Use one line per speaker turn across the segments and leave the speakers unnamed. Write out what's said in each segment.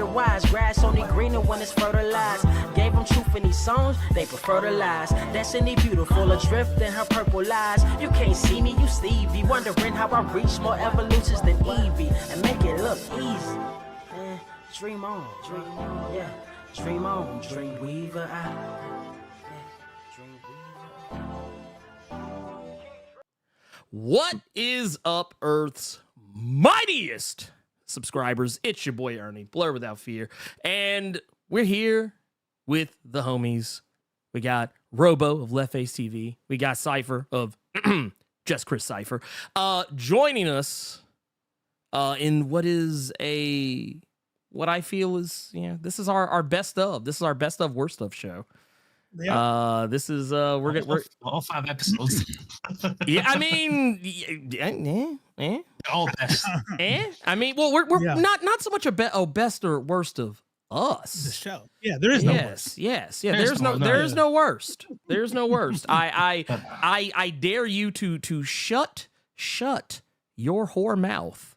wonder why is grass only greener when it's fertilized. Gave them truth in these songs, they prefer to lies. Destiny beautiful, adrift in her purple lies. You can't see me, you Stevie, wondering how I reach more evolutions than Evie and make it look easy. Dream on, yeah. Dream on, dream weaver.
What is up, Earth's mightiest subscribers? It's your boy Ernie, Blerd Without Fear, and we're here with the homies. We got Robo of Left Face TV. We got Cipher of Just Chris Cipher joining us in what I feel is, this is our best of. This is our best of worst of show. Yeah. This is we're
all 5 episodes.
Yeah, I mean,
all best.
I mean, well, we're not so much a best or worst of us.
The show. Yeah, there is no worst.
Yes. Yeah, there is no worst. There's no worst. I dare you to shut your whore mouth.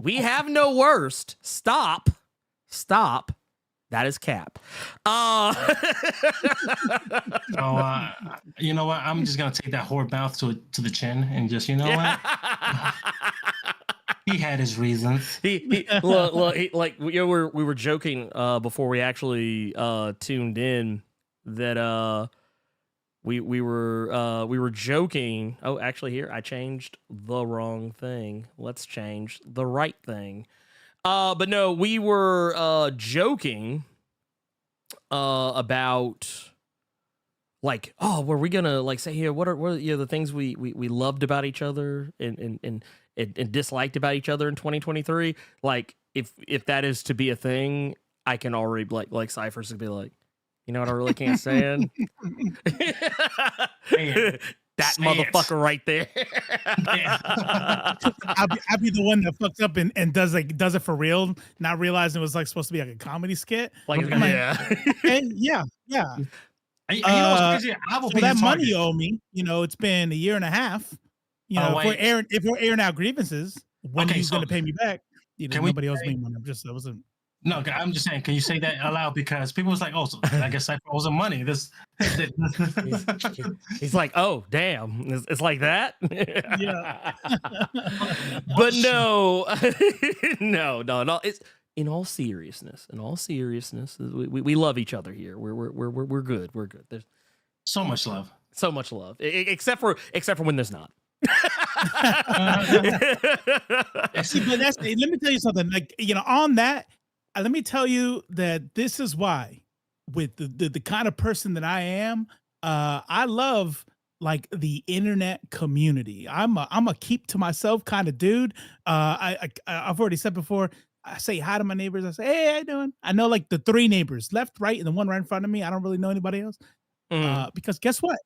We have no worst. Stop. That is cap.
You know what? I'm just gonna take that whore mouth to the chin and just, you know what? He had his reasons.
We were joking before we actually tuned in that we were joking. Oh, actually, here I changed the wrong thing. Let's change the right thing. But no, we were joking about like, were we gonna like say here what are the things we loved about each other and disliked about each other in 2023? Like if that is to be a thing, I can already like Cypher's to be like, you know what I really can't stand? That motherfucker right there.
I'll be the one that fucks up and does it for real, not realizing it was like supposed to be like a comedy skit.
Like, yeah.
And yeah.
You know what's crazy? I will
so
be
that
his
money
target.
you owe me. You know, it's been a year and a half. You know, if we're airing out grievances, when are you going to pay me back? You know, nobody owes me money. That wasn't.
No, I'm just saying. Can you say that aloud? Because people was like, "Oh, so I guess Cypher owes him money."
He's like, "Oh, damn, it's like that."
Yeah.
But no. It's in all seriousness. We love each other here. We're good. We're good. There's
so much love.
Except for when there's not.
See, but let me tell you something. Like, on that. Let me tell you that this is why, with the kind of person that I am, I love like the internet community. I'm a keep to myself kind of dude. I've already said before. I say hi to my neighbors. I say, hey, how you doing? I know like the 3 neighbors, left, right, and the one right in front of me. I don't really know anybody else. Because guess what?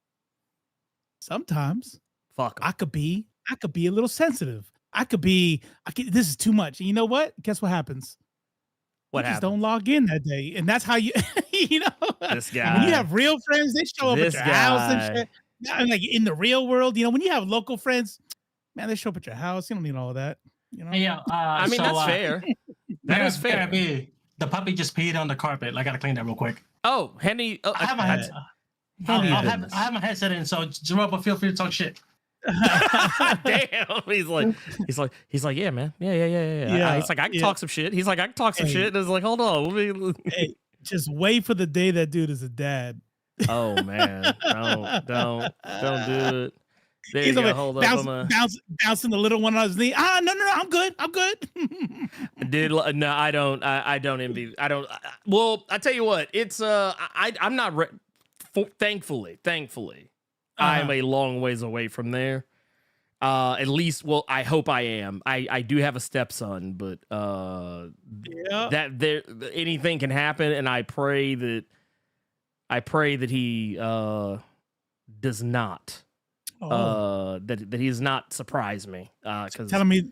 Sometimes, I could be a little sensitive. This is too much. And you know what? Guess what happens? Just don't log in that day, and that's how you
this guy.
When you have real friends, they show up at your house and shit. And like in the real world, when you have local friends, man, they show up at your house. You don't need all of that.
Yeah,
I mean, that's fair. That is fair.
The puppy just peed on the carpet. I gotta clean that real quick.
Oh, Henny.
I have my headset in, so Robo, feel free to talk shit.
Damn, he's like, yeah, man, yeah. He's like, I can talk some shit. He's like, I can talk some shit. And it's like, hold on,
hey, just wait for the day that dude is a dad.
Oh man, don't do it. There
He's
you go. Hold up,
bouncing the little one on his knee. No, I'm good.
Dude, no, I don't envy. I don't. Well, I tell you what, it's I'm not. Thankfully. I'm a long ways away from there. At least, well, I hope I am. I do have a stepson, but that there anything can happen, and I pray that he does not. That he does not surprise me. Because
telling me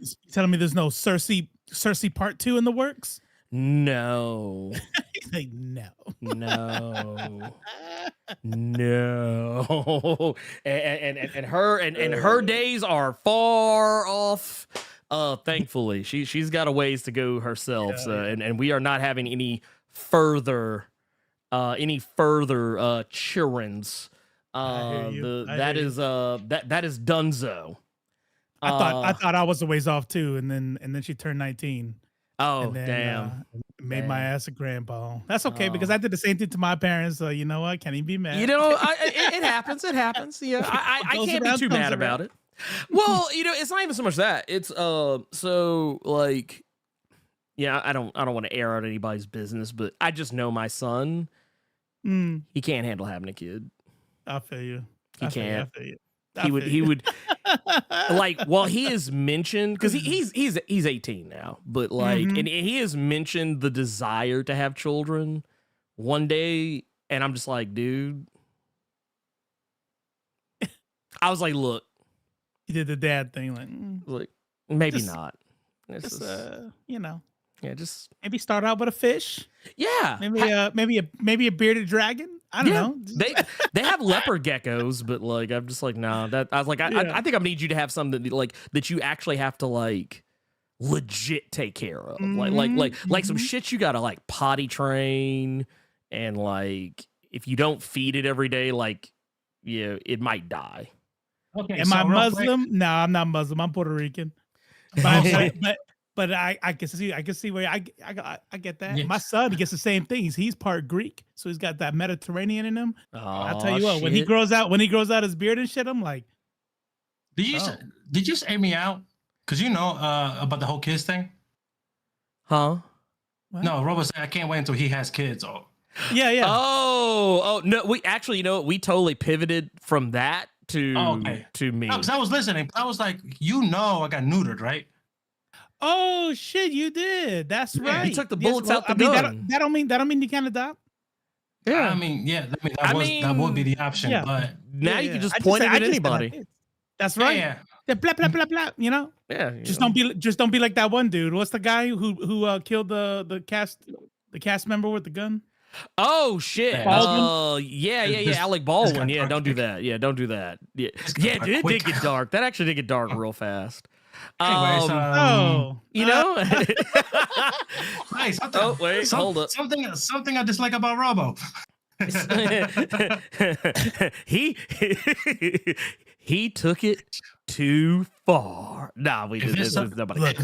there's no Cersei Part 2 in the works.
No.
He's like, no. And her days are far off.
Thankfully, she's got a ways to go herself. So, and we are not having any further childrens. That is Dunzo.
I thought I was a ways off too, and then she turned 19.
Oh,
and then,
damn.
Made my ass a grandpa. That's okay because I did the same thing to my parents. So you know what? Can't even be mad.
You know, it happens. It happens. Yeah, I can't be too mad about it. Well, you know, it's not even so much that. It's so like, yeah, I don't want to air out anybody's business, but I just know my son. He can't handle having a kid.
I feel you.
He can't.
I feel you.
He would like, well, he has mentioned, because he's 18 now, but like, and he has mentioned the desire to have children one day, and I'm just like, dude, I was like, look,
he did the dad thing,
like maybe
just,
not.
Just, you know,
yeah, just
maybe start out with a fish.
Yeah,
maybe a bearded dragon. I don't know.
They have leopard geckos, but like I'm just like, no. That I was like, I think I need you to have something that, like, that you actually have to like legit take care of, like some shit you gotta like potty train, and like if you don't feed it every day, like, yeah, it might die.
Okay,
am I Muslim? No, I'm not Muslim. I'm Puerto Rican. But I can see where I get that.
Yes.
My son, he gets the same things. He's part Greek, so he's got that Mediterranean in him. I'll tell you what, when he grows out his beard and shit, I'm like,
did you just aim me out? Because you know about the whole kids thing?
Huh?
What?
No, Robo said I can't wait until he has kids. Oh.
Yeah.
Oh no, we actually, you know what, we totally pivoted from that to me.
Because I was listening. I was like, you know, I got neutered, right?
Oh shit, you did. That's right.
You took the bullets out the
gun. That don't mean you can't adopt.
Yeah, I mean, that would be the option.
Yeah.
but
now you can just point it at anybody.
That's right.
Yeah.
Blah blah blah blah. You know.
Yeah.
Just don't be like that one dude. What's the guy who killed the cast member with the gun?
Oh shit! Yeah. Alec Baldwin. Yeah, don't do that. Yeah, don't do that. Yeah, it did get dark. That actually did get dark real fast.
Anyways,
you know.
Nice.
Oh wait, hold up.
Something I dislike about Robo.
he took it too far. Nah, we did this. Nobody.
Look,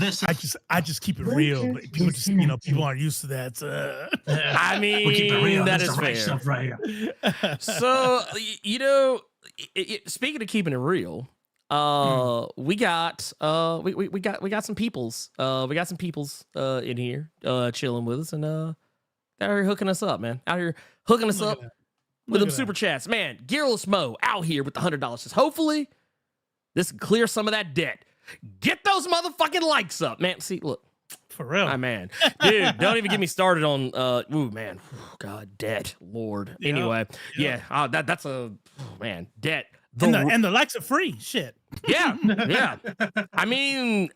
I just keep it real. But people just, people aren't used to that. So.
I mean,
we keep it real.
That
That's
is
the right
fair.
stuff right here.
So, you know, speaking of keeping it real, we got some peoples. We got some peoples in here chilling with us, and they're here hooking us up, man. Out here hooking us up with them super chats, man. Gearless Mo out here with the $100. Says, hopefully this can clear some of that debt. Get those motherfucking likes up, man. See, look.
For real.
My man. Dude, don't even get me started on God, debt, Lord. Anyway, that's a man, debt.
And the likes are free. Shit.
Yeah. I mean,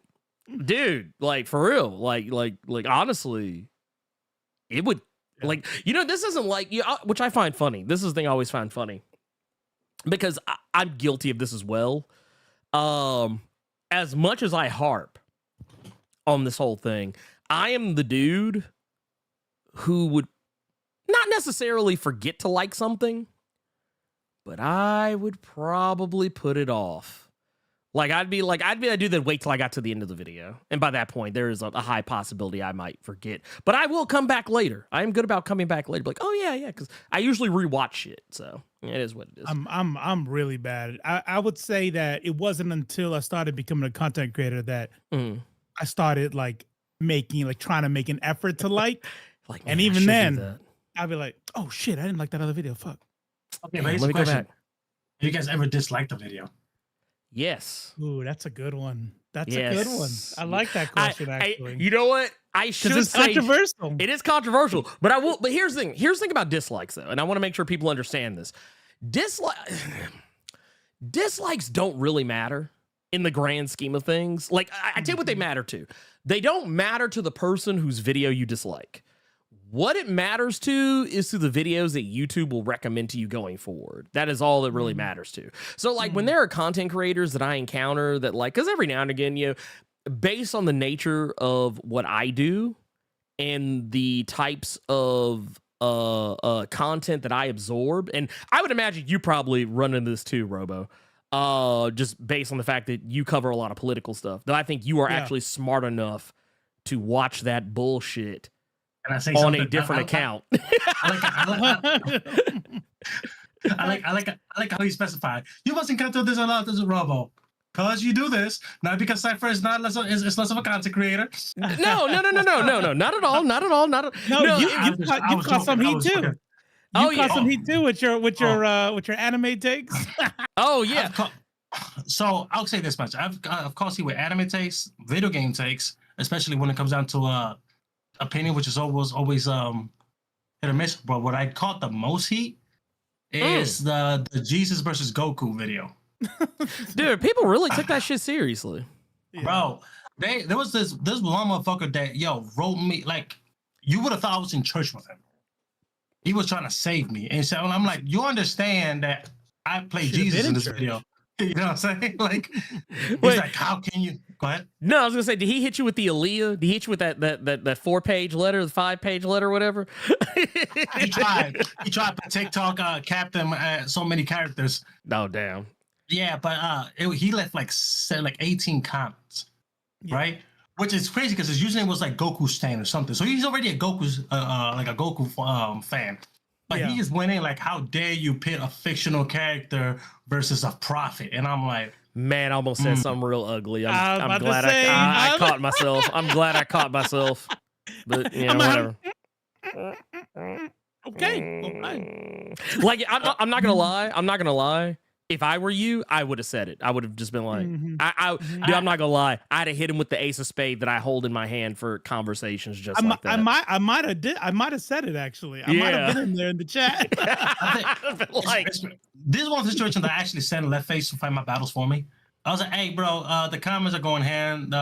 dude, like for real, like honestly, it would like, this isn't like, which I find funny. This is the thing I always find funny, because I'm guilty of this as well. As much as I harp on this whole thing, I am the dude who would not necessarily forget to like something, but I would probably put it off. Like I'd be a dude that wait till I got to the end of the video, and by that point there is a high possibility I might forget. But I will come back later. I am good about coming back later. Like, oh yeah, because I usually rewatch shit, so it is what it is.
I'm really bad. I would say that it wasn't until I started becoming a content creator that I started trying to make an effort to like, and even then I'd be like, oh shit, I didn't like that other video. Fuck.
Okay, let me go back. Have you guys ever disliked a video?
Yes.
Ooh, that's a good one. That's a good one. I like that question, actually.
You know what? I should
it's
say
controversial.
It is controversial, but I will. But here's the thing. Here's the thing about dislikes, though, and I want to make sure people understand this. Dislikes don't really matter in the grand scheme of things. Like I tell you what they matter to. They don't matter to the person whose video you dislike. What it matters to is to the videos that YouTube will recommend to you going forward. That is all that really matters to. So like when there are content creators that I encounter that like, because every now and again, based on the nature of what I do and the types of content that I absorb, and I would imagine you probably run into this too, Robo. Just based on the fact that you cover a lot of political stuff, that I think you are actually smart enough to watch that bullshit on a different account.
I like how you specify. You must encounter this a lot as a Robo. Because you do this, not because Cipher is not less is less of a content creator.
No, not at all.
No, you caught some heat too. You caught some heat too with your anime takes.
Oh yeah.
So I'll say this much: I've of course with anime takes, video game takes, especially when it comes down to opinion, which is always hit or miss. But what I caught the most heat is the Jesus versus Goku video.
Dude, people really took that shit seriously.
Bro, there was this one motherfucker that wrote me like you would have thought I was in church with him. He was trying to save me, and so I'm like, you understand that I play Jesus in this video? You know what I'm saying? Like, he's like, how can you? Go ahead.
No, I was gonna say, did he hit you with the Aaliyah? Did he hit you with that 4-page letter, the 5-page letter, whatever?
He tried, but TikTok capped them so many characters.
Oh damn.
Yeah, but he left like 18 comments, right? Which is crazy because his username was like Goku Stan or something. So he's already a Goku's like a Goku fan. But he just went in like, how dare you pit a fictional character versus a prophet? And I'm like,
man, I almost said something real ugly. I'm glad I caught myself. I'm glad I caught myself. But whatever.
Okay.
Like I'm not gonna lie. If I were you, I would have said it. I would have just been like, dude, I'm not gonna lie. I'd have hit him with the ace of spade that I hold in my hand for conversations just like that.
I might have said it actually. I might have been in there in the chat.
This is one of the situations that I actually sent Left Face to fight my battles for me. I was like, hey, bro, the comments are going hand.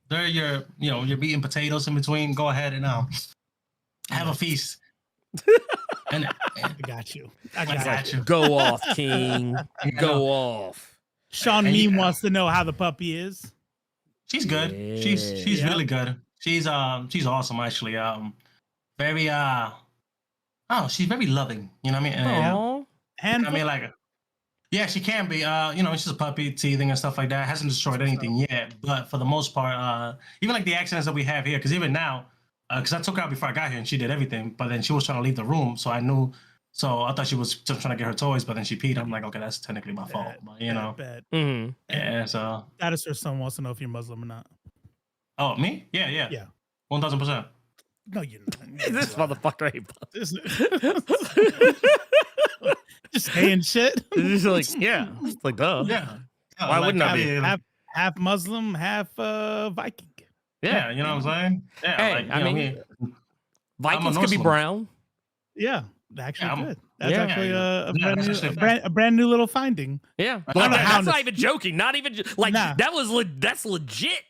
They're you're beating potatoes in between. Go ahead and have a feast. And
I got you.
Go off, King. Go off.
Sean Meme wants to know how the puppy is.
She's good. Yeah. She's really good. She's awesome actually. Very she's very loving. You know what I mean?
And
I mean, like, yeah, she can be. She's a puppy, teething and stuff like that. Hasn't destroyed anything yet, but for the most part, even like the accidents that we have here, because even now. Because I took her out before I got here and she did everything, but then she was trying to leave the room, so I thought she was just trying to get her toys, but then she peed. I'm like, okay, that's technically my fault, but
Bad.
Yeah, so.
That is her son wants to know if you're Muslim or not.
Oh, me? Yeah. 1000%.
No, you're not.
This motherfucker ain't
just saying shit.
It's like, yeah, it's like, duh.
Yeah.
Why wouldn't I be?
Half Muslim, half Viking.
Yeah, you know what I'm saying? Yeah,
hey, I mean, Vikings could be brown.
Yeah, actually good. That's actually a brand new little finding.
Yeah, that's not even joking. Not even like that's legit.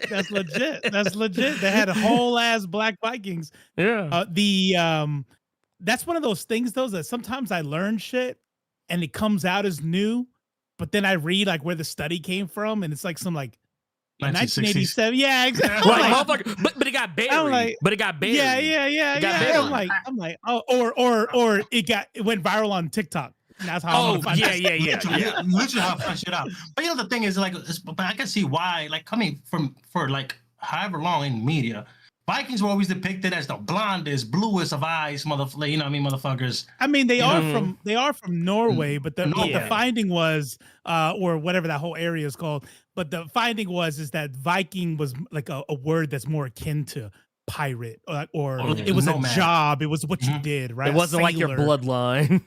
That's legit. They had a whole ass black Vikings.
Yeah.
That's one of those things though that sometimes I learn shit and it comes out as new, but then I read like where the study came from and it's like some like. 1987. Yeah, exactly.
But it got buried.
Yeah. I'm like, or it went viral on TikTok. And that's how.
Literally how I find shit out. But the thing is, like, but I can see why, like, coming for like however long in media, Vikings were always depicted as the blondest, bluest of eyes, motherfuckers.
I mean, they are from Norway, but the finding was, or whatever that whole area is called. But the finding is that Viking was like a word that's more akin to pirate, or it was a job. It was what you did, right?
It wasn't like your bloodline.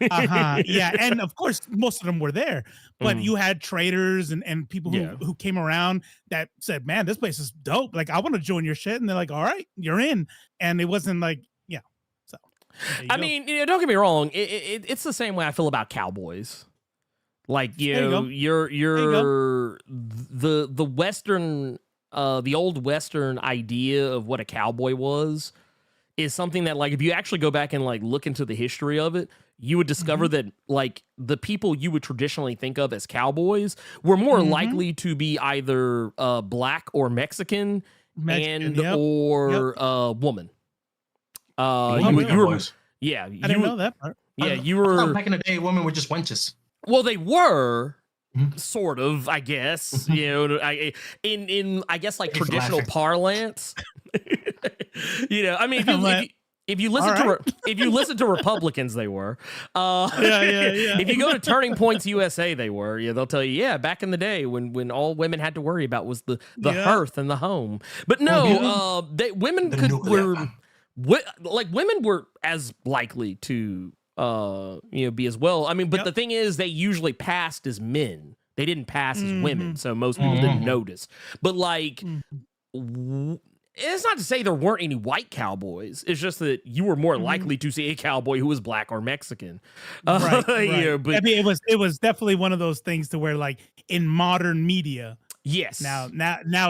Yeah, and of course, most of them were there. But you had traders and people who came around that said, "Man, this place is dope. Like, I want to join your shit." And they're like, "All right, you're in." And it wasn't like, So,
I mean, don't get me wrong. It's the same way I feel about Cowboys. Like you're the Western, the old Western idea of what a cowboy was is something that, like, if you actually go back and like look into the history of it, you would discover that like the people you would traditionally think of as cowboys were more likely to be either black or Mexican, and or woman. You were, yeah,
I didn't know that part.
Yeah, you were.
Back in the day, women were just wenches.
Well, they were. Sort of, I guess. You know, in I guess like traditional parlance. You know, I mean, if you listen if you listen to Republicans, they were. If you go to Turning Points USA, they were. Yeah, they'll tell you. Yeah, back in the day when all women had to worry about was the hearth and the home. But no, women women were as likely to be as well. I mean, but the thing is, they usually passed as men. They didn't pass as women, so most people didn't notice. But like, it's not to say there weren't any white cowboys. It's just that you were more likely to see a cowboy who was black or Mexican.
Right.
But
I mean, it was definitely one of those things to where, like, in modern media,
yes,
now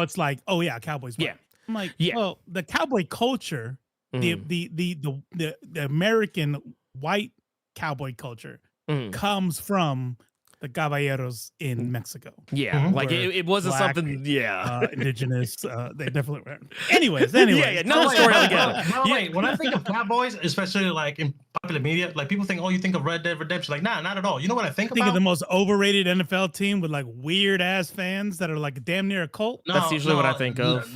it's like, oh yeah, cowboys. White.
Yeah,
I'm like, well, the cowboy culture, the American white cowboy culture comes from the caballeros in Mexico.
Yeah, like it wasn't black, something. Yeah,
indigenous. They definitely were. Anyways.
No story altogether.
Wait, when I think of cowboys, especially like in popular media, like people think, oh, you think of Red Dead Redemption. Like, nah, not at all. You know what I think about?
Think of the most overrated NFL team with like weird ass fans that are like damn near a cult.
That's usually what I think of.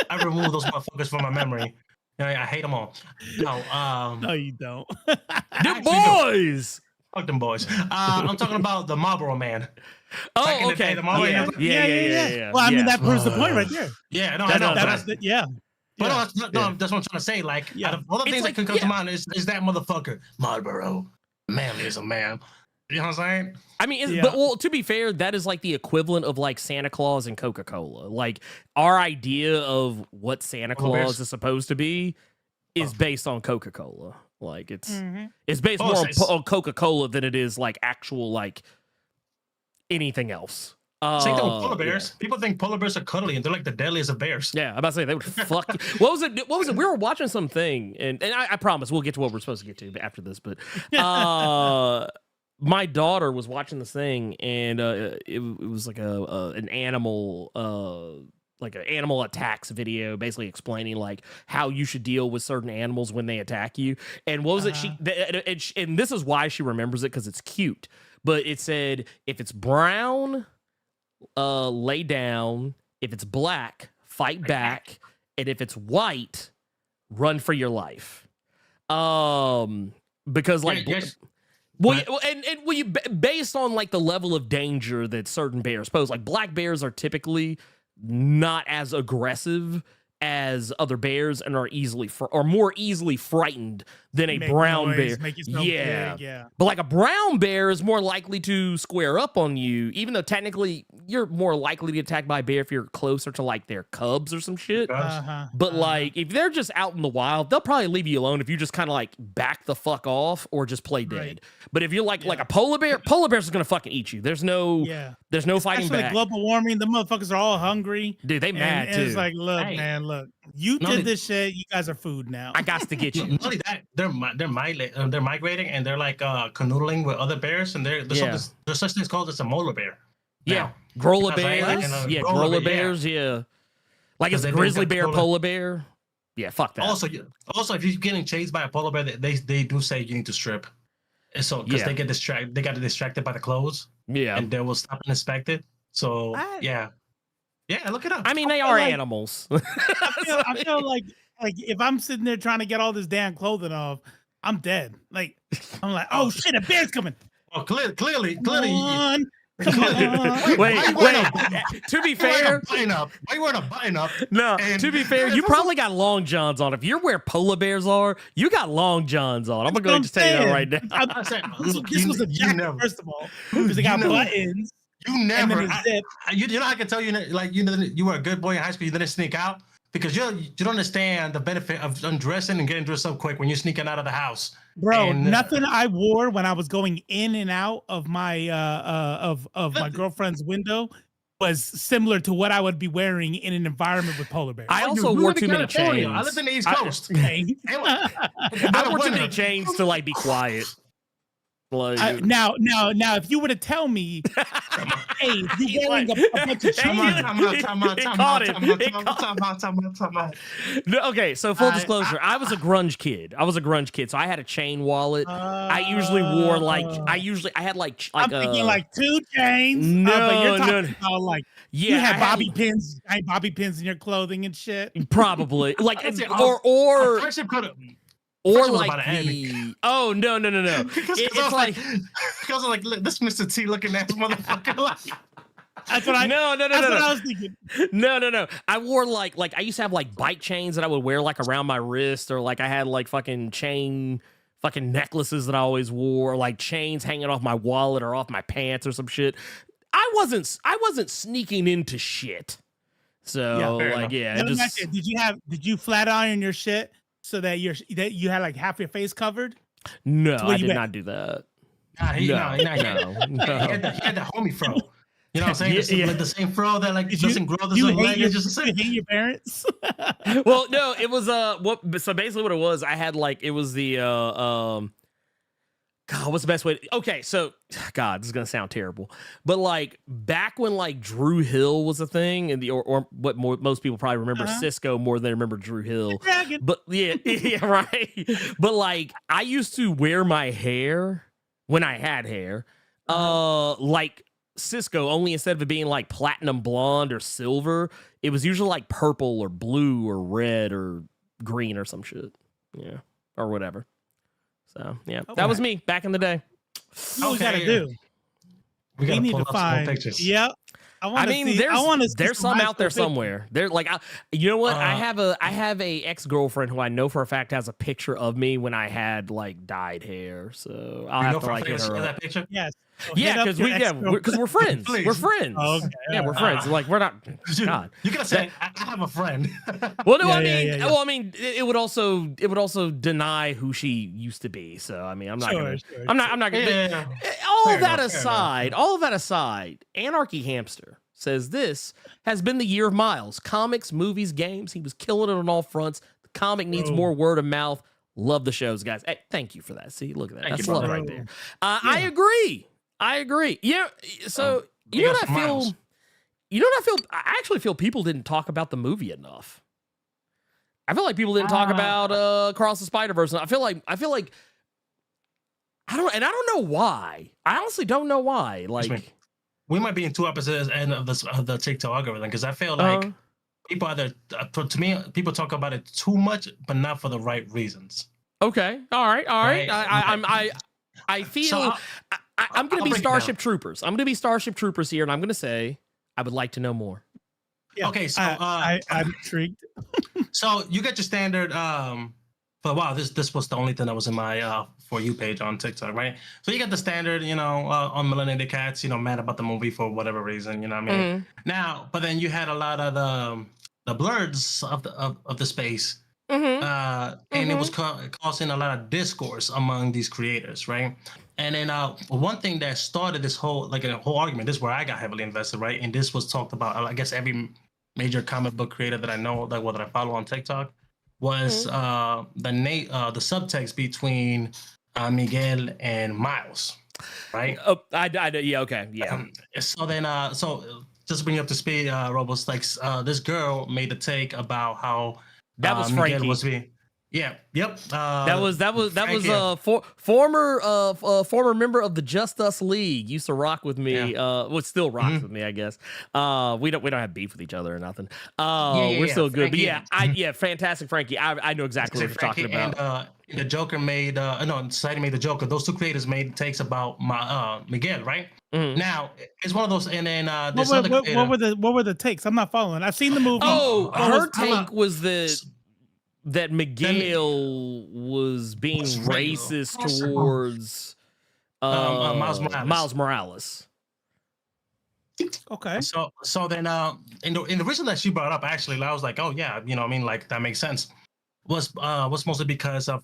I remove those motherfuckers from my memory. I hate them all.
No, you don't.
The boys.
Fuck them boys. I'm talking about the Marlboro Man.
Oh, okay. Yeah.
Well, I mean, that proves the point right there.
Yeah, no, I know.
That's
what I'm trying to say. Like, out of all the things that can come to mind is that motherfucker, Marlboro. Man is a man. You know what I'm saying?
I mean, but well, to be fair, that is like the equivalent of like Santa Claus and Coca-Cola. Like, our idea of what Santa Claus is supposed to be is based on Coca-Cola. Like, it's based more on Coca-Cola than it is like actual like anything else.
Same thing with polar bears. People think polar bears are cuddly and they're like the deadliest of bears.
Yeah, I'm about to say they would fuck. What was it? We were watching something, and I promise we'll get to what we're supposed to get to after this. But my daughter was watching this thing, and it was like an animal. Like an animal attacks video, basically explaining like how you should deal with certain animals when they attack you. And what was it? And this is why she remembers it, because it's cute. But it said, if it's brown, lay down. If it's black, fight back. And if it's white, run for your life. Because like. Based on like the level of danger that certain bears pose, like black bears are typically not as aggressive as other bears and are more easily frightened than a brown bear. Yeah. But like a brown bear is more likely to square up on you, even though technically you're more likely to get attacked by a bear if you're closer to like their cubs or some shit. But like if they're just out in the wild, they'll probably leave you alone if you just kind of like back the fuck off or just play dead. Right. But if you're like a polar bear's gonna fucking eat you. There's no fighting back.
Global warming, the motherfuckers are all hungry.
Dude, they mad too.
It's like, look, man, look. You did this shit. You guys are food now.
I got to get you.
Not only that, they're migrating and they're like canoodling with other bears, and there's such things called a molar bear.
Yeah, Grola bears. Grola bears. Yeah, like it's a grizzly bear, polar bear. Yeah, fuck that.
Also, if you're getting chased by a polar bear, they do say you need to strip. And so because they get distracted, they got distracted by the clothes. Yeah, and they will stop and inspect it. So yeah, look it up.
I mean, they are animals.
I feel like if I'm sitting there trying to get all this damn clothing off, I'm dead. Like, I'm like, oh shit, a bear's coming.
Oh, clearly.
Come on.
Wait. To be fair,
why you wearing a button up?
No. To be fair, you probably got long johns on. If you're where polar bears are, you got long johns on. I'm gonna go ahead and just tell you that right now.
This was a jacket, first of all, because they got buttons.
You never. You know, I can tell you, like you were a good boy in high school. You didn't sneak out because you don't understand the benefit of undressing and getting dressed up quick when you're sneaking out of the house.
Bro, nothing I wore when I was going in and out of my my girlfriend's window was similar to what I would be wearing in an environment with polar bears.
I also
We
wore
live in
too many
California.
chains.
I live in the East Coast.
Okay.
I wore too many chains to like be quiet. Like,
Now, if you were to tell me, hey, you're wearing a bunch of chains.
Okay, so full disclosure, I was a grunge kid. So I had a chain wallet. I usually wore I had like
I'm thinking like 2 chains.
No,
but you're talking
no.
about like
Yeah,
you had bobby pins, bobby pins in your clothing and shit.
probably like
Or
like oh no it's like
because like this Mr. T looking at this motherfucker like
that's what I I was thinking.
No. I wore like I used to have like bike chains that I would wear like around my wrist, or like I had like fucking necklaces that I always wore, or like chains hanging off my wallet or off my pants or some shit. I wasn't sneaking into shit. So
did you flat iron your shit so that you had like half your face covered?
No, I did not do that.
He had the homie fro. You know what I'm saying? Like the same fro that like doesn't grow the same leg. It's just the same.
You hate your parents?
Well, no, it was so basically what it was, I had like it was the God, what's the best way okay, so God, this is gonna sound terrible. But like back when like Drew Hill was a thing, and or what most people probably remember Cisco more than remember Drew Hill. But yeah, right. But like I used to wear my hair when I had hair, like Cisco, only instead of it being like platinum blonde or silver, it was usually like purple or blue or red or green or some shit. Yeah. Or whatever. So yeah, that was me back in the day.
What we gotta do?
We
need to find
pictures.
Yep.
There's some out there somewhere. They're like, you know what? I have a ex-girlfriend who I know for a fact has a picture of me when I had like dyed hair. So I'll have to like hit her up.
That picture?
Yes.
Yeah, because we're friends.
Please.
We're friends.
Okay.
Yeah, we're friends. Like we're not. God,
you gotta say I have a friend.
Well, no, well, I mean, it would also deny who she used to be. So I mean, I'm not gonna. All of that aside, Anarchy Hamster says this has been the year of Miles. Comics, movies, games. He was killing it on all fronts. The comic needs more word of mouth. Love the shows, guys. Hey, thank you for that. See, look at that. That's love right there. I agree. Yeah. So you know what I feel? I actually feel people didn't talk about the movie enough. I feel like people didn't talk about Across the Spider-Verse. I feel like I don't know why. I honestly don't know why. Like
we might be in two opposite ends of the TikTok algorithm, because I feel like people to me, people talk about it too much, but not for the right reasons.
Okay. All right. I feel
So
I'm going to be Starship Troopers. I'm going to be Starship Troopers here, and I'm going to say I would like to know more.
Yeah,
okay, so
I'm intrigued.
So you get your standard. But wow, this was the only thing that was in my For You page on TikTok, right? So you got the standard, on Melanated Cats, mad about the movie for whatever reason, you know what I mean? Now, but then you had a lot of the Blerds of the space. And it was causing a lot of discourse among these creators, right? And then one thing that started this whole argument, this is where I got heavily invested, right? And this was talked about, I guess, every major comic book creator that I know, that I follow on TikTok, was the subtext between Miguel and Miles, right?
Oh, yeah, okay, yeah.
So then, just to bring you up to speed, Robo's like this girl made a take about how
that was Frankie.
Was being, yeah, yep.
That was former member of the Just Us League. Used to rock with me. Still rocks with me, I guess. We don't have beef with each other or nothing. We're still good.
Frankie,
But fantastic Frankie. I know exactly what you're talking about.
And the Joker made Snyder made the Joker. Those two creators made takes about Miguel, right? Now it's one of those, and then
what were the takes? I'm not following. I've seen the movie.
Her take was that Miguel was being racist towards Miles Morales.
Okay. So then in the reason that she brought up, actually, I was like, oh yeah, that makes sense. Was mostly because of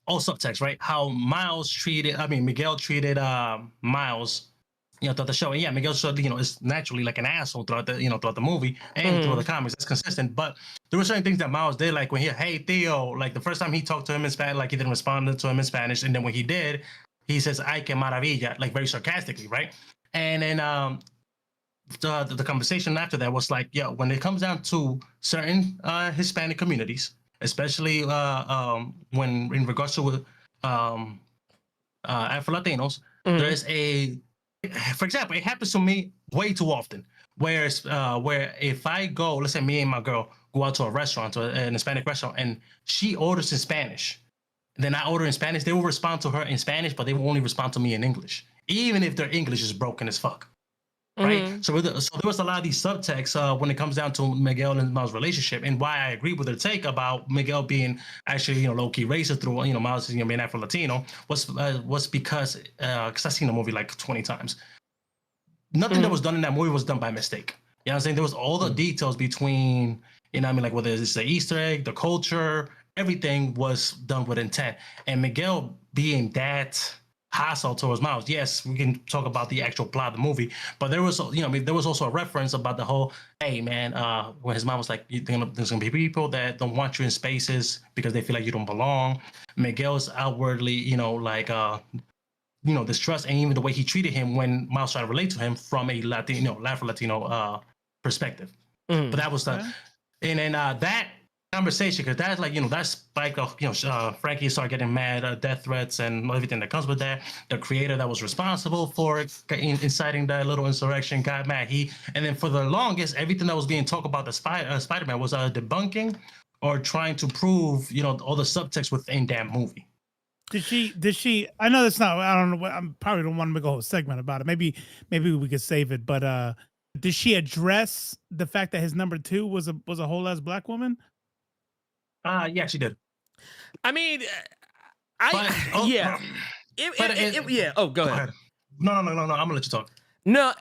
all subtext, right? How Miguel treated Miles throughout the show. And yeah, Miguel showed, is naturally like an asshole throughout the movie and throughout the comics. That's consistent. But there were certain things that Miles did, like when hey Theo, like the first time he talked to him in Spanish, like he didn't respond to him in Spanish, and then when he did, he says "Ay que maravilla," like very sarcastically, right? And then the conversation after that was like, yo, when it comes down to certain Hispanic communities, especially when in regards to Afro-Latinos, there's for example, it happens to me way too often. Where if I go, let's say me and my girl go out to a restaurant, to an Hispanic restaurant, and she orders in Spanish, then I order in Spanish, they will respond to her in Spanish, but they will only respond to me in English, even if their English is broken as fuck. Right. So there was a lot of these subtexts when it comes down to Miguel and Miles' relationship, and why I agree with her take about Miguel being actually low-key racist through Miles being Afro-Latino was because I've seen the movie like 20 times. Nothing that was done in that movie was done by mistake. You know what I'm saying? There was all the details between like whether it's the Easter egg, the culture, everything was done with intent. And Miguel being that hostile towards Miles. Yes, we can talk about the actual plot of the movie, but there was, there was also a reference about the whole, hey man, when his mom was like, there's gonna be people that don't want you in spaces because they feel like you don't belong. Miguel's outwardly, distrust, and even the way he treated him when Miles tried to relate to him from a Latino perspective. But that was and then that conversation, because that's like that spike of Frankie started getting mad, death threats and everything that comes with that. The creator that was responsible for inciting that little insurrection got mad. And then for the longest, everything that was being talked about the Spider-Man was debunking or trying to prove all the subtext within that movie.
Did she I know that's not, I don't know what, I'm probably don't want to make a whole segment about it. Maybe we could save it, but did she address the fact that his number 2 was a whole ass black woman?
Yeah, she did.
I mean,
yeah.
Oh, go ahead.
No. I'm gonna let you talk.
No,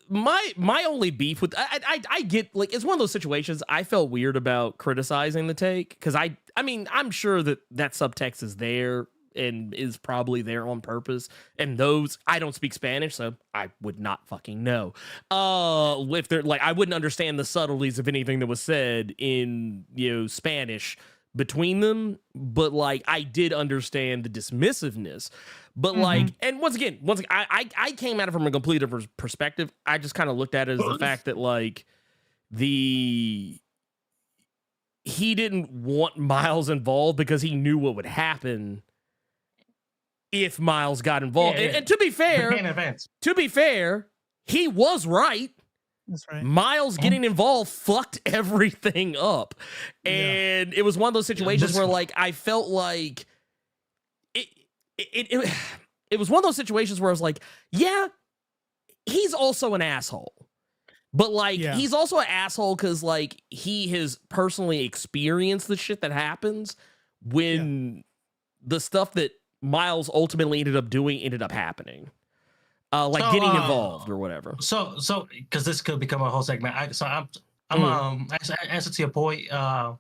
my only beef with I get, like, it's one of those situations I felt weird about criticizing the take, because I mean I'm sure that subtext is there and is probably there on purpose, and those, I don't speak Spanish, so I would not fucking know if they're like, I wouldn't understand the subtleties of anything that was said in Spanish between them, but like I did understand the dismissiveness. But like, and once again, I came at it from a completely different perspective. I just kind of looked at it as the fact that like he didn't want Miles involved because he knew what would happen if Miles got involved.
Yeah.
And to be fair, he was right.
That's right.
Miles getting involved fucked everything up. And it was one of those situations where like I felt like it was one of those situations where I was like, yeah, he's also an asshole. But like he's also an asshole because like he has personally experienced the shit that happens when the stuff that Miles ultimately ended up happening. Getting involved or whatever.
So because this could become a whole segment. I'm answer to your point. I'll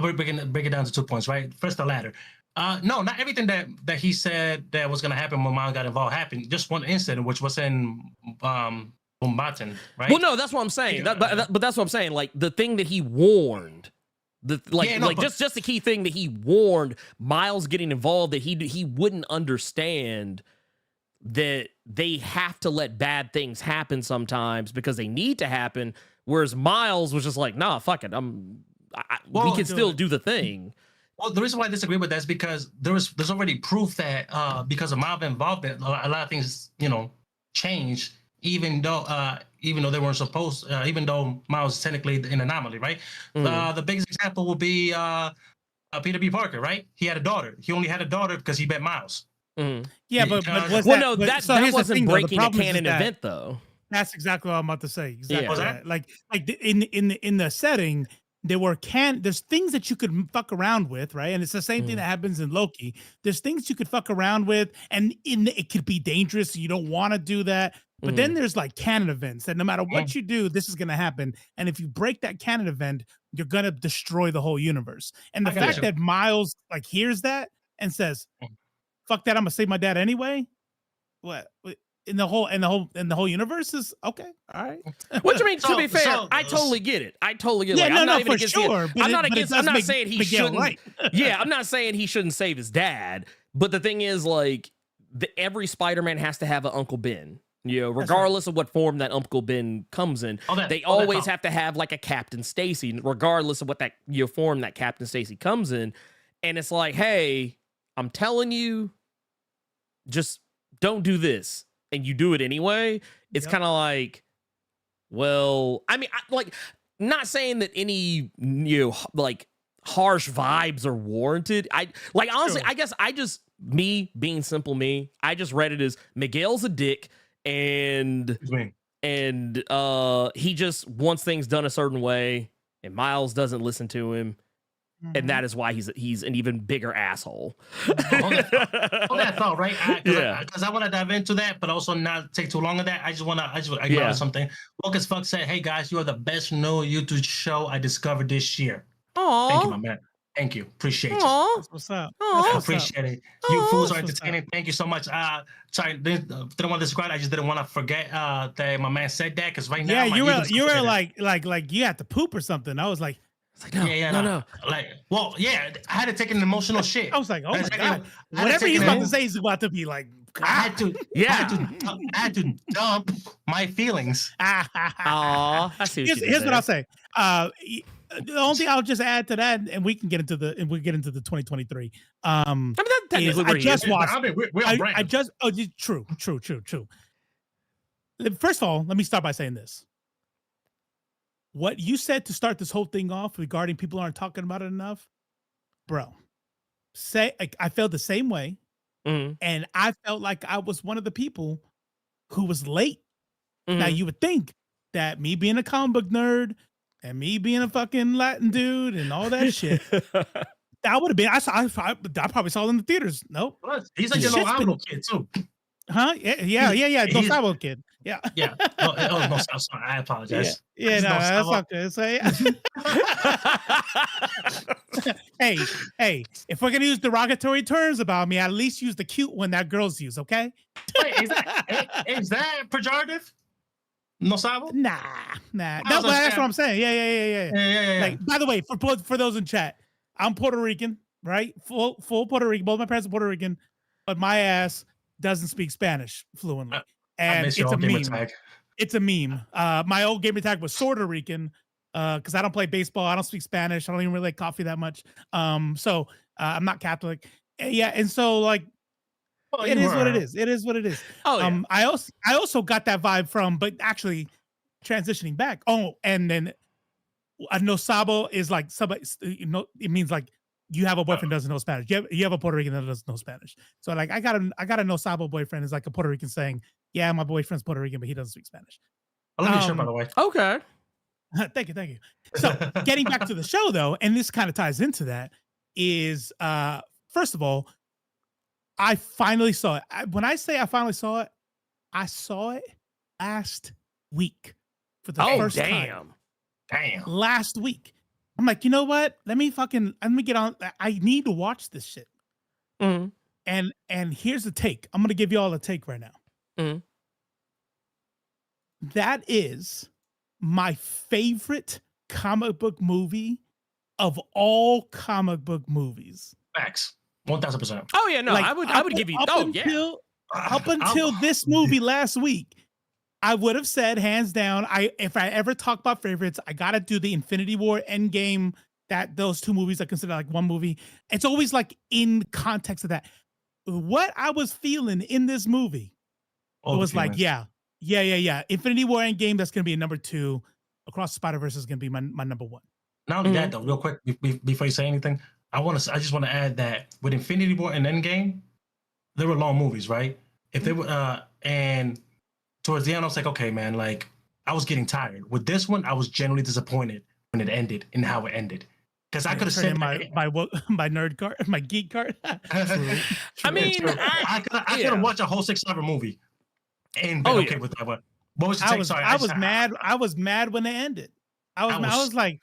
break it down to 2 points, right? First, the latter. No, not everything that he said that was gonna happen when Miles got involved happened. Just one incident, which was in Kombat, right?
Well, no, that's what I'm saying. But that's what I'm saying. Like the thing that he warned. Just the key thing that he warned Miles getting involved, that he wouldn't understand that they have to let bad things happen sometimes because they need to happen. Whereas Miles was just like, nah, fuck it. We can still do the thing.
Well, the reason why I disagree with that is because there's already proof that because of Miles' involvement, a lot of things changed, even though they weren't supposed, even though Miles is technically an anomaly, right? The biggest example would be Peter B. Parker, right? He had a daughter. He only had a daughter because he met Miles.
Yeah, but that
wasn't breaking a canon event, though.
That's exactly what I'm about to say. Exactly.
Yeah.
Like in the setting, there's things that you could fuck around with, right? And it's the same thing that happens in Loki. There's things you could fuck around with, and it could be dangerous. You don't want to do that. But then there's like canon events that no matter what you do, this is going to happen. And if you break that canon event, you're going to destroy the whole universe. And the fact that Miles like hears that and says, fuck that, I'm going to save my dad anyway. What? in the whole universe is okay. All right.
Which I mean, to
So-
be fair,
so-
I totally get it. I totally get it.
Yeah,
like,
no,
I'm
no,
not even
for
against
sure.
it. I'm not against. I'm not saying he
Miguel
shouldn't.
right.
Yeah, I'm not saying he shouldn't save his dad. But the thing is, like, every Spider-Man has to have an Uncle Ben. You know, regardless of what form that Uncle Ben comes in, they always have to have like a Captain Stacy, regardless of what that form that Captain Stacy comes in. And it's like, hey, I'm telling you, just don't do this, and you do it anyway. It's kind of like, well, I mean, like, not saying that any like harsh vibes are warranted. Honestly, I guess me being simple me, I just read it as Miguel's a dick. And he just wants things done a certain way, and Miles doesn't listen to him, and that is why he's an even bigger asshole.
Hold that thought, right? Because I want to dive into that, but also not take too long of that. I just acknowledge something. Woke as Fuck said, "Hey guys, you are the best new YouTube show I discovered this year."
Aww.
Thank you, my man. Thank you. Appreciate you.
That's what's up.
I appreciate it. You fools are entertaining. Thank you so much. Sorry, didn't want to describe. I just didn't want to forget that my man said that, because right now,
you were like you had to poop or something. I was like,
no.
Like, well, yeah, I had to take an emotional shit.
I was like, oh my god,
I
whatever he's about to say is about to be like.
I had to dump my feelings.
Aw, I see.
Here's what I'll say. The only thing I'll just add to that, and we can get into the 2023.
I mean,
I just watched.
I
just true. First of all, let me start by saying this. What you said to start this whole thing off regarding people aren't talking about it enough, bro. I felt the same way, and I felt like I was one of the people who was late. Now you would think that me being a comic book nerd and me being a fucking Latin dude and all that shit, that would have been. I probably saw it in the theaters. Nope.
He's like a little kid too.
Huh? Yeah. No Sabo kid. Yeah.
Yeah. No, sorry. I apologize.
Yeah, no, that's not good. So, hey, if we're gonna use derogatory terms about me, at least use the cute one that girls use, okay?
Wait, is that pejorative? No Sabo?
Nah. No, but that's what I'm saying. Yeah. Like, by the way, for those in chat, I'm Puerto Rican, right? Full Puerto Rican. Both my parents are Puerto Rican, but my ass doesn't speak Spanish fluently. And it's a meme. It's a meme. My old gamer tag was Puerto Rican, because I don't play baseball. I don't speak Spanish. I don't even really like coffee that much. So I'm not Catholic. Yeah, and so like, it is what it is. It is what it is.
Oh, yeah.
I also got that vibe from, but actually transitioning back. Oh, and then a no sabo is like somebody. It means like you have a boyfriend that doesn't know Spanish. You have a Puerto Rican that doesn't know Spanish. So like I got a no sabo boyfriend is like a Puerto Rican saying, yeah, my boyfriend's Puerto Rican, but he doesn't speak Spanish.
Let me show, by the way.
Okay.
Thank you. So getting back to the show though, and this kind of ties into that, is first of all, I finally saw it. When I say I finally saw it, I saw it last week for the first time.
Damn.
Last week. I'm like, you know what? Let me get on. I need to watch this shit.
Mm-hmm.
And here's the take. I'm going to give you all a take right now.
Mm-hmm.
That is my favorite comic book movie of all comic book movies.
Facts. 1000%.
Oh yeah, no,
Like,
I would give you.
Up until this movie last week, I would have said hands down. If I ever talk about favorites, I gotta do the Infinity War Endgame. Those two movies I consider like one movie. It's always like in context of that. What I was feeling in this movie, it was like, yeah. Infinity War Endgame, that's gonna be a number 2. Across the Spider-Verse is gonna be my number 1.
Not only that though, real quick before you say anything, I just want to add that with Infinity War and Endgame, they were long movies, right? If they were and towards the end, I was like, okay, man, like I was getting tired. With this one, I was genuinely disappointed when it ended and how it ended. Because I could have said
my nerd card, my geek card.
I mean,
I could have watched a whole 6-hour movie and been okay with that one. What was the take? Sorry,
I was mad. I was mad when they ended. I was like,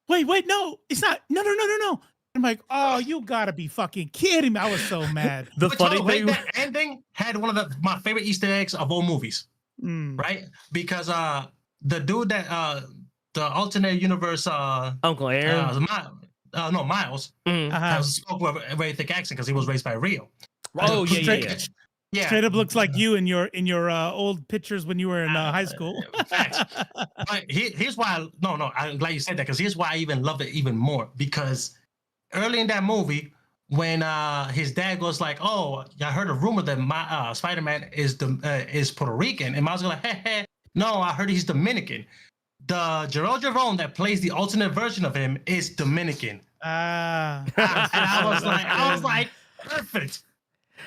wait, no, it's not. No. I'm like, oh, you gotta be fucking kidding me. I was so mad.
The
But
funny
the way
thing,
that ending had one of my favorite Easter eggs of all movies, right? Because the dude that the alternate universe
Uncle Aaron.
Miles
Uh-huh.
spoke with a very thick accent because he was raised by Rio.
Oh yeah.
Yeah.
Straight up looks like you in your old pictures when you were in high school.
Facts. But here's why. I'm glad you said that, because here's why I even love it even more. Because early in that movie, when his dad goes like, "Oh, I heard a rumor that my Spider-Man is Puerto Rican," and Miles goes like, "Hey, no, I heard he's Dominican." The Gerald Jerome that plays the alternate version of him is Dominican. And I was like, perfect.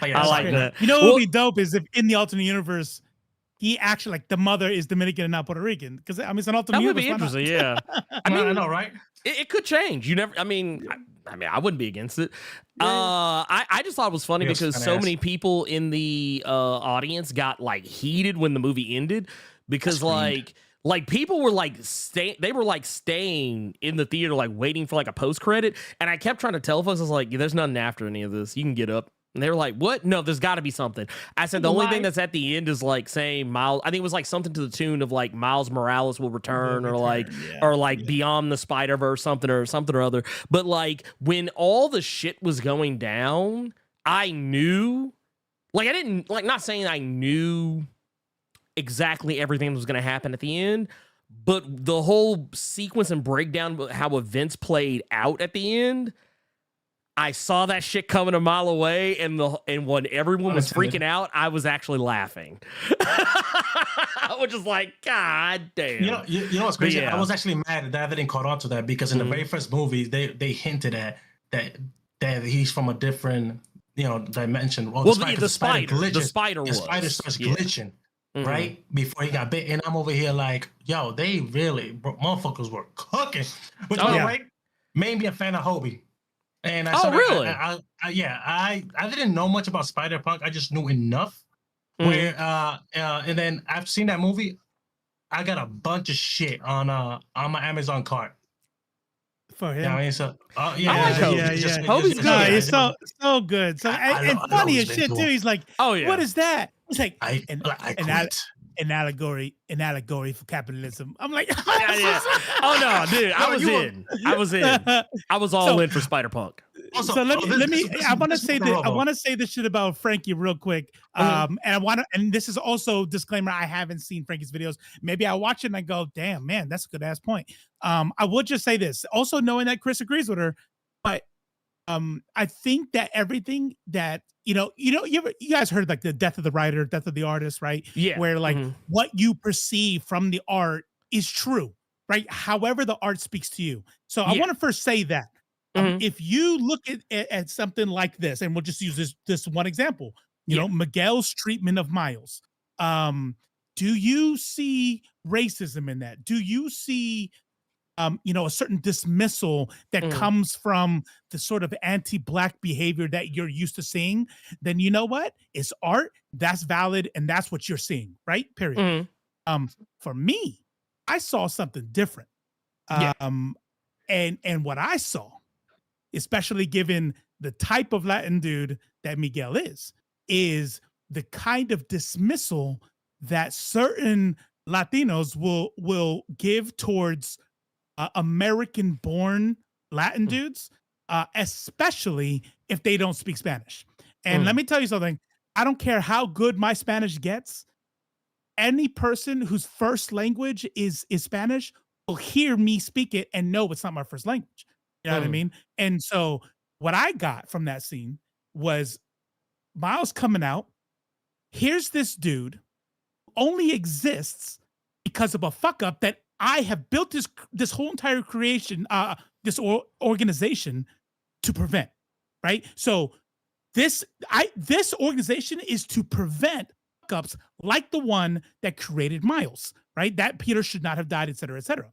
But yeah,
I like
sorry.
that.
You know what would be dope is if in the alternate universe, he actually, like, the mother is Dominican and not Puerto Rican. Because I mean, it's an alternate
That would
universe.
be interesting. Yeah.
I mean, I know, right?
It could change. You never. I mean, I wouldn't be against it. I just thought it was funny
Yes,
because so many people in the audience got like heated when the movie ended because like people were like staying in the theater like waiting for like a post credit, and I kept trying to tell folks, I was like, there's nothing after any of this. You can get up. And they were like, what? No, there's got to be something. I said, the only thing that's at the end is like saying Miles, I think it was like something to the tune of like Miles Morales will return, or like Beyond the Spider-Verse, something or other. But like when all the shit was going down, I knew, like I didn't, like not saying I knew exactly everything that was going to happen at the end, but the whole sequence and breakdown of how events played out at the end, I saw that shit coming a mile away, and when everyone was freaking out, I was actually laughing. I was just like, God damn.
You know what's crazy?
Yeah.
I was actually mad that I didn't caught on to that, because in the very first movie, they hinted at that he's from a different dimension.
Well, the spider
starts glitching. Right before he got bit, and I'm over here like, yo, they really motherfuckers were cooking. Which by the way, made me a fan of Hobie. And I didn't know much about Spider-Punk. I just knew enough. Where and then after seeing that movie, I got a bunch of shit on my Amazon cart.
For him.
Yeah, I mean, so
I like Hobie. Hobie's good.
He's so good. So and funny as shit too. He's like,
oh yeah,
what is that? It's like an allegory for capitalism. I'm like,
yeah. Oh no, dude, I was all in for Spider-Punk.
So let me. I want to say that. I want to say this shit about Frankie real quick. And this is also disclaimer. I haven't seen Frankie's videos. Maybe I watch it and I go, damn, man, that's a good ass point. I would just say this. Also knowing that Chris agrees with her, but I think that everything that you guys heard like the death of the writer, death of the artist, right?
Yeah.
Where like what you perceive from the art is true, right? However, the art speaks to you. So I want to first say that. If you look at something like this, and we'll just use this one example, you know, Miguel's treatment of Miles. Do you see racism in that? Do you see, a certain dismissal that comes from the sort of anti-Black behavior that you're used to seeing? Then you know what? It's art. That's valid, and that's what you're seeing, right? Period. For me, I saw something different. And what I saw, especially given the type of Latin dude that Miguel is the kind of dismissal that certain Latinos will give towards American-born Latin dudes, especially if they don't speak Spanish. And let me tell you something. I don't care how good my Spanish gets. Any person whose first language is Spanish will hear me speak it and know it's not my first language. You know what I mean? And so what I got from that scene was Miles coming out. Here's this dude only exists because of a fuck up that I have built this whole entire creation, this organization to prevent, right? So this organization is to prevent fuck ups like the one that created Miles, right? That Peter should not have died, et cetera, et cetera.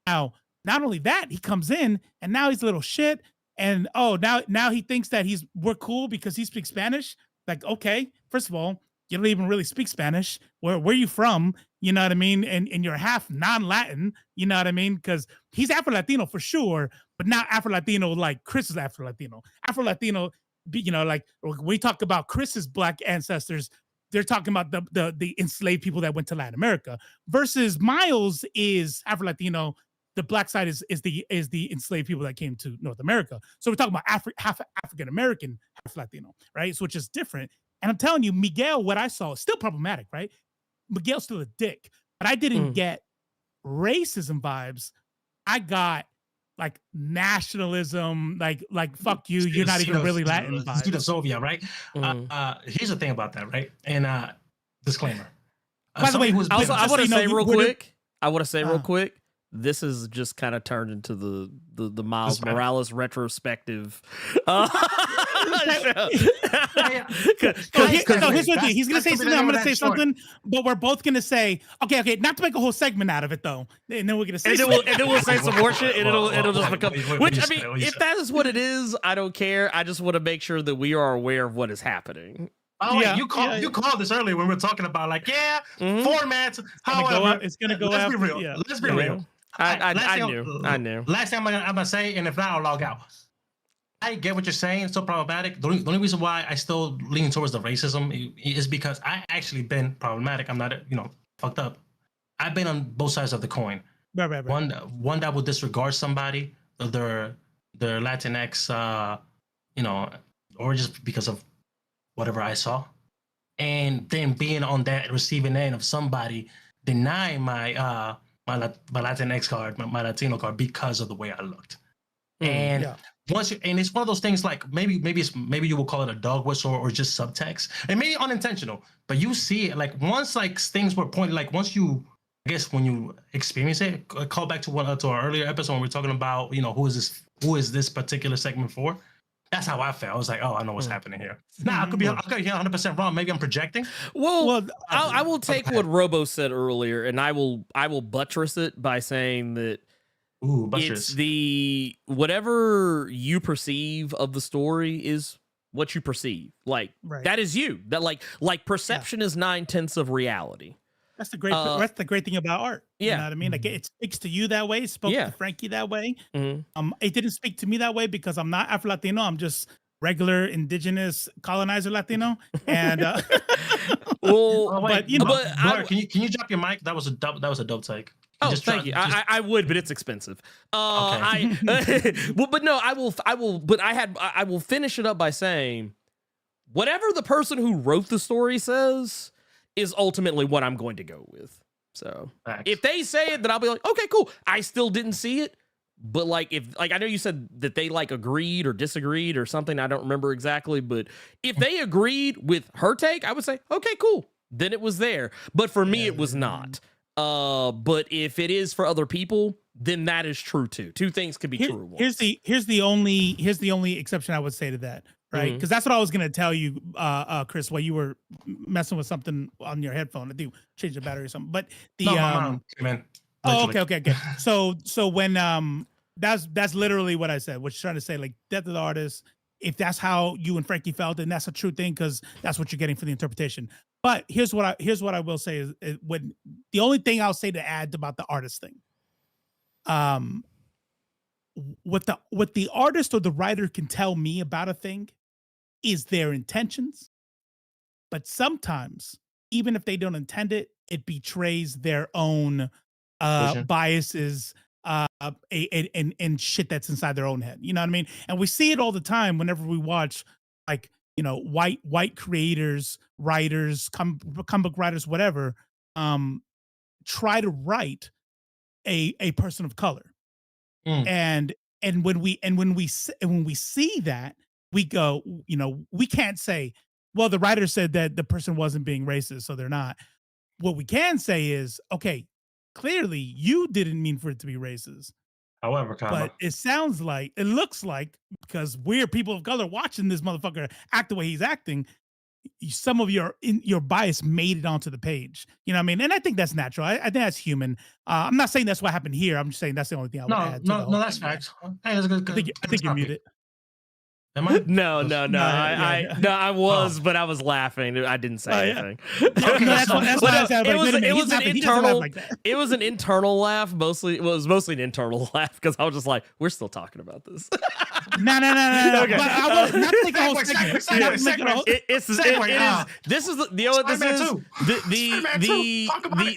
Now, not only that, he comes in and now he's a little shit. And now he thinks that we're cool because he speaks Spanish. Like, okay, first of all, you don't even really speak Spanish. Where are you from? You know what I mean? And you're half non-Latin, you know what I mean? Because he's Afro-Latino for sure, but not Afro-Latino like Chris is Afro-Latino. Afro-Latino, you know, like when we talk about Chris's black ancestors, they're talking about the enslaved people that went to Latin America versus Miles is Afro-Latino. The black side is the enslaved people that came to North America. So we're talking about half African American, half Latino, right? So which is different. And I'm telling you, Miguel, what I saw is still problematic, right? Miguel's still a dick, but I didn't get racism vibes. I got like nationalism, like fuck you, you're not even really Latin vibes.
Xenophobia, right? Here's the thing about that, right? And disclaimer.
By the way,
I want to say real quick. I want to say real quick. This is just kind of turned into the Miles Morales retrospective.
Here's what he's gonna say something. I'm gonna say something, but we're both gonna say okay. Not to make a whole segment out of it though, and then we're gonna say,
and then we'll say some more shit, and it'll just become. Which I mean, if that is what it is, I don't care. I just want to make sure that we are aware of what is happening.
Oh, yeah, you called this earlier when we were talking about like formats. However,
it's gonna go.
Let's be real.
Yeah.
Let's be real.
I knew.
Last thing I'm gonna say, and if not, I'll log out. I get what you're saying. It's so problematic. The only reason why I still lean towards the racism is because I actually been problematic. I'm not, fucked up. I've been on both sides of the coin.
Right.
One that will disregard somebody, their Latinx, or just because of whatever I saw, and then being on that receiving end of somebody denying my my Latinx card, my Latino card because of the way I looked. And and it's one of those things like maybe you will call it a dog whistle or just subtext, and maybe unintentional, but you see it like once like things were pointed, like once you, I guess when you experience it, call back to our earlier episode when we were talking about who is this particular segment for. That's how I felt. I was like, oh, I know what's happening here. Now, I could be 100% wrong. Maybe I'm projecting.
Well, I will take what Robo said earlier, and I will buttress it by saying that it's whatever you perceive of the story is what you perceive. Like that is you. That like perception is 9/10 of reality.
That's the great thing about art.
Yeah.
You know what I mean? Like it speaks to you that way. It spoke to Frankie that way. It didn't speak to me that way because I'm not Afro-Latino. I'm just regular indigenous colonizer Latino. And
Blerd, can you drop your mic? That was a dope take.
Thank you. I would, but it's expensive. Okay. I will finish it up by saying whatever the person who wrote the story says is ultimately what I'm going to go with. So if they say it, then I'll be like, okay, cool. I still didn't see it. But like, if like, I know you said that they like agreed or disagreed or something. I don't remember exactly, but if they agreed with her take, I would say, okay, cool. Then it was there. But for me, it was not. But if it is for other people, then that is true too. Two things could be true.
Here's the only exception I would say to that. Right, because that's what I was gonna tell you, Chris, while you were messing with something on your headphone. I think change the battery or something. But
man.
Oh, okay. So when that's literally what I said. What you're trying to say, like death of the artist. If that's how you and Frankie felt, then that's a true thing because that's what you're getting for the interpretation. But here's what I will say is when the only thing I'll say to add about the artist thing. What the artist or the writer can tell me about a thing is their intentions, but sometimes even if they don't intend it, it betrays their own biases and shit that's inside their own head. You know what I mean? And we see it all the time whenever we watch like white creators, writers, comic book writers, whatever, try to write a person of color. And when we see that, we go, we can't say, well, the writer said that the person wasn't being racist, so they're not. What we can say is, okay, clearly you didn't mean for it to be racist.
However,
but it looks like, because we're people of color watching this motherfucker act the way he's acting, some of your bias made it onto the page. You know what I mean? And I think that's natural. I think that's human. I'm not saying that's what happened here. I'm just saying that's the only thing I would add.
No, that's facts. Hey, that's good.
I think you're muted.
Am I?
No. I was,
Oh.
but I was laughing. I didn't say anything.
That's why I said, like, wait a minute,
It was
he's
an
laughing. He doesn't laugh
internal.
like that.
It was an internal laugh. Mostly, it was mostly an internal laugh because I was just like, "We're still talking about this."
No.
Okay.
But I was not make a whole segment.
Segue.
Not make it a whole-
This is the you know what this is
Spider-Man 2. Talk about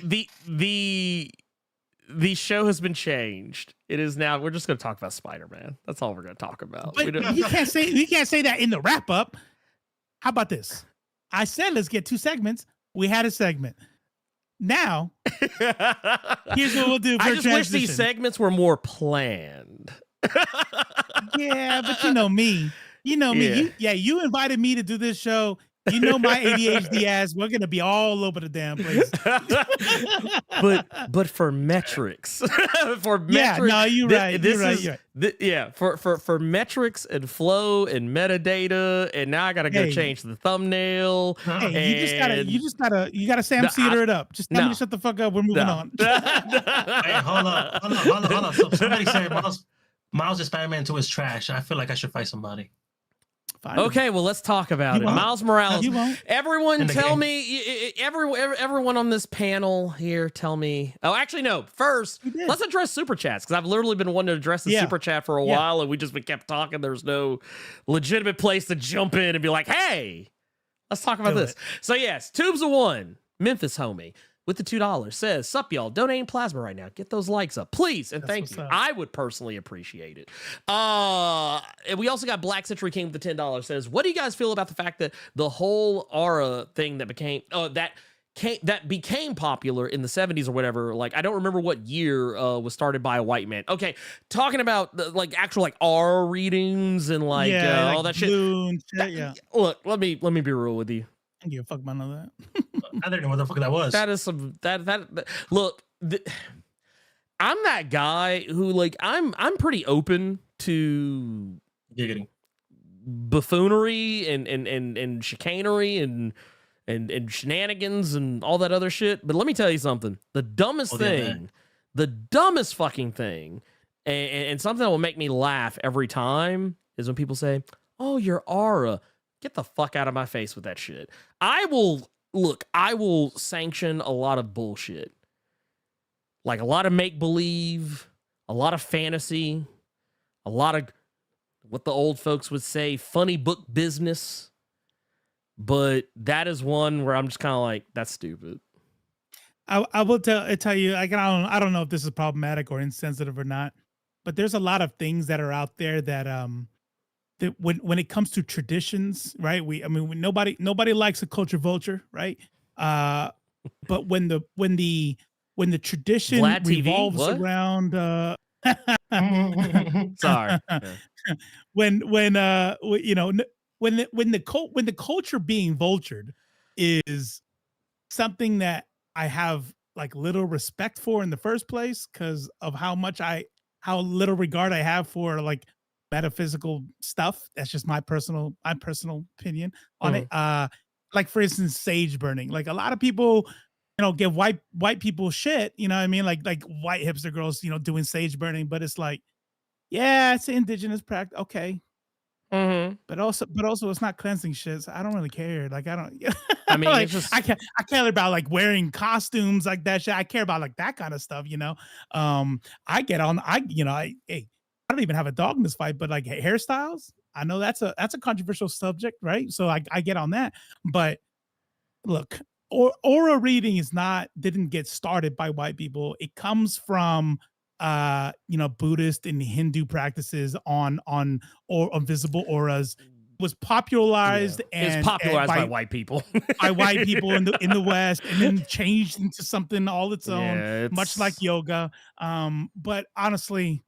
the show has been changed. It is now. We're just going to talk about Spider-Man. That's all we're going to talk about.
But you can't say that in the wrap up. How about this? I said let's get 2 segments. We had a segment. Now, here's what we'll do. For
I just wish these segments were more planned.
Yeah, but you know me. You know me. You invited me to do this show. You know my ADHD ass. We're gonna be all over the damn place.
but for metrics,
No, you're right.
For metrics and flow and metadata, and now I gotta go change the thumbnail.
Hey, you gotta Sam Cedar it up. Just tell me to shut the fuck up. We're moving on.
Hey, hold up. So somebody said Miles' Spider-Man 2 is trash. I feel like I should fight somebody.
Okay, well, let's talk about it.
won't.
Miles Morales.
You won't.
Everyone tell me, everyone on this panel here, tell me. Oh, actually, no. First, let's address Super Chats, because I've literally been wanting to address the Super Chat for a while, and we kept talking. There's no legitimate place to jump in and be like, hey, let's talk about this. So, yes, Tubes of One, Memphis homie, with the $2 says, sup y'all, donating plasma right now. Get those likes up, please, and thank you. I would personally appreciate it. And we also got Black Century King with the $10 says, what do you guys feel about the fact that the whole aura thing that became popular in the 70s or whatever, like I don't remember what year was started by a white man. Okay, talking about the, actual aura readings and all that shit. Look, let me be real with you.
I don't give a fuck about none of that.
I didn't know what the fuck that was.
That is some look. I'm that guy who I'm pretty open to
Giggity.
buffoonery and chicanery and shenanigans and all that other shit. But let me tell you something. The dumbest fucking thing, and something that will make me laugh every time is when people say, "Oh, your aura." Get the fuck out of my face with that shit. I will sanction a lot of bullshit. Like a lot of make-believe, a lot of fantasy, a lot of what the old folks would say, funny book business. But that is one where I'm just kind of like, that's stupid.
I will tell you, I don't know if this is problematic or insensitive or not, but there's a lot of things that are out there that that when it comes to traditions, right? Nobody likes a culture vulture, right? But when the tradition
Vlad TV?
revolves
What?
around
Sorry.
when the culture being vultured is something that I have little respect for in the first place because of how little regard I have for metaphysical stuff. That's just my personal opinion on it. For instance, sage burning. A lot of people, give white people shit. You know what I mean? Like white hipster girls, doing sage burning. But it's it's an indigenous practice. Okay.
Mm-hmm.
But also, it's not cleansing shit. So I don't really care. I don't.
I mean, it's just...
I care about wearing costumes like that shit. I care about that kind of stuff. I get on. I don't even have a dog in this fight, but hairstyles, I know that's a controversial subject, right? So I get on that. But look, aura reading didn't get started by white people. It comes from Buddhist and Hindu practices on visible auras. Was popularized
by white people.
By white people in the West, and then changed into something all its own, much like yoga. But honestly,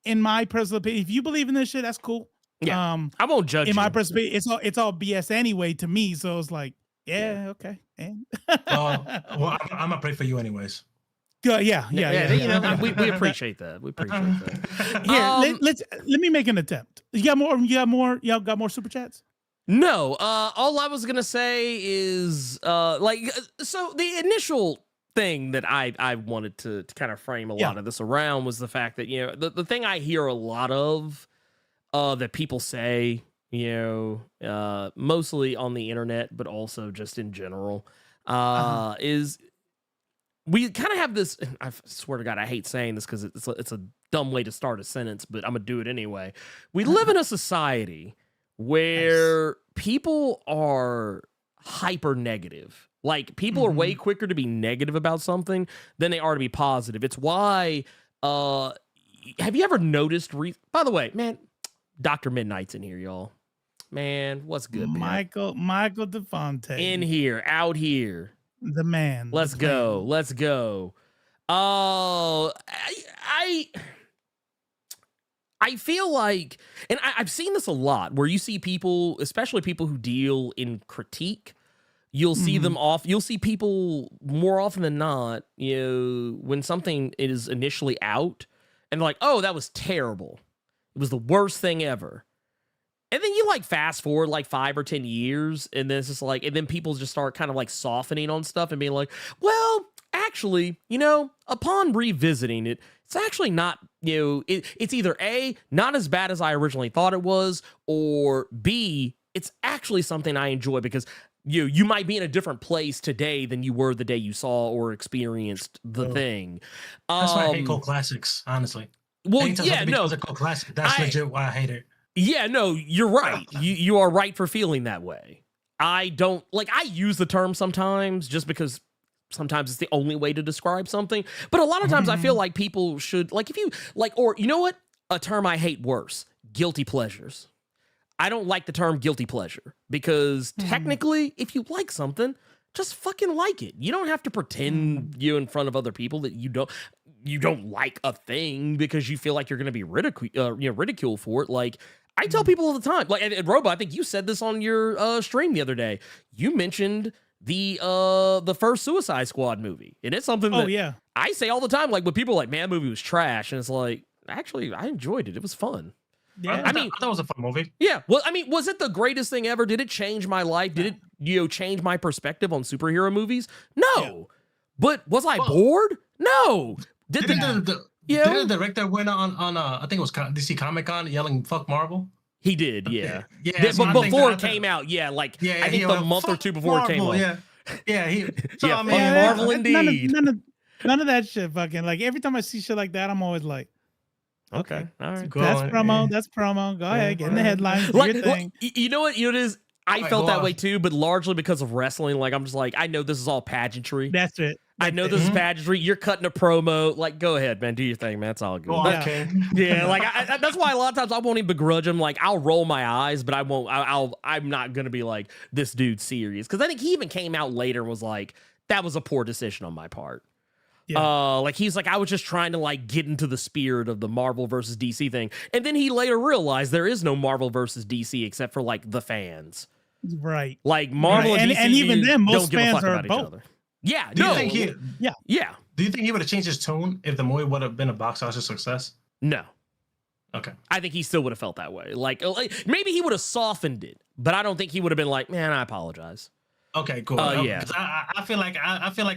in my personal opinion, if you believe in this shit, that's cool.
Yeah, I won't judge.
In my personal opinion, it's all BS anyway to me. So it's okay.
Well, I'm gonna pray for you anyways.
Yeah.
We appreciate that. We appreciate that.
Here, let me make an attempt. You got more? Y'all got more super chats?
No. All I was gonna say is so the initial thing that I wanted to kind of frame a lot of this around was the fact that the thing I hear a lot of that people say, mostly on the internet, but also just in general, is we kind of have this. I swear to God, I hate saying this because it's a dumb way to start a sentence, but I'm gonna do it anyway. We live in a society where people are hyper negative. Like, people are way quicker to be negative about something than they are to be positive. It's why, have you ever noticed, by the way, man, Dr. Midnight's in here, y'all. Man, what's good, man?
Michael DeFonte.
In here, out here.
The man.
Let's go. Let's go. Oh, I feel like, and I've seen this a lot, where you see people, especially people who deal in critique, you'll see them you'll see people more often than not, when something is initially out, and they're like, oh, that was terrible. It was the worst thing ever. And then you like fast forward like 5 or 10 years, and then it's just like, and then people just start kind of like softening on stuff and being like, well, actually, upon revisiting it, it's actually not, it's either A, not as bad as I originally thought it was, or B, it's actually something I enjoy because you might be in a different place today than you were the day you saw or experienced the thing.
That's why I hate cult classics, honestly.
Well, yeah, no.
Cult classic. That's legit why I hate it.
Yeah, no, you're right. You are right for feeling that way. I don't, I use the term sometimes just because sometimes it's the only way to describe something. But a lot of times I feel like people should, if you, or you know what? A term I hate worse, guilty pleasures. I don't like the term guilty pleasure because technically, if you like something, just fucking like it. You don't have to pretend you in front of other people that you don't like a thing because you feel like you're going to be ridiculed for it. I tell people all the time, and Robo, I think you said this on your stream the other day. You mentioned the first Suicide Squad movie, and it's something that I say all the time. When people are like, man, that movie was trash, and it's like, actually, I enjoyed it. It was fun.
Yeah, I thought it was a fun movie.
Yeah, well, was it the greatest thing ever? Did it change my life? Did it, change my perspective on superhero movies? No. Yeah. But was I bored? No.
Did the director win on I think it was DC Comic-Con yelling "fuck Marvel"?
He did, yeah.
Yeah,
but before it came out, I think the month or two before it came out.
Yeah.
Marvel indeed.
None of that shit. Fucking every time I see shit like that, I'm always like,
okay, all right.
That's promo. That's promo. Go ahead, get in the headlines. Do your thing.
You know what? It is. I felt that way too, but largely because of wrestling. I'm just I know this is all pageantry.
That's it.
I know this is pageantry. You're cutting a promo. Go ahead, man. Do your thing, man. It's all good.
Okay.
Yeah, that's why a lot of times I won't even begrudge him. I'll roll my eyes, but I won't. I'm not gonna be like, this dude's serious, because I think he even came out later and was like, that was a poor decision on my part. Yeah. He's like, I was just trying to get into the spirit of the Marvel versus DC thing, and then he later realized there is no Marvel versus DC except for the fans.
Right.
Marvel and DC,
and even then, most fans are
about
both.
each other. Yeah.
Do
no.
you think
Yeah.
Do you think he would have changed his tone if the movie would have been a box office success?
No.
Okay.
I think he still would have felt that way. Maybe he would have softened it, but I don't think he would have been like, man, I apologize.
Okay, cool.
Yeah.
I feel like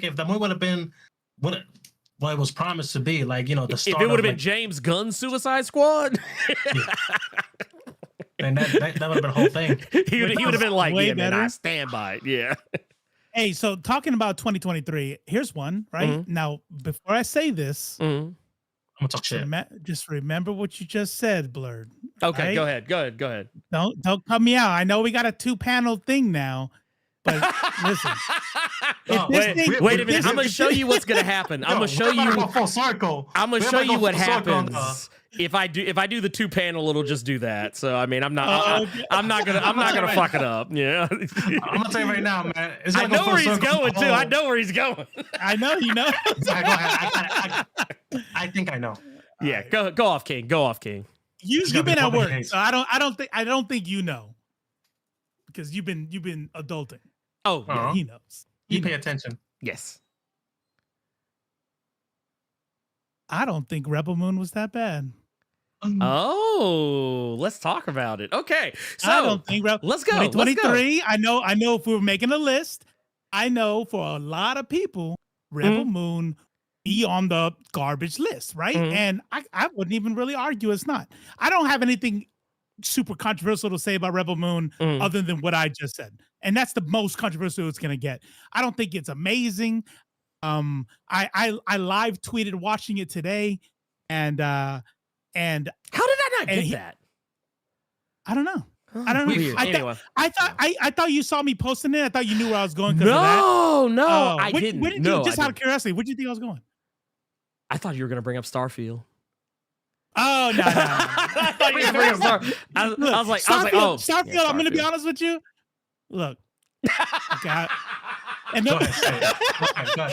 if the movie would have been what it was promised to be, the start.
If it would have been James Gunn's Suicide Squad,
and that would have been the whole thing.
he would have been like, yeah,
better.
man, I stand by it. Yeah.
Hey, so talking about 2023, here's one, right? Now, before I say this,
I'm gonna talk shit.
Just remember what you just said, Blerd.
Okay,
right?
go ahead.
Don't cut me out. I know we got a 2-panel thing now, but listen.
Wait a minute. I'm gonna show you what's gonna happen. I'm gonna show you
full circle.
I'm gonna show you what happens. If I do the 2-panel, it'll just do that. So I'm not gonna fuck it up. Yeah.
I'm gonna tell you right now, man.
I know where he's going too. I know where he's going.
I know you know.
Go ahead. I think I know.
Yeah. Go off, King. Go off, King.
You've been at work, so I don't think you know, because you've been adulting.
Oh, yeah.
He knows.
You pay attention.
Yes.
I don't think Rebel Moon was that bad.
Oh, let's talk about it. Okay, so
I don't think
let's go.
2023. I know. If we were making a list, I know for a lot of people, Rebel Moon be on the garbage list, right? And I wouldn't even really argue it's not. I don't have anything super controversial to say about Rebel Moon other than what I just said. And that's the most controversial it's gonna get. I don't think it's amazing. I live tweeted watching it today, and
how did I not get that?
I don't know. I don't know.
Weird.
I thought you saw me posting it. I thought you knew where I was going.
No, I
didn't.
didn't. No,
just out of curiosity, where did you think I was going?
I thought you were gonna bring up Starfield.
Oh no!
I thought you were gonna bring up Starfield. I was like,
Starfield.
yeah,
I'm gonna be honest with you. Look, okay. And
Go ahead.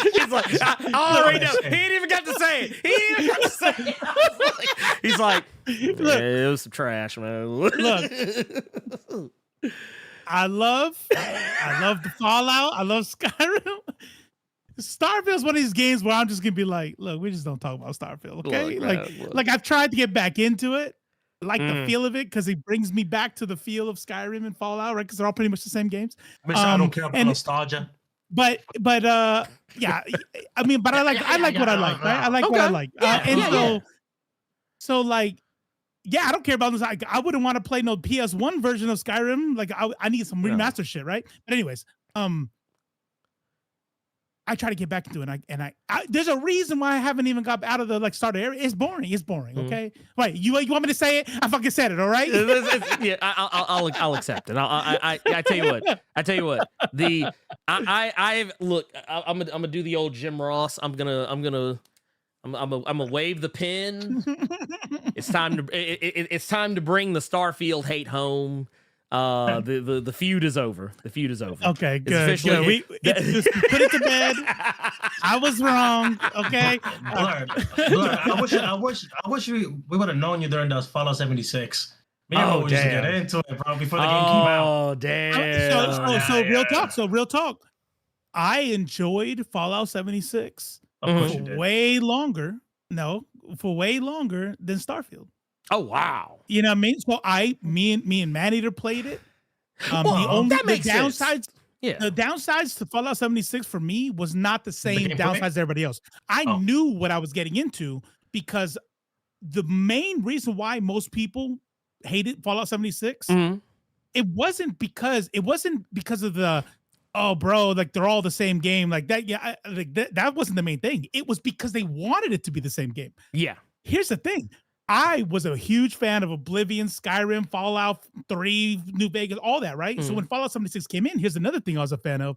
He's like, I already know. He ain't even got to say it. He's like,
look,
it was some trash, man.
Look, I love the Fallout. I love Skyrim. Starfield's one of these games where I'm just gonna be like, look, we just don't talk about Starfield, okay? Like I've tried to get back into it. I like the feel of it because it brings me back to the feel of Skyrim and Fallout, right? Because they're all pretty much the same games.
I don't care about nostalgia.
But yeah, I mean, but I like what I like, right? I like what I like. So like, yeah, I don't care about this. I wouldn't want to play no PS1 version of Skyrim. Like I need some remastered shit, right? But anyways, I try to get back into it, and I there's a reason why I haven't even got out of the starter area. It's boring. Okay, right? You want me to say it? I fucking said it. All right?
Yeah, I'll accept it. I tell you what. I've look. I'm gonna do the old Jim Ross. I'm gonna wave the pen. It's time to bring the Starfield hate home. The feud is over. The feud is over.
Okay, good. Good. Just put it to bed. I was wrong. Okay.
Blerd, I wish we would have known you during those Fallout 76. We used to get into it, bro, before the game came out.
Oh damn.
So real talk. I enjoyed Fallout 76 for way longer than Starfield.
Oh wow!
You know what I mean? So me and Maneater played it. The downsides to Fallout 76 for me was not the same downsides as everybody else. I knew what I was getting into because the main reason why most people hated Fallout 76, it wasn't because of the like they're all the same game like that. Yeah, that wasn't the main thing. It was because they wanted it to be the same game.
Yeah. Here's
the thing. I was a huge fan of Oblivion, Skyrim, Fallout 3, New Vegas, all that, right? So when Fallout 76 came in, here's another thing I was a fan of,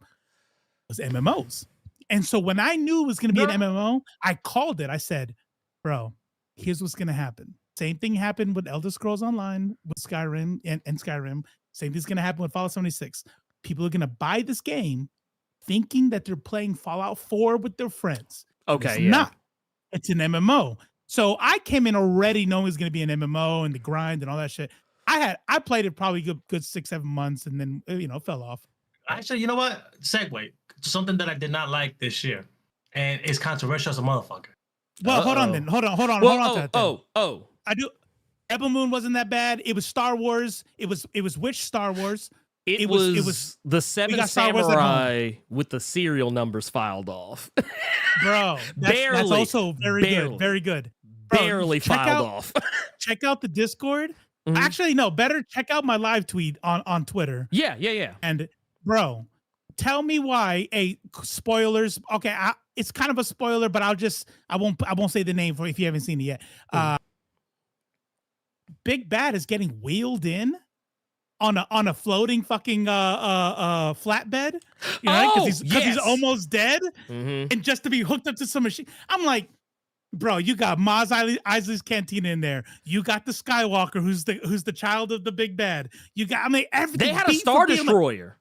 was MMOs. And so when I knew it was going to be an MMO, I called it. I said, bro, here's what's going to happen. Same thing happened with Elder Scrolls Online, with Skyrim and Skyrim. Same thing's going to happen with Fallout 76. People are going to buy this game thinking that they're playing Fallout 4 with their friends.
Okay,
it's not. It's an MMO. So I came in already knowing it was going to be an MMO and the grind and all that shit. I played it probably good 6-7 months and then fell off.
Actually, you know what? Segue to something that I did not like this year, and it's controversial as a motherfucker.
Well, hold on. To that. I do. Rebel Moon wasn't that bad. It was Star Wars. It was which Star Wars?
It was the Seven Samurai with the serial numbers filed off.
Bro, that's also very good. Very good. Bro,
barely filed off.
Check out the Discord. Actually, no, better check out my live tweet on Twitter.
Yeah.
And bro, tell me why. Spoilers. Okay, it's kind of a spoiler, but I won't say the name for if you haven't seen it yet. Big Bad is getting wheeled in on a floating fucking flatbed, because he's almost dead, and just to be hooked up to some machine. I'm like, bro, you got Maz Eisley's Cantina in there. You got the Skywalker, who's the child of the Big Bad. You got, everything.
They had a Star Destroyer.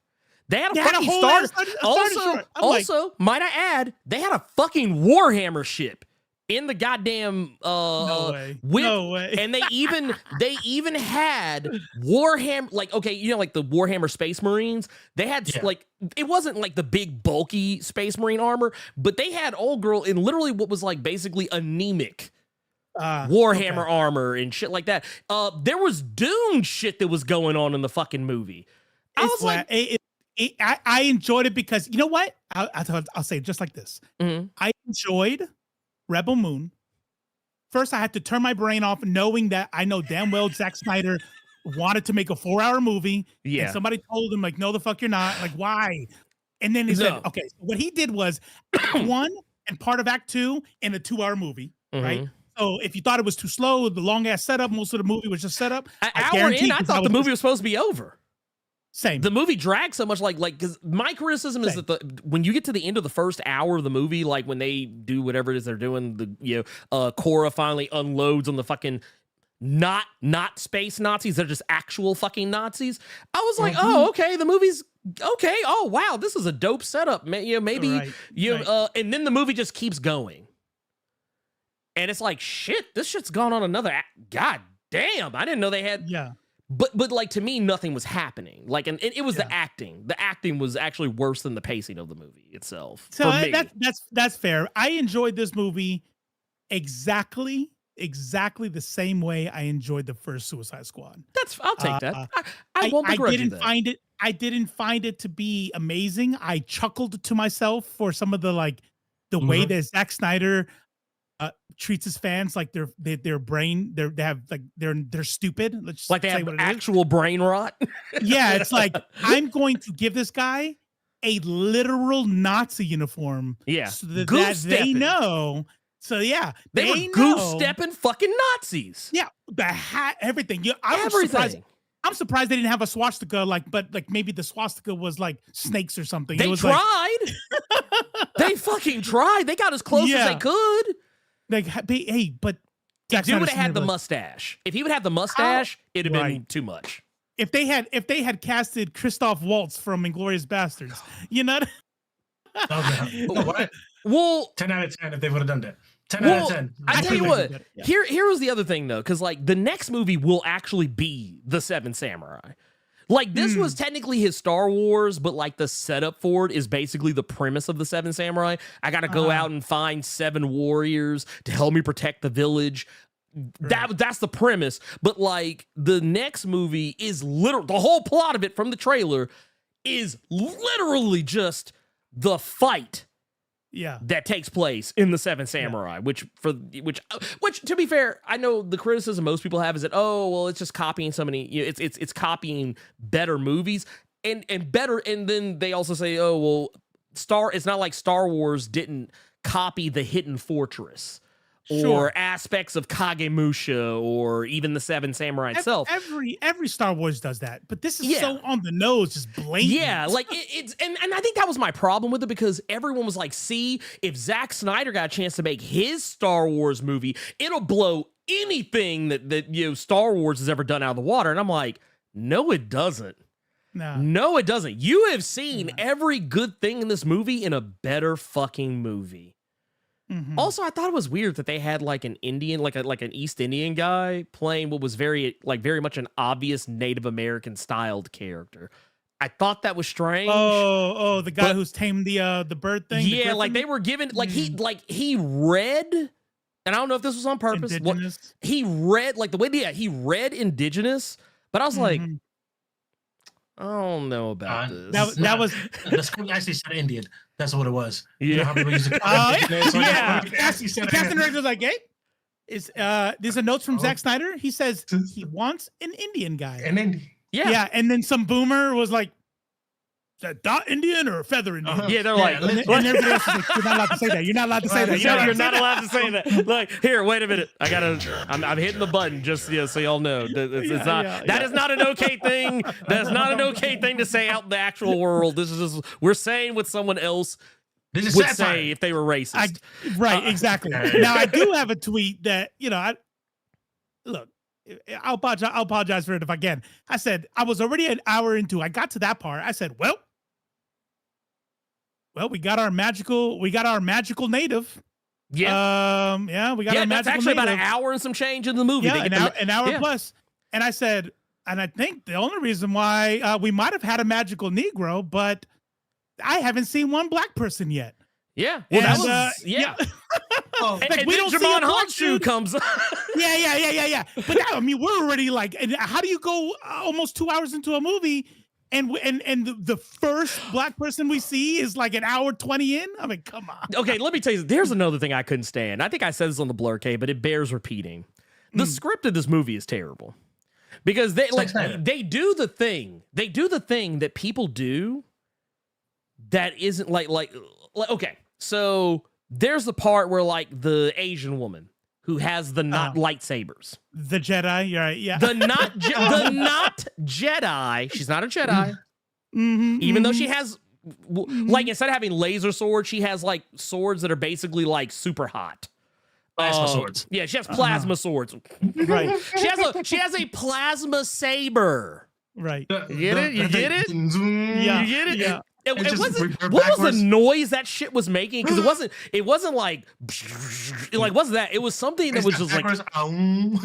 They had a fucking Star. Also, might I add, they had a fucking Warhammer ship in the goddamn
no way.
No way. And they even had Warhammer, like the Warhammer Space Marines. They had it wasn't like the big bulky Space Marine armor, but they had old girl in literally what was like basically anemic Warhammer armor and shit like that. There was Dune shit that was going on in the fucking movie.
I enjoyed it because you know what? I'll say it just like this. I enjoyed Rebel Moon. First, I had to turn my brain off, knowing that I know damn well Zack Snyder wanted to make a 4-hour movie.
Yeah.
And somebody told him, like, no, the fuck you're not. Like, why? And then he said, okay, so what he did was Act 1 and part of Act 2 in a 2-hour movie, right? So if you thought it was too slow, the long ass setup, most of the movie was just setup.
An hour in, I thought the movie was supposed to be over.
Same.
The movie drags so much, like because my criticism is that when you get to the end of the first hour of the movie, like when they do whatever it is they're doing, Korra finally unloads on the fucking not space Nazis, they're just actual fucking Nazis. I was like, oh, okay, the movie's okay. Oh wow, this is a dope setup. Maybe and then the movie just keeps going, and it's like shit. This shit's gone on another. God damn, I didn't know they had.
Yeah.
But like to me, nothing was happening. Like, and it was the acting. The acting was actually worse than the pacing of the movie itself.
So that's fair. I enjoyed this movie exactly the same way I enjoyed the first Suicide Squad.
I'll take that. I won't begrudge you that.
I didn't find it to be amazing. I chuckled to myself for some of the way that Zack Snyder treats his fans like they're stupid. Let's
like they have actual brain rot.
Yeah, it's like I'm going to give this guy a literal Nazi uniform.
Yeah,
so that they know. So yeah,
they were goose-stepping fucking Nazis.
Yeah, the hat, everything. Yeah,
everything.
I'm surprised they didn't have a swastika, but maybe the swastika was like snakes or something.
They tried. They fucking tried. They got as close as they could.
Like, hey, but
if he would have had the mustache, it'd have been too much.
If they had casted Christoph Waltz from Inglourious Bastards, you know.
What?
Well,
10 out of 10 if they would have done that. 10 out of 10.
I tell you what. Here was the other thing though, because like the next movie will actually be The Seven Samurai. Like this was technically his Star Wars, but like the setup for it is basically the premise of The Seven Samurai. I got to go out and find 7 warriors to help me protect the village. That's the premise. But like the next movie is literally the whole plot of it from the trailer is literally just the fight.
Yeah,
that takes place in The Seven Samurai, which to be fair, I know the criticism most people have is that it's just copying so many. It's copying better movies and better, and then they also say, it's not like Star Wars didn't copy The Hidden Fortress or aspects of Kagemusha or even The Seven Samurai itself.
Every Star Wars does that, but this is so on the nose, just blatant.
Yeah, like it's and I think that was my problem with it because everyone was like, see, if Zack Snyder got a chance to make his Star Wars movie, it'll blow anything that Star Wars has ever done out of the water. And I'm like, no, it doesn't. No, it doesn't. You have seen every good thing in this movie in a better fucking movie. Mm-hmm. Also, I thought it was weird that they had like an Indian, like an East Indian guy playing what was very much an obvious Native American styled character. I thought that was strange.
The guy who's tamed the bird thing.
Yeah, like they were given he read, and I don't know if this was on purpose.
Indigenous.
He read like the way he read indigenous, but I was like, I don't know about this.
That was
the script actually said Indian. That's what it was.
Yeah.
You know how people use it.
Captain Rex was like, hey, there's a note from Zack Snyder. He says he wants an Indian guy.
An Indian.
Yeah. And then some boomer was like, is that dot Indian or feather Indian?
Yeah, they're like,
and everybody else is like, you're not allowed to say that. You're not allowed to say that.
You're not allowed to say that. Like, here, wait a minute. I'm hitting the button just so y'all know. That is not an okay thing. That's not an okay thing to say out in the actual world. This is just, we're saying what someone else would say if they were racist.
Exactly. Now, I do have a tweet that, I'll apologize for it if I can. I said, I was already an hour into, I got to that part. I said, well, we got our magical native.
Yeah.
We got our magical
that's actually
native.
about an hour and some change in the movie.
Yeah, an hour plus. And I said, and I think the only reason why we might have had a magical Negro, but I haven't seen one black person yet.
Yeah. Well, that was, and we don't see Jamon Honshu comes up.
Yeah. But I mean, we're already like, and how do you go almost 2 hours into a movie and the first black person we see is like an hour 20 in? I mean, come on.
Okay, let me tell you, there's another thing I couldn't stand. I think I said this on the Blerd, but it bears repeating. The script of this movie is terrible. because they
Zack Snyder.
they do the thing that people do that isn't like okay, so there's the part where like the Asian woman who has the not lightsabers,
The Jedi, you're right? Yeah.
the not Jedi. She's not a Jedi,
Mhm,
even though
mhm.
she has like instead of having laser swords, she has like swords that are basically like super hot.
Plasma swords.
Yeah, she has plasma swords.
Right.
She has a plasma saber.
Right.
You get it? You get it?
Yeah.
You get it?
Yeah.
It
just
wasn't,
reverb
what was
backwards.
the noise that shit was making? Because it wasn't like wasn't that? It was something that was just like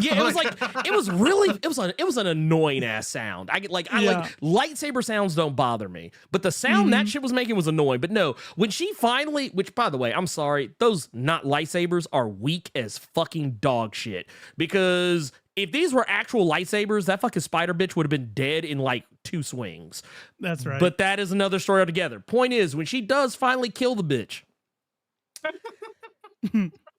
yeah, it was like it was really it was an annoying ass sound. I like lightsaber sounds don't bother me, but the sound that shit was making was annoying. But no, when she finally, which by the way, I'm sorry, those not lightsabers are weak as fucking dog shit. Because if these were actual lightsabers, that fucking spider bitch would have been dead in like 2 swings.
That's right.
But that is another story altogether. Point is, when she does finally kill the bitch,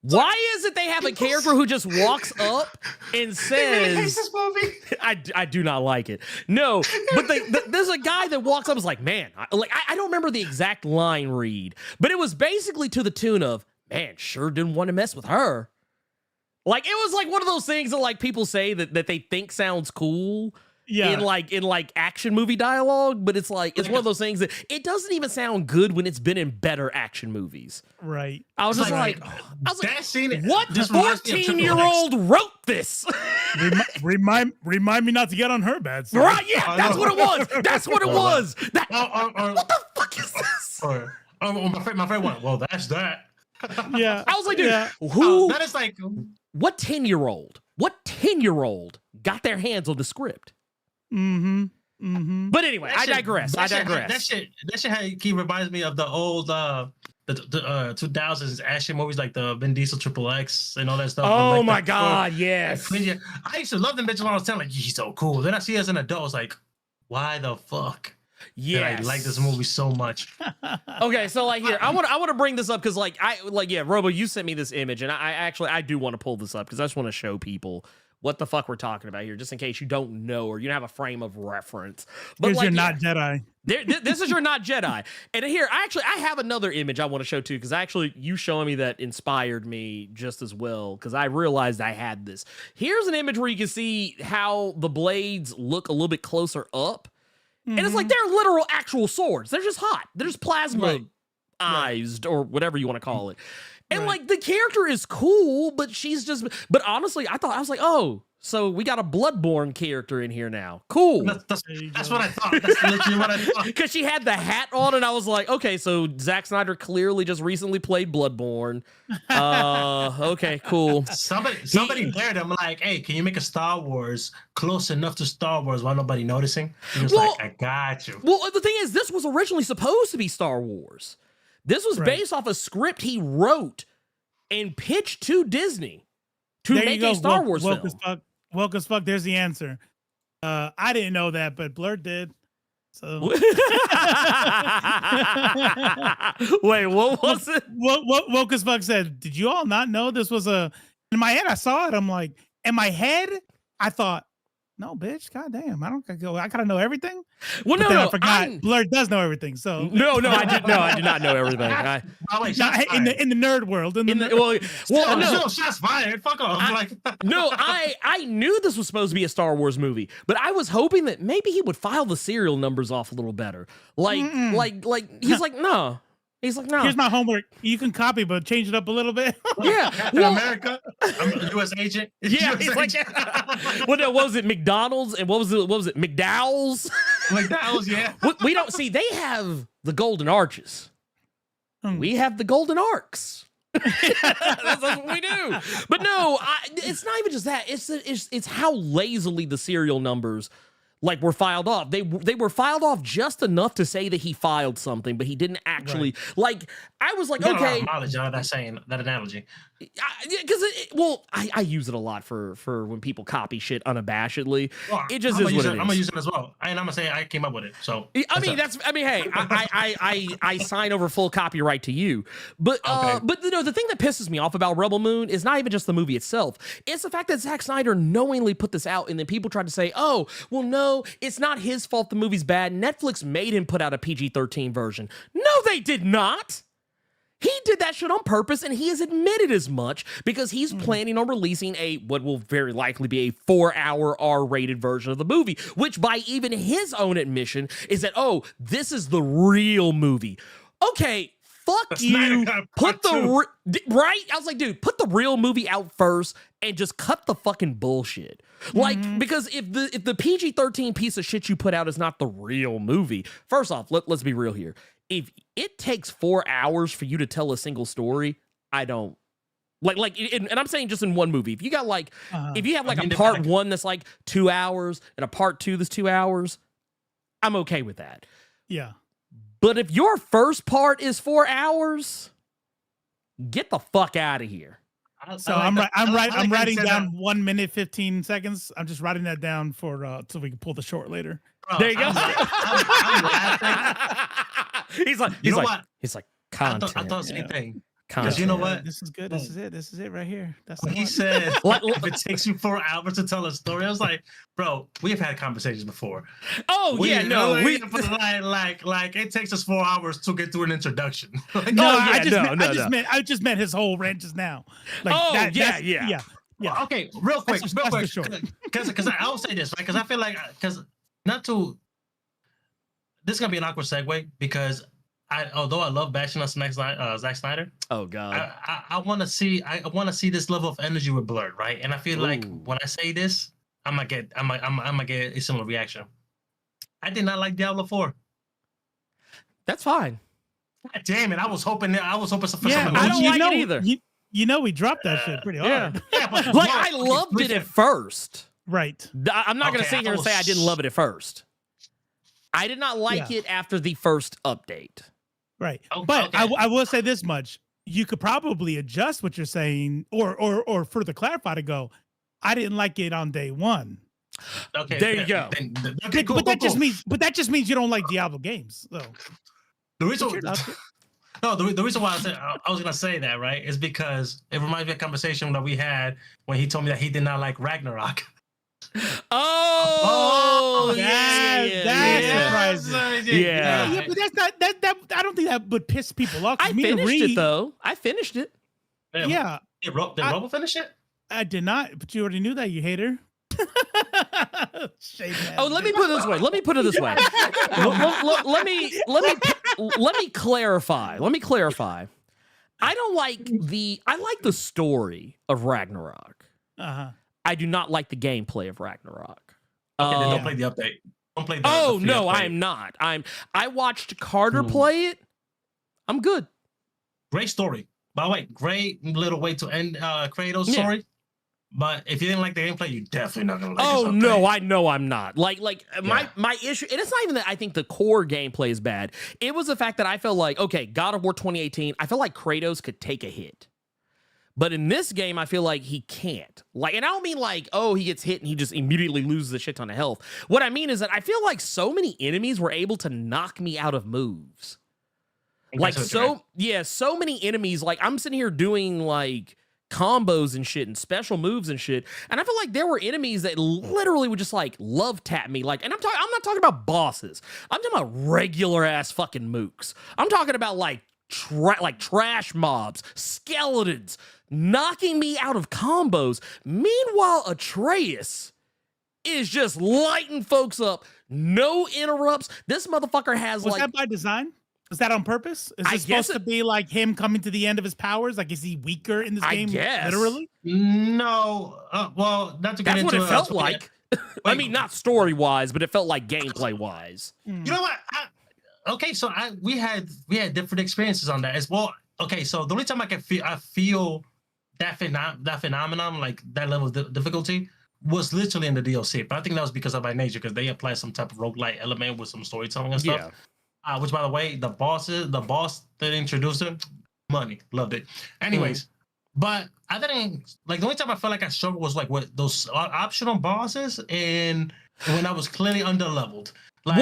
why is it they have a character who just walks up and says,
this movie.
I do not like it. No, but there's a guy that walks up and is like, man, I don't remember the exact line read, but it was basically to the tune of, man, sure didn't want to mess with her. Like, it was like one of those things that like people say that they think sounds cool.
Yeah.
In like action movie dialogue, but it's like it's one of those things that it doesn't even sound good when it's been in better action movies.
Right.
I was just like,
that scene.
what
This reminds me of Triple X.
14-year-old wrote this?
Remind me not to get on her bad side.
Right? Yeah, that's what it was. That's what it was. That, what the fuck is this?
My friend went, well, that's that.
Yeah.
I was like, dude,
Yeah.
who?
That is like,
What 10-year-old got their hands on the script?
Mm-hmm. Mm-hmm.
But anyway, I digress.
That shit he reminds me of the old the 2000s action movies like the Vin Diesel Triple X and all that stuff.
Oh
like
my God, yes.
I used to love them bitches when I was 10, like, he's so cool. Then I see as an adult, I was like, why the fuck?
Yes.
Did I like this movie so much?
Okay, so like here, I want to bring this up because Robo, you sent me this image, and I do want to pull this up because I just want to show people what the fuck we're talking about here, just in case you don't know or you don't have a frame of reference. But
Here's
like,
your not Jedi.
This is your not Jedi. And here, I have another image I want to show too, because actually you showing me that inspired me just as well, because I realized I had this. Here's an image where you can see how the blades look a little bit closer up. And it's like they're literal actual swords. They're just hot. They're just plasma-ized or whatever you want to call it. And like the character is cool, but but honestly, I was like, oh, so we got a Bloodborne character in here now. Cool.
That's what I thought. That's literally what I thought.
Because she had the hat on, and I was like, okay, so Zack Snyder clearly just recently played Bloodborne. Okay, cool.
Somebody dared him like, hey, can you make a Star Wars close enough to Star Wars while nobody noticing? He was like, I got you.
Well, the thing is, this was originally supposed to be Star Wars. This was based off a script he wrote and pitched to Disney to make a Star Wars film.
Woke as fuck. There's the answer. I didn't know that, but Blerd did. So
wait, what was it?
What Woke as fuck said? Did you all not know this was a? In my head, I saw it. I'm like, in my head, I thought, no, bitch, goddamn, I gotta know everything.
Well,
but
no,
I forgot. Blerd does know everything. So
no, I did not know everything.
In the nerd world.
No,
shots fired. Fuck off.
I knew this was supposed to be a Star Wars movie, but I was hoping that maybe he would file the serial numbers off a little better. Like he's like, no. He's like, no.
Here's my homework. You can copy, but change it up a little bit.
Yeah.
Captain America. I'm a U.S. agent.
Yeah. He's like, what was it? McDonald's and what was it? McDowell's.
McDowell's. Yeah.
We don't see. They have the golden arches. We have the golden arcs. That's what we do. But no, it's not even just that. It's how lazily the serial numbers. like were filed off. They were filed off just enough to say that he filed something, but he didn't actually like. I was like,
You got a lot
okay,
of knowledge out of that analogy.
because I use it a lot for when people copy shit unabashedly.
Well,
It just is what it is.
I'm gonna use it as well, and I'm gonna say I came up with it. So
hey, I sign over full copyright to you. But
Okay.
but the thing that pisses me off about Rebel Moon is not even just the movie itself. It's the fact that Zack Snyder knowingly put this out, and then people tried to say, oh, well, no, it's not his fault the movie's bad. Netflix made him put out a PG-13 version. No, they did not. He did that shit on purpose, and he has admitted as much because he's planning on releasing what will very likely be a 4-hour R-rated version of the movie, which by even his own admission is that, oh, this is the real movie. Okay, fuck you. Put the right? I was like, dude, put the real movie out first and just cut the fucking bullshit. Like, because if the PG-13 piece of shit you put out is not the real movie, first off, let's be real here. If it takes 4 hours for you to tell a single story, I don't and I'm saying just in one movie. If you got if you have a part 1 that's like 2 hours and a part 2 that's 2 hours, I'm okay with that.
Yeah.
But if your first part is 4 hours, get the fuck out of here.
So I'm writing down 1 minute 15 seconds. I'm just writing that down for so we can pull the short later.
Bro,
There you go.
I'm laughing.
He's like, content.
I thought the same thing.
Content.
You know what?
This is good. This is it right here. That's
When he said if it takes you 4 hours to tell a story, I was like, bro, we've had conversations before.
Oh yeah, no,
like it takes us 4 hours to get through an introduction.
I just meant his whole rant just now. Like, yeah.
Okay, real quick,
That's
because I will say this, right? Because I feel like this is gonna be an awkward segue because although I love bashing on Zack Snyder,
oh god,
I want to see this level of energy with Blerd, right? And I feel like when I say this, I'm gonna get a similar reaction. I did not like Diablo 4.
That's fine.
God damn it! I was hoping for something.
I don't like it either.
We dropped that shit pretty hard.
Yeah, but
I loved it at first.
Right.
I'm not gonna sit here and say I didn't love it at first. I did not like it after the first update.
Right. But I will say this much. You could probably adjust what you're saying or further clarify to go, I didn't like it on day one.
Okay.
There you go.
But that just means you don't like Diablo games. So
the reason why I was gonna say that, right, is because it reminds me of a conversation that we had when he told me that he did not like Ragnarok.
That's surprising.
Yeah,
but that's not that. I don't think that would piss people off.
I finished it though. I finished it.
Yeah.
Did Robo finish it?
I did not, but you already knew that, you hater.
Let me put it this way. Let me clarify. I like the story of Ragnarok. I do not like the gameplay of Ragnarok.
Okay, then don't play the update. Don't play the
no,
update.
I'm not. I watched Carter play it. I'm good.
Great story. By the way, great little way to end Kratos' story. But if you didn't like the gameplay, you're definitely not gonna like it.
Oh no, I know I'm not. My issue, and it's not even that I think the core gameplay is bad. It was the fact that I felt like, okay, God of War 2018, I felt like Kratos could take a hit. But in this game, I feel like he can't. And I don't mean he gets hit and he just immediately loses a shit ton of health. What I mean is that I feel like so many enemies were able to knock me out of moves. So many enemies, I'm sitting here doing combos and shit and special moves and shit, and I feel like there were enemies that literally would just love tap me, and I'm not talking about bosses. I'm talking about regular ass fucking mooks. I'm talking about trash mobs, skeletons, knocking me out of combos. Meanwhile, Atreus is just lighting folks up, no interrupts. This motherfucker has
Was that by design? Is that on purpose? Is this supposed to be like him coming to the end of his powers? Is he weaker in this game? Literally?
No. Well, not to get into
what it felt like. I mean, not story-wise, but it felt like gameplay-wise.
You know what? So we had different experiences on that as well. Okay, so the only time I feel that phenomenon, like that level of difficulty, was literally in the DLC, but I think that was because of by nature, because they applied some type of roguelite element with some storytelling and stuff.
Yeah.
Which, by the way, the boss that introduced him, money, loved it. Anyways, but I didn't like, the only time I felt like I struggled was like with those optional bosses and when I was clearly underleveled. Like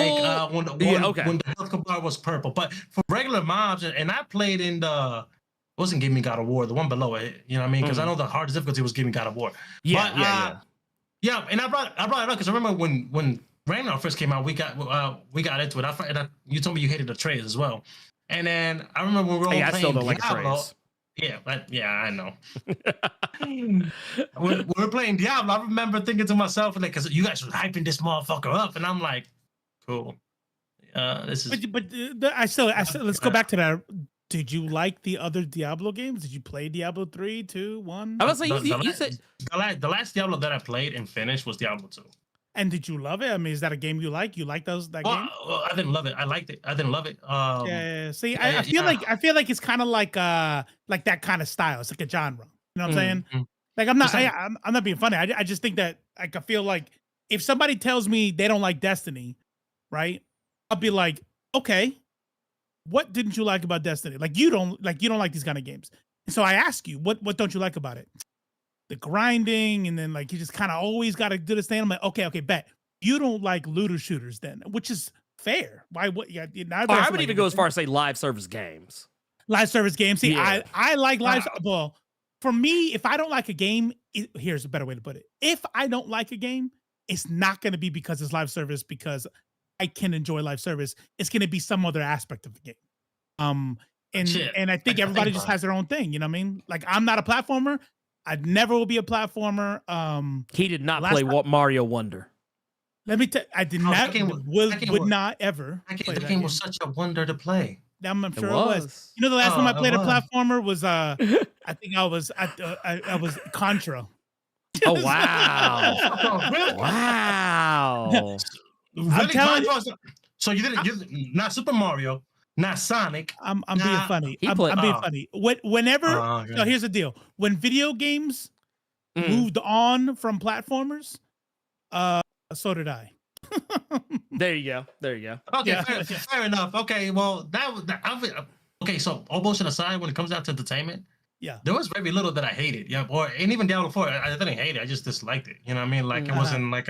when the health bar was purple, but for regular mobs, and I played in the wasn't giving me God of War, the one below it, you know what I mean? Because I know the hardest difficulty was giving God of War.
Yeah.
And I brought it up because I remember when Ragnarok first came out, we got into it. You told me you hated the trailers as well, and then I remember we were all playing
I still don't
Diablo.
like
Yeah, I know. when we were playing Diablo, I remember thinking to myself, like, because you guys were hyping this motherfucker up, and I'm like, cool. This is.
I still let's go back to that. Did you like the other Diablo games? Did you play Diablo 3, 2, 1?
I was like, you said
the last Diablo that I played and finished was Diablo 2.
And did you love it? I mean, is that a game you like? You like that game?
I didn't love it. I liked it. I didn't love it.
Yeah. See, I feel like it's kind of like that kind of style. It's like a genre. You know what I'm saying?
Mm-hmm.
Like I'm not being funny. I just think that like I feel like if somebody tells me they don't like Destiny, right? I'll be like, okay, what didn't you like about Destiny? Like you don't like these kind of games. And so I ask you, what don't you like about it? The grinding, and then like you just kind of always got to do this thing. I'm like, okay, bet you don't like looter shooters then, which is fair. Why? What? Yeah,
I would even go as far as say live service games.
Live service games. See,
Yeah.
I like live. Well, for me, if I don't like a game, here's a better way to put it. If I don't like a game, it's not going to be because it's live service, because I can enjoy live service. It's going to be some other aspect of the game. And I think everybody just has their own thing. You know what I mean? Like I'm not a platformer. I never will be a platformer.
He did not play Mario Wonder.
Let me tell. I did not. Would not ever.
That game was such a wonder to play.
I'm sure it was. You know, the last time I played a platformer was I think I was Contra.
Oh wow!
Really?
Wow!
I'm telling you. So you didn't. Not Super Mario. Not Sonic.
I'm being funny. I'm being funny. Whenever. No, here's the deal. When video games moved on from platformers, so did I.
There you go.
Okay, yeah. Fair enough. Okay, well okay. So all bullshit aside, when it comes down to entertainment,
yeah,
there was very little that I hated. Yeah, and even Diablo 4, I didn't hate it. I just disliked it. You know what I mean? Like it wasn't like.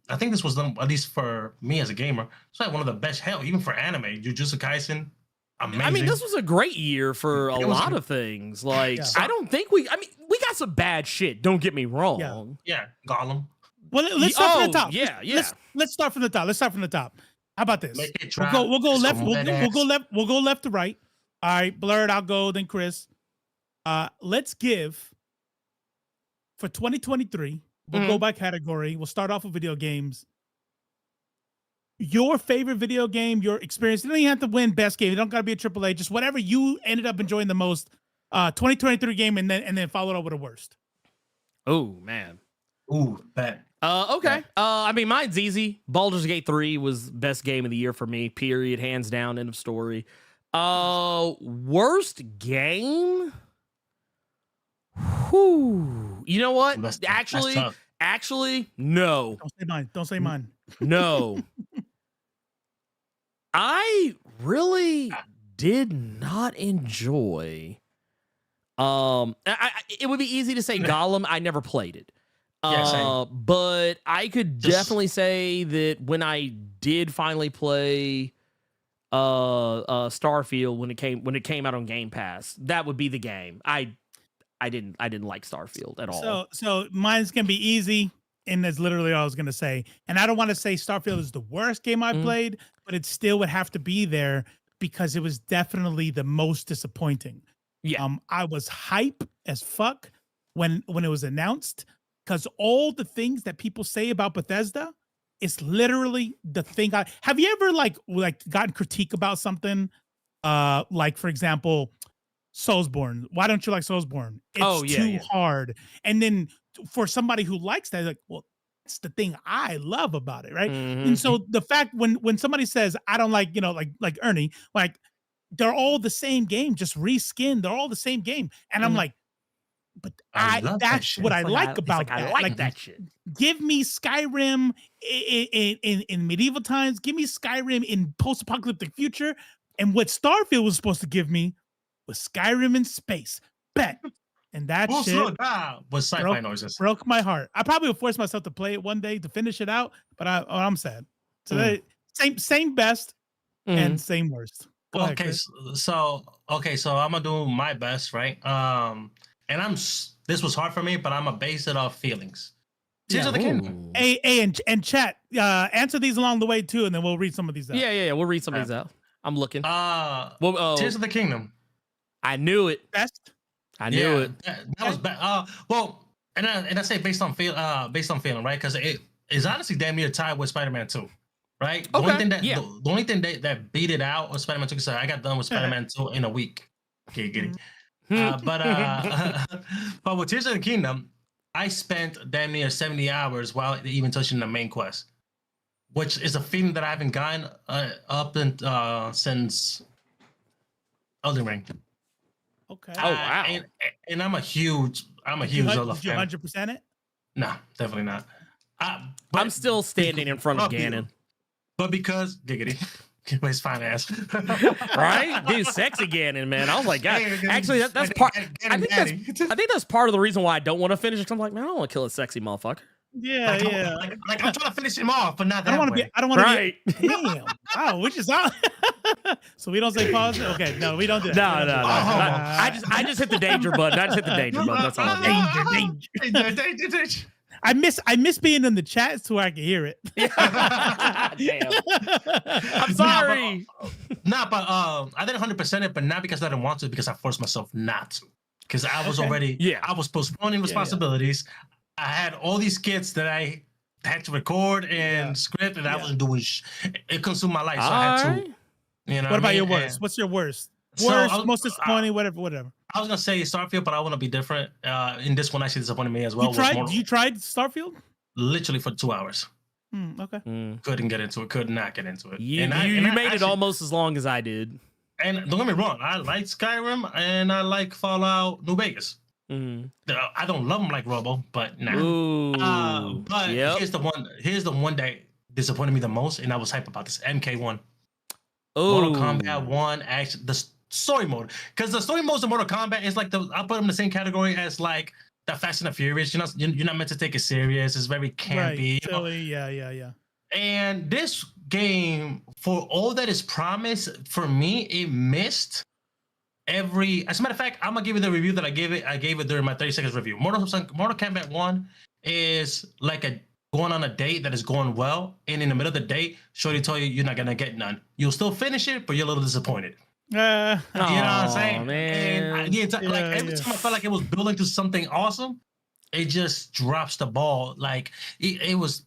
I think this was at least for me as a gamer. It's like one of the best. Hell, even for anime, Jujutsu Kaisen. Amazing.
I mean, this was a great year for a lot of things. Like, I don't think we got some bad shit. Don't get me wrong.
Yeah, Gollum.
Well, let's start from the top.
Yeah.
Let's start from the top. How about this?
We'll
go left. We'll go left to right. All right, Blerd, I'll go. Then Chris. Let's give for 2023. We'll go by category. We'll start off with video games. Your favorite video game, your experience. You don't even have to win best game. You don't got to be a AAA. Just whatever you ended up enjoying the most. 2023 game, and then follow it up with a worst.
Oh man.
Ooh, bet.
Okay. I mean, mine's easy. Baldur's Gate 3 was best game of the year for me. Period. Hands down. End of story. Worst game. Whew. You know what? Actually, no.
Don't say mine.
No. I really did not enjoy. It would be easy to say Gollum. I never played it. But I could definitely say that when I did finally play Starfield when it came out on Game Pass, that would be the game. I didn't like Starfield at all.
So mine's gonna be easy, and that's literally all I was gonna say. And I don't want to say Starfield is the worst game I played, but it still would have to be there because it was definitely the most disappointing.
Yeah.
I was hype as fuck when it was announced, because all the things that people say about Bethesda, it's literally the thing. Have you ever like gotten critique about something? Like for example, Soulsborne. Why don't you like Soulsborne? It's too hard. And then for somebody who likes that, like, well, it's the thing I love about it, right? And so the fact when somebody says I don't like, like Ernie, like they're all the same game, just reskinned. They're all the same game, and I'm like, But
love that
that's
shit.
what I
It's
like about
I
that.
like that shit.
Give me Skyrim in medieval times. Give me Skyrim in post-apocalyptic future. And what Starfield was supposed to give me was Skyrim in space. Bet. And that
Slow
shit
down with sci-fi noises.
broke my heart. I probably will force myself to play it one day to finish it out, but I'm sad. So same best and same worst. Go ahead,
Okay,
Chris.
so I'm gonna do my best, right? And this was hard for me, but I'm gonna base it off feelings. Tears of the Kingdom.
And chat, answer these along the way too, and then we'll read some of these out.
Yeah. We'll read some of these out. I'm looking.
Tears of the Kingdom.
I knew it.
Best.
I knew it.
That was bad. Well, and I say based on feeling, right? Because it is honestly damn near tied with Spider-Man 2. Right. The only thing that beat it out was Spider-Man 2. Because I got done with Spider-Man 2 in a week. Okay, get it. But with Tears of the Kingdom, I spent damn near 70 hours while even touching the main quest, which is a feeling that I haven't gotten since Elden Ring.
Okay.
Oh wow.
And I'm a huge Zelda fan.
Did you 100% it?
No, definitely not.
I'm still standing in front of Ganon.
But because giggity, his fine ass,
right? Dude, sexy Ganon, man. I was like, God. Actually, that's part. I think that's part of the reason why I don't want to finish it. 'Cause I'm like, man, I don't want to kill a sexy motherfucker.
Yeah,
like I'm trying to finish him off, but not that way.
I don't want to
Right.
be. Damn. Oh, which is on. So we don't say pause. Okay, no, we don't do that.
No. I just hit the danger button. I just hit the danger button. That's all.
Danger.
I miss being in the chat so I can hear it.
Damn. I'm sorry.
But I didn't 100% it, but not because I didn't want to, because I forced myself not to. Because I was already, I was postponing responsibilities. I had all these skits that I had to record and script, and I wasn't doing. It consumed my life, so I had to. You know.
What about your worst? What's your worst? Worst, most disappointing, whatever.
I was gonna say Starfield, but I want to be different. In this one, actually disappointed me as well.
You tried Starfield?
Literally for 2 hours.
Okay.
Couldn't get into it. Could not get into it.
You made it almost as long as I did.
And don't get me wrong, I like Skyrim and I like Fallout New Vegas. I don't love them like Robo, but nah. But here's the one that disappointed me the most, and I was hyped about this. MK1. Mortal Kombat 1, actually the story mode. Because the story modes in Mortal Kombat is like I put them in the same category as like the Fast and the Furious. You're not meant to take it serious. It's very campy.
Right, silly. Yeah.
And this game, for all that is promised, for me, it missed every. As a matter of fact, I'm gonna give it the review that I gave it. I gave it during my 30 seconds review. Mortal Kombat 1 is like going on a date that is going well, and in the middle of the date, shorty told you you're not gonna get none. You'll still finish it, but you're a little disappointed. You know what I'm saying?
Man.
And every time I felt like it was building to something awesome, it just drops the ball. Like it was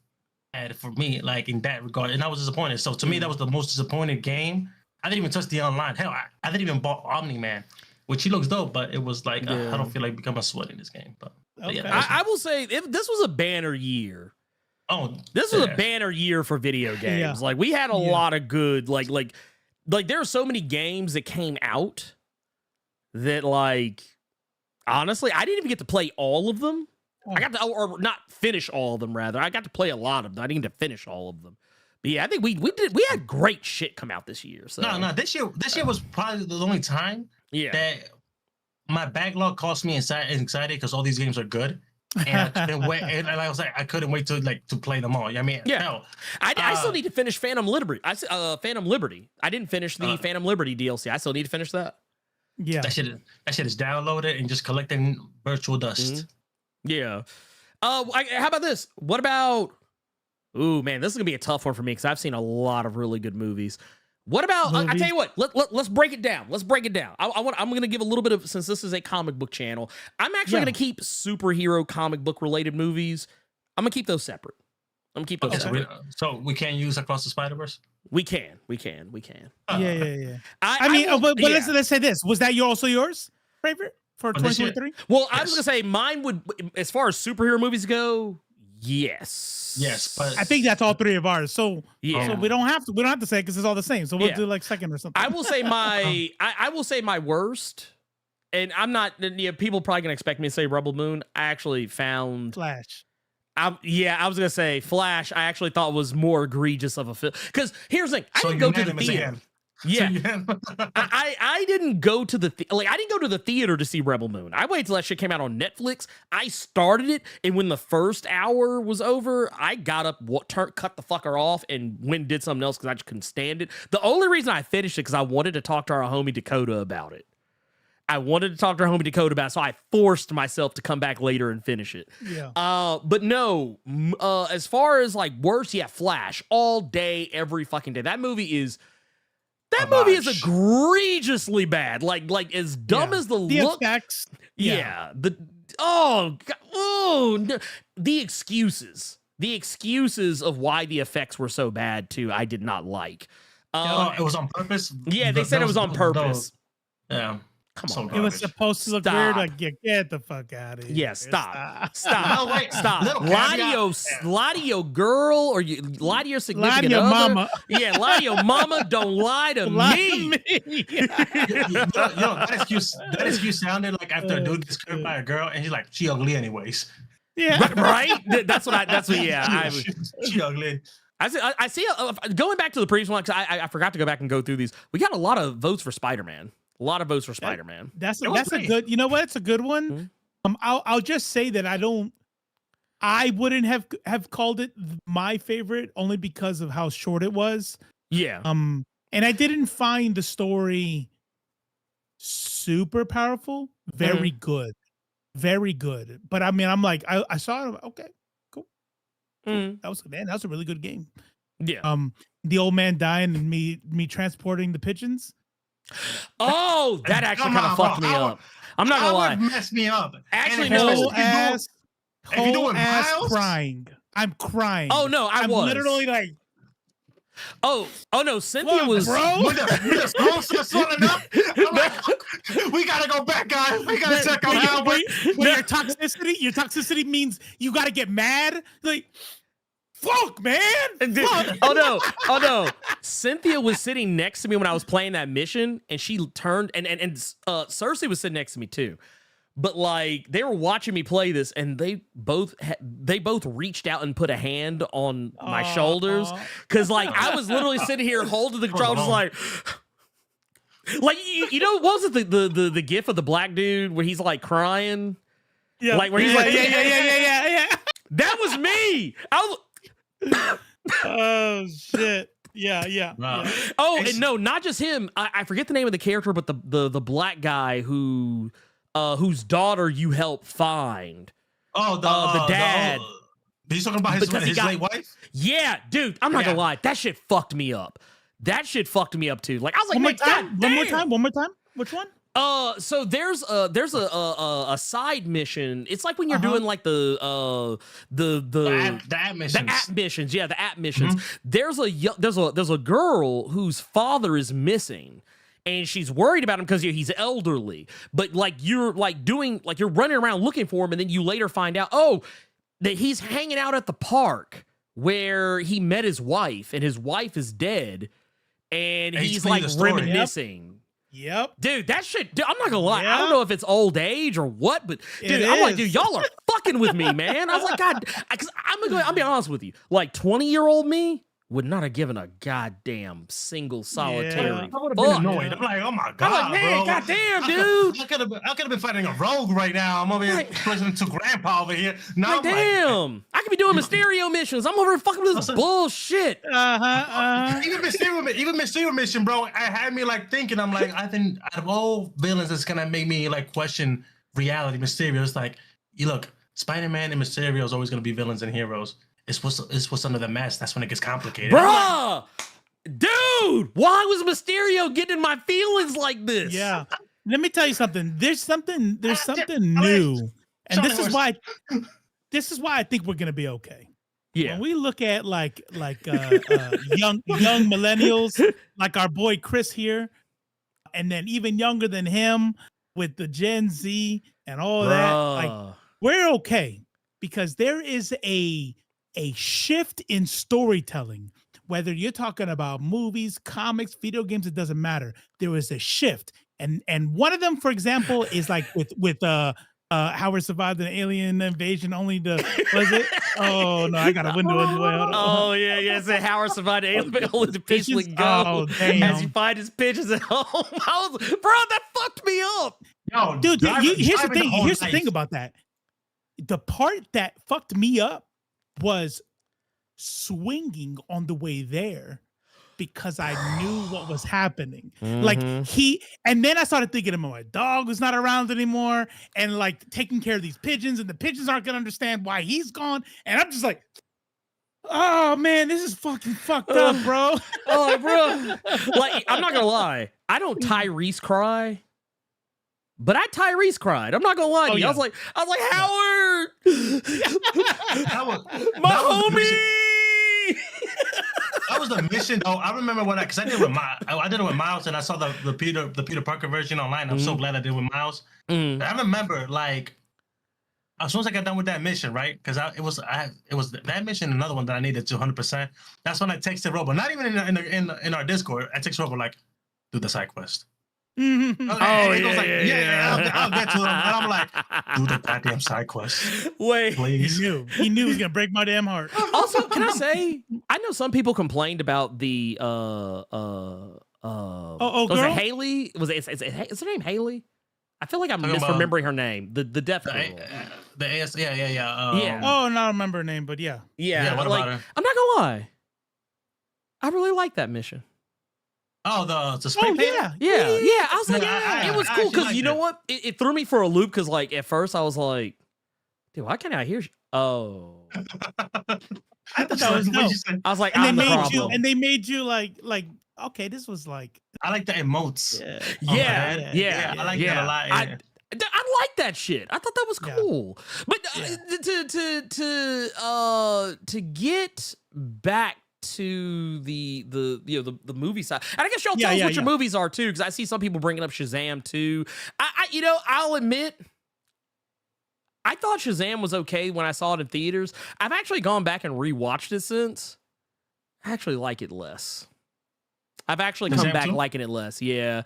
bad for me, like in that regard, and I was disappointed. So to me, that was the most disappointed game. I didn't even touch the online. Hell, I didn't even bought Omni-Man, which he looks dope, but it was like I don't feel like becoming a sweat in this game. But
I will say this was a banner year. This was a banner year for video games. Like we had a lot of good like there are so many games that came out that like honestly I didn't even get to play all of them. I got to or not finish all of them rather. I got to play a lot of them. I didn't get to finish all of them. But yeah, I think we had great shit come out this year. So
no, this year was probably the only time that my backlog caused me anxiety because all these games are good. And I couldn't wait. And I was like, I couldn't wait to play them all. I mean, hell,
I still need to finish Phantom Liberty. Phantom Liberty. I didn't finish the Phantom Liberty DLC. I still need to finish that.
Yeah, that shit is downloaded and just collecting virtual dust.
Yeah. How about this? What about? Ooh, man, this is gonna be a tough one for me because I've seen a lot of really good movies. What about? I tell you what. Let's break it down. I'm gonna give a little bit of, since this is a comic book channel. I'm actually gonna keep superhero comic book related movies. I'm gonna keep those separate. Separate.
So we can't use Across the Spider-Verse.
We can.
Yeah. I mean, but let's say this. Was that also yours favorite for 2023?
Well, I was gonna say mine would, as far as superhero movies go. Yes,
but
I think that's all three of ours. So so we don't have to say it because it's all the same. So we'll do like second or something.
I will say my I will say my worst, and I'm not. People probably gonna expect me to say Rebel Moon. I actually found
Flash.
I was gonna say Flash. I actually thought was more egregious of a film. Because here's the thing: I didn't go to the theater. Yeah, I didn't go to the I didn't go to the theater to see Rebel Moon. I waited till that shit came out on Netflix. I started it, and when the first hour was over, I got up, cut the fucker off, and went and did something else because I just couldn't stand it. The only reason I finished it because I wanted to talk to our homie Dakota about it. I wanted to talk to our homie Dakota about it, so I forced myself to come back later and finish it.
Yeah.
But no, as far as like worse, yeah, Flash all day, every fucking day. That movie is egregiously bad. Like as dumb as the look.
Effects.
Yeah. The excuses. The excuses of why the effects were so bad too, I did not like.
It was on purpose.
Yeah, they said it was on purpose.
Yeah.
Come on.
It was supposed to look weird. Like, get the fuck out of here.
Yeah, stop.
No, wait,
Stop. Lie to your girl or lie to your significant
lie to your
other.
mama.
Yeah, lie to your mama. Don't lie to me.
That excuse sounded like after a dude gets curved by a girl and he's like, she ugly anyways.
Yeah.
Right?
She ugly.
I see. Going back to the previous one, because I forgot to go back and go through these. We got a lot of votes for Spider-Man. A lot of votes for Spider-Man.
That's a good. You know what? It's a good one.
Mm-hmm.
I'll just say that I wouldn't have called it my favorite only because of how short it was.
Yeah.
And I didn't find the story super powerful. Very good. But I mean, I'm like, I saw it. Okay, cool. That was a really good game.
Yeah.
The old man dying and me transporting the pigeons.
Oh, that actually kind of fucked me up. I'm not gonna lie.
Messed me up.
Actually,
whole
ass
crying. I'm crying.
Oh no, I'm
literally like.
Oh no, Cynthia was.
Bro.
When the song starts swelling up, I'm like, we gotta go back, guys. We gotta check on Albert.
Your toxicity means you gotta get mad. Like, fuck, man. Fuck.
Oh no. Cynthia was sitting next to me when I was playing that mission, and she turned and Cersei was sitting next to me too. But like they were watching me play this, and they both reached out and put a hand on my shoulders because like I was literally sitting here holding the controller, just like you know what was it the gif of the black dude where he's like crying, like where he's like
yeah.
That was me.
Oh shit. Yeah.
Wow.
Oh, and no, not just him. I forget the name of the character, but the black guy whose daughter you helped find.
Oh,
the dad.
He's talking about his late wife?
Yeah, dude. I'm not gonna lie. That shit fucked me up. That shit fucked me up too. Like I was like,
One more time. Which one?
So there's a side mission. It's like when you're doing like the
app missions.
The app missions. Yeah, the app missions. Mm-hmm. There's a girl whose father is missing. And she's worried about him because he's elderly. But like you're running around looking for him, and then you later find out, that he's hanging out at the park where he met his wife, and his wife is dead, and he's like reminiscing.
Yep.
Dude, that shit, dude, I'm not gonna lie. Yep. I don't know if it's old age or what, but dude, I'm like, dude, y'all are fucking with me, man. I was like, God, because I'll be honest with you. Like 20-year-old me would not have given a goddamn single solitary.
I would have been annoyed. I'm like, oh my God,
I'm like, man,
bro.
goddamn, dude.
I could have been fighting a rogue right now. I'm over here listening to Grandpa over here. No,
like, damn. I could be doing Mysterio missions. I'm over here fucking with this bullshit.
Even Mysterio mission, bro, I had me like thinking, I'm like, I think out of all villains, it's gonna make me like question reality. Mysterio, it's like, you look, Spider-Man and Mysterio is always gonna be villains and heroes. It's what's under the mask. That's when it gets complicated.
Bruh! Dude! Why was Mysterio getting in my feelings like this?
Yeah. Let me tell you something. There's something new. And this is why I think we're gonna be okay.
Yeah.
When we look at like young millennials, like our boy Chris here, and then even younger than him with the Gen Z and all that, like we're okay because there is a shift in storytelling. Whether you're talking about movies, comics, video games, it doesn't matter. There is a shift. and one of them, for example, is like with Howard survived an alien invasion only to was it? Oh no, I got a window in the way. Hold on.
Oh yeah. Say Howard survived alien only to peacefully go
Oh damn!
as you find his pigeons at home. Bro, that fucked me up.
Yo,
Dude, here's the thing. Here's the
life.
thing about that. The part that fucked me up was swinging on the way there because I knew what was happening. Like and then I started thinking, my dog was not around anymore, and like taking care of these pigeons, and the pigeons aren't gonna understand why he's gone. And I'm just like, oh man, this is fucking fucked up, bro.
Oh, bro. Like, I'm not gonna lie. I don't Tyrese cry. But I Tyrese cried. I'm not gonna lie to you.
Yeah.
I was like, Howard, my homie.
That was the mission, though. I remember when because I did it with Miles, and I saw the Peter Parker version online. I'm so glad I did it with Miles. I remember like as soon as I got done with that mission, right? Because it was that mission, another one that I needed to 100%. That's when I texted Robo. Not even in our Discord. I texted Robo like, do the side quest.
Mm-hmm.
I'll get to him. And I'm like, do the goddamn side quest.
Wait.
Please.
He knew he was gonna break my damn heart.
Also, can I say, I know some people complained about the was
girl?
it Haley? Is her name Haley? I feel like I'm misremembering her name. The deaf girl.
The AS, yeah.
Yeah.
Oh, no, I don't remember her name, but yeah.
Yeah.
What
like,
about her?
I'm not gonna lie. I really like that mission.
Oh, the spray painter?
Yeah. I was like,
Yeah,
it was
I
cool
actually
because
liked
you know
it.
what? It threw me for a loop because like at first I was like, dude, why can't I hear? Oh,
I thought that was dope.
I was like,
And
I'm
they
the
made
problem.
you, and they made you like, okay, this was like,
I like the emotes.
Yeah.
I like that a lot.
I like that shit. I thought that was cool. But to get back to the movie side, and I guess y'all tell us what your movies are too, because I see some people bringing up Shazam too. I'll admit, I thought Shazam was okay when I saw it in theaters. I've actually gone back and rewatched it since. I actually like it less. I've actually come back liking it less. Yeah.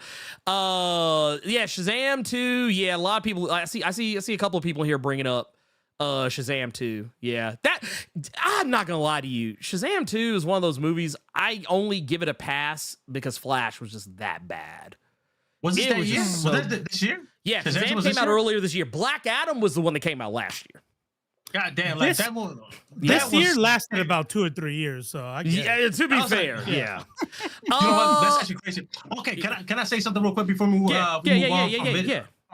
Shazam 2. Yeah, a lot of people I see a couple of people here bringing up Shazam 2. Yeah. That I'm not going to lie to you. Shazam 2 is one of those movies I only give it a pass because Flash was just that bad.
Was it that year?
So,
was that this year?
Yeah, Shazam came out earlier this year. Black Adam was the one that came out last year.
God damn, like
this year lasted about 2 or 3 years, so I guess.
To be fair,
yeah. You know what? That's actually crazy. Okay, can I say something real quick before we move on from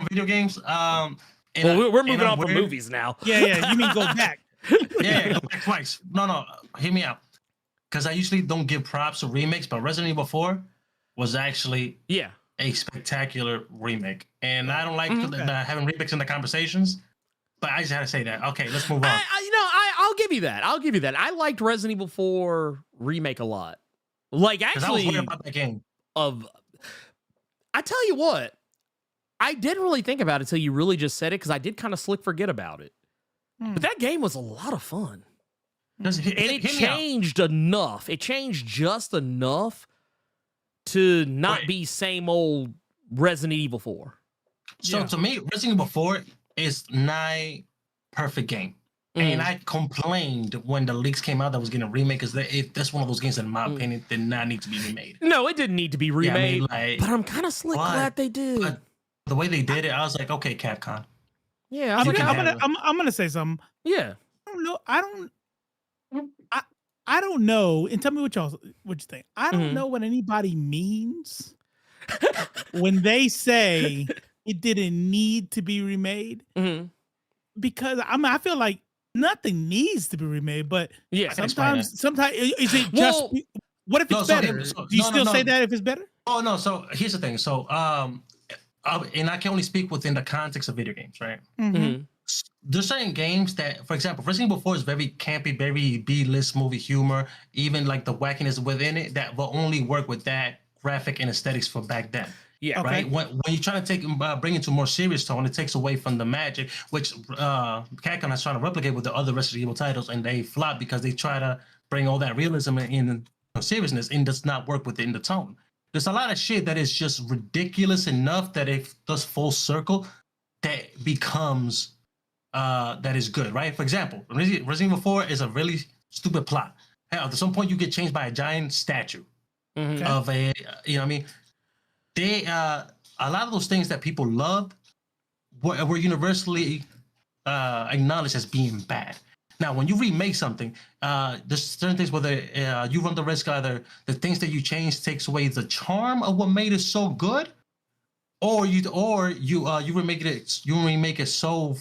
video games?
We're moving on from movies now.
Yeah. You mean go back?
Go back twice. No, hear me out. Because I usually don't give props to remakes, but Resident Evil 4 was actually a spectacular remake, and I don't like having remakes in the conversations. But I just had to say that. Okay, let's move on.
I'll give you that. I liked Resident Evil 4 remake a lot. Like, actually,
I was worried about that game.
I tell you what, I didn't really think about it until you really just said it, because I did kind of slick forget about it. But that game was a lot of fun. And it changed enough. It changed just enough to not be same old Resident Evil 4.
So to me, Resident Evil 4 is not perfect game. And I complained when the leaks came out that was getting a remake, because that's one of those games that, in my opinion, did not need to be remade.
No, it didn't need to be remade.
Yeah,
but I'm kind of slick glad they did.
But the way they did it, I was like, okay, Capcom.
Yeah,
I'm gonna say something.
Yeah.
I don't know. And tell me what you think. I don't know what anybody means when they say it didn't need to be remade. Because I feel like nothing needs to be remade, but sometimes is it just what if it's better? Do you still say that if it's better?
Oh no, so here's the thing. So and I can only speak within the context of video games, right? There's certain games that, for example, Resident Evil 4 is very campy, very B-list movie humor, even like the wackiness within it that will only work with that graphic and aesthetics for back then.
Yeah.
Right. When you try to bring it to a more serious tone, it takes away from the magic, which Capcom is trying to replicate with the other Resident Evil titles, and they flop because they try to bring all that realism in seriousness, and does not work within the tone. there's a lot of shit that is just ridiculous enough that if it does full circle, that becomes that is good, right? For example, Resident Evil 4 is a really stupid plot. Hell, at some point you get changed by a giant statue of a, you know what I mean? They a lot of those things that people loved were universally acknowledged as being bad. Now, when you remake something, there's certain things where you run the risk either the things that you change takes away the charm of what made it so good, or you remake it so.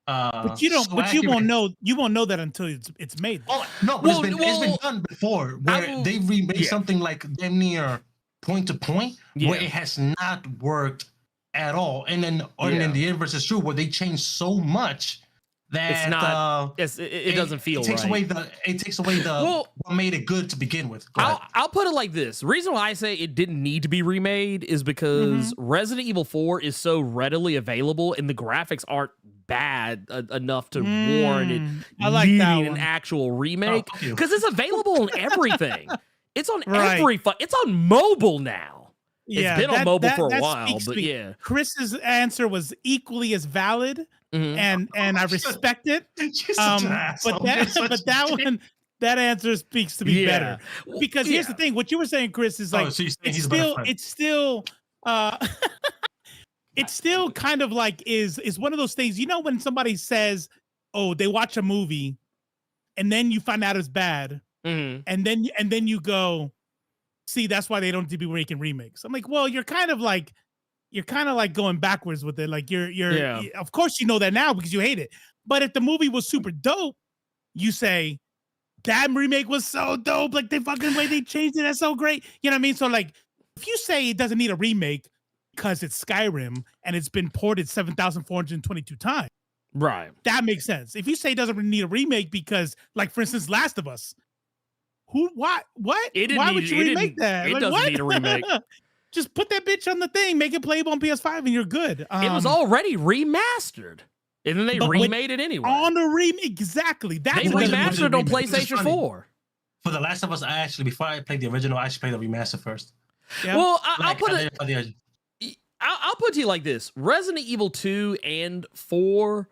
But you don't.
So
But you
accurate.
won't know. You won't know that until it's made.
Oh no, but it's been done before where they remade something like damn near point to point where it has not worked at all, and then the inverse is true where they change so much that
it's not. It doesn't feel
it takes
right.
away the what made it good to begin with.
I'll put it like this. The reason why I say it didn't need to be remade is because Resident Evil 4 is so readily available and the graphics aren't bad enough to warrant it needing an actual remake because it's available on everything. It's on it's on mobile now.
Yeah,
it's been on mobile for a while, but
Chris's answer was equally as valid, and I respect it. That answer speaks to me better because here's the thing: what you were saying, Chris, is like it's still kind of like is one of those things. You know, when somebody says, "Oh, they watch a movie," and then you find out it's bad, and then you go, "See, that's why they don't be making remakes." I'm like, well, you're kind of like going backwards with it. Like you're of course you know that now because you hate it. But if the movie was super dope, you say that remake was so dope. Like the fucking way they changed it, that's so great. You know what I mean? So like, if you say it doesn't need a remake because it's Skyrim and it's been ported 7,422 times,
right?
That makes sense. If you say it doesn't need a remake because, like, for instance, Last of Us. What? Why would you remake that?
It doesn't need a remake.
Just put that bitch on the thing, make it playable on PS5, and you're good.
It was already remastered, and then they remade it anyway.
On a remake, exactly.
They remastered on PlayStation 4.
For The Last of Us, before I played the original, I actually played the remaster first.
Yeah.
Well, I'll put it to you like this: Resident Evil 2 and 4.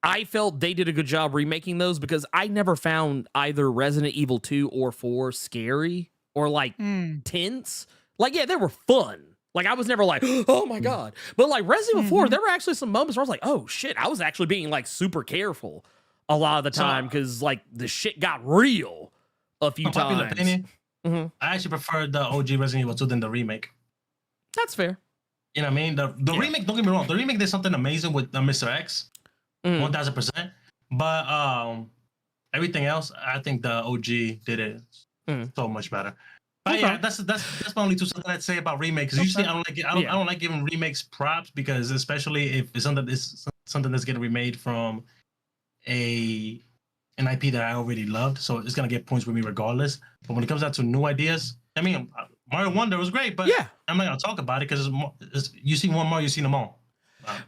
I felt they did a good job remaking those because I never found either Resident Evil 2 or 4 scary or like tense. Like, yeah, they were fun. Like, I was never like, oh my God. But like Resident Evil 4, there were actually some moments where I was like, oh shit, I was actually being like super careful a lot of the time because like the shit got real a few times.
Opinion, I actually preferred the OG Resident Evil 2 than the remake.
That's fair.
You know what I mean? The remake, don't get me wrong, the remake did something amazing with Mr. X. 1000%, but everything else, I think the OG did it so much better. But yeah, that's my only two cents I'd say about remakes. Usually, I don't like giving remakes props because especially if it's something that's getting remade from an IP that I already loved, so it's gonna get points with me regardless. But when it comes down to new ideas, I mean, Mario Wonder was great, but I'm not gonna talk about it because you see one more, you see them all.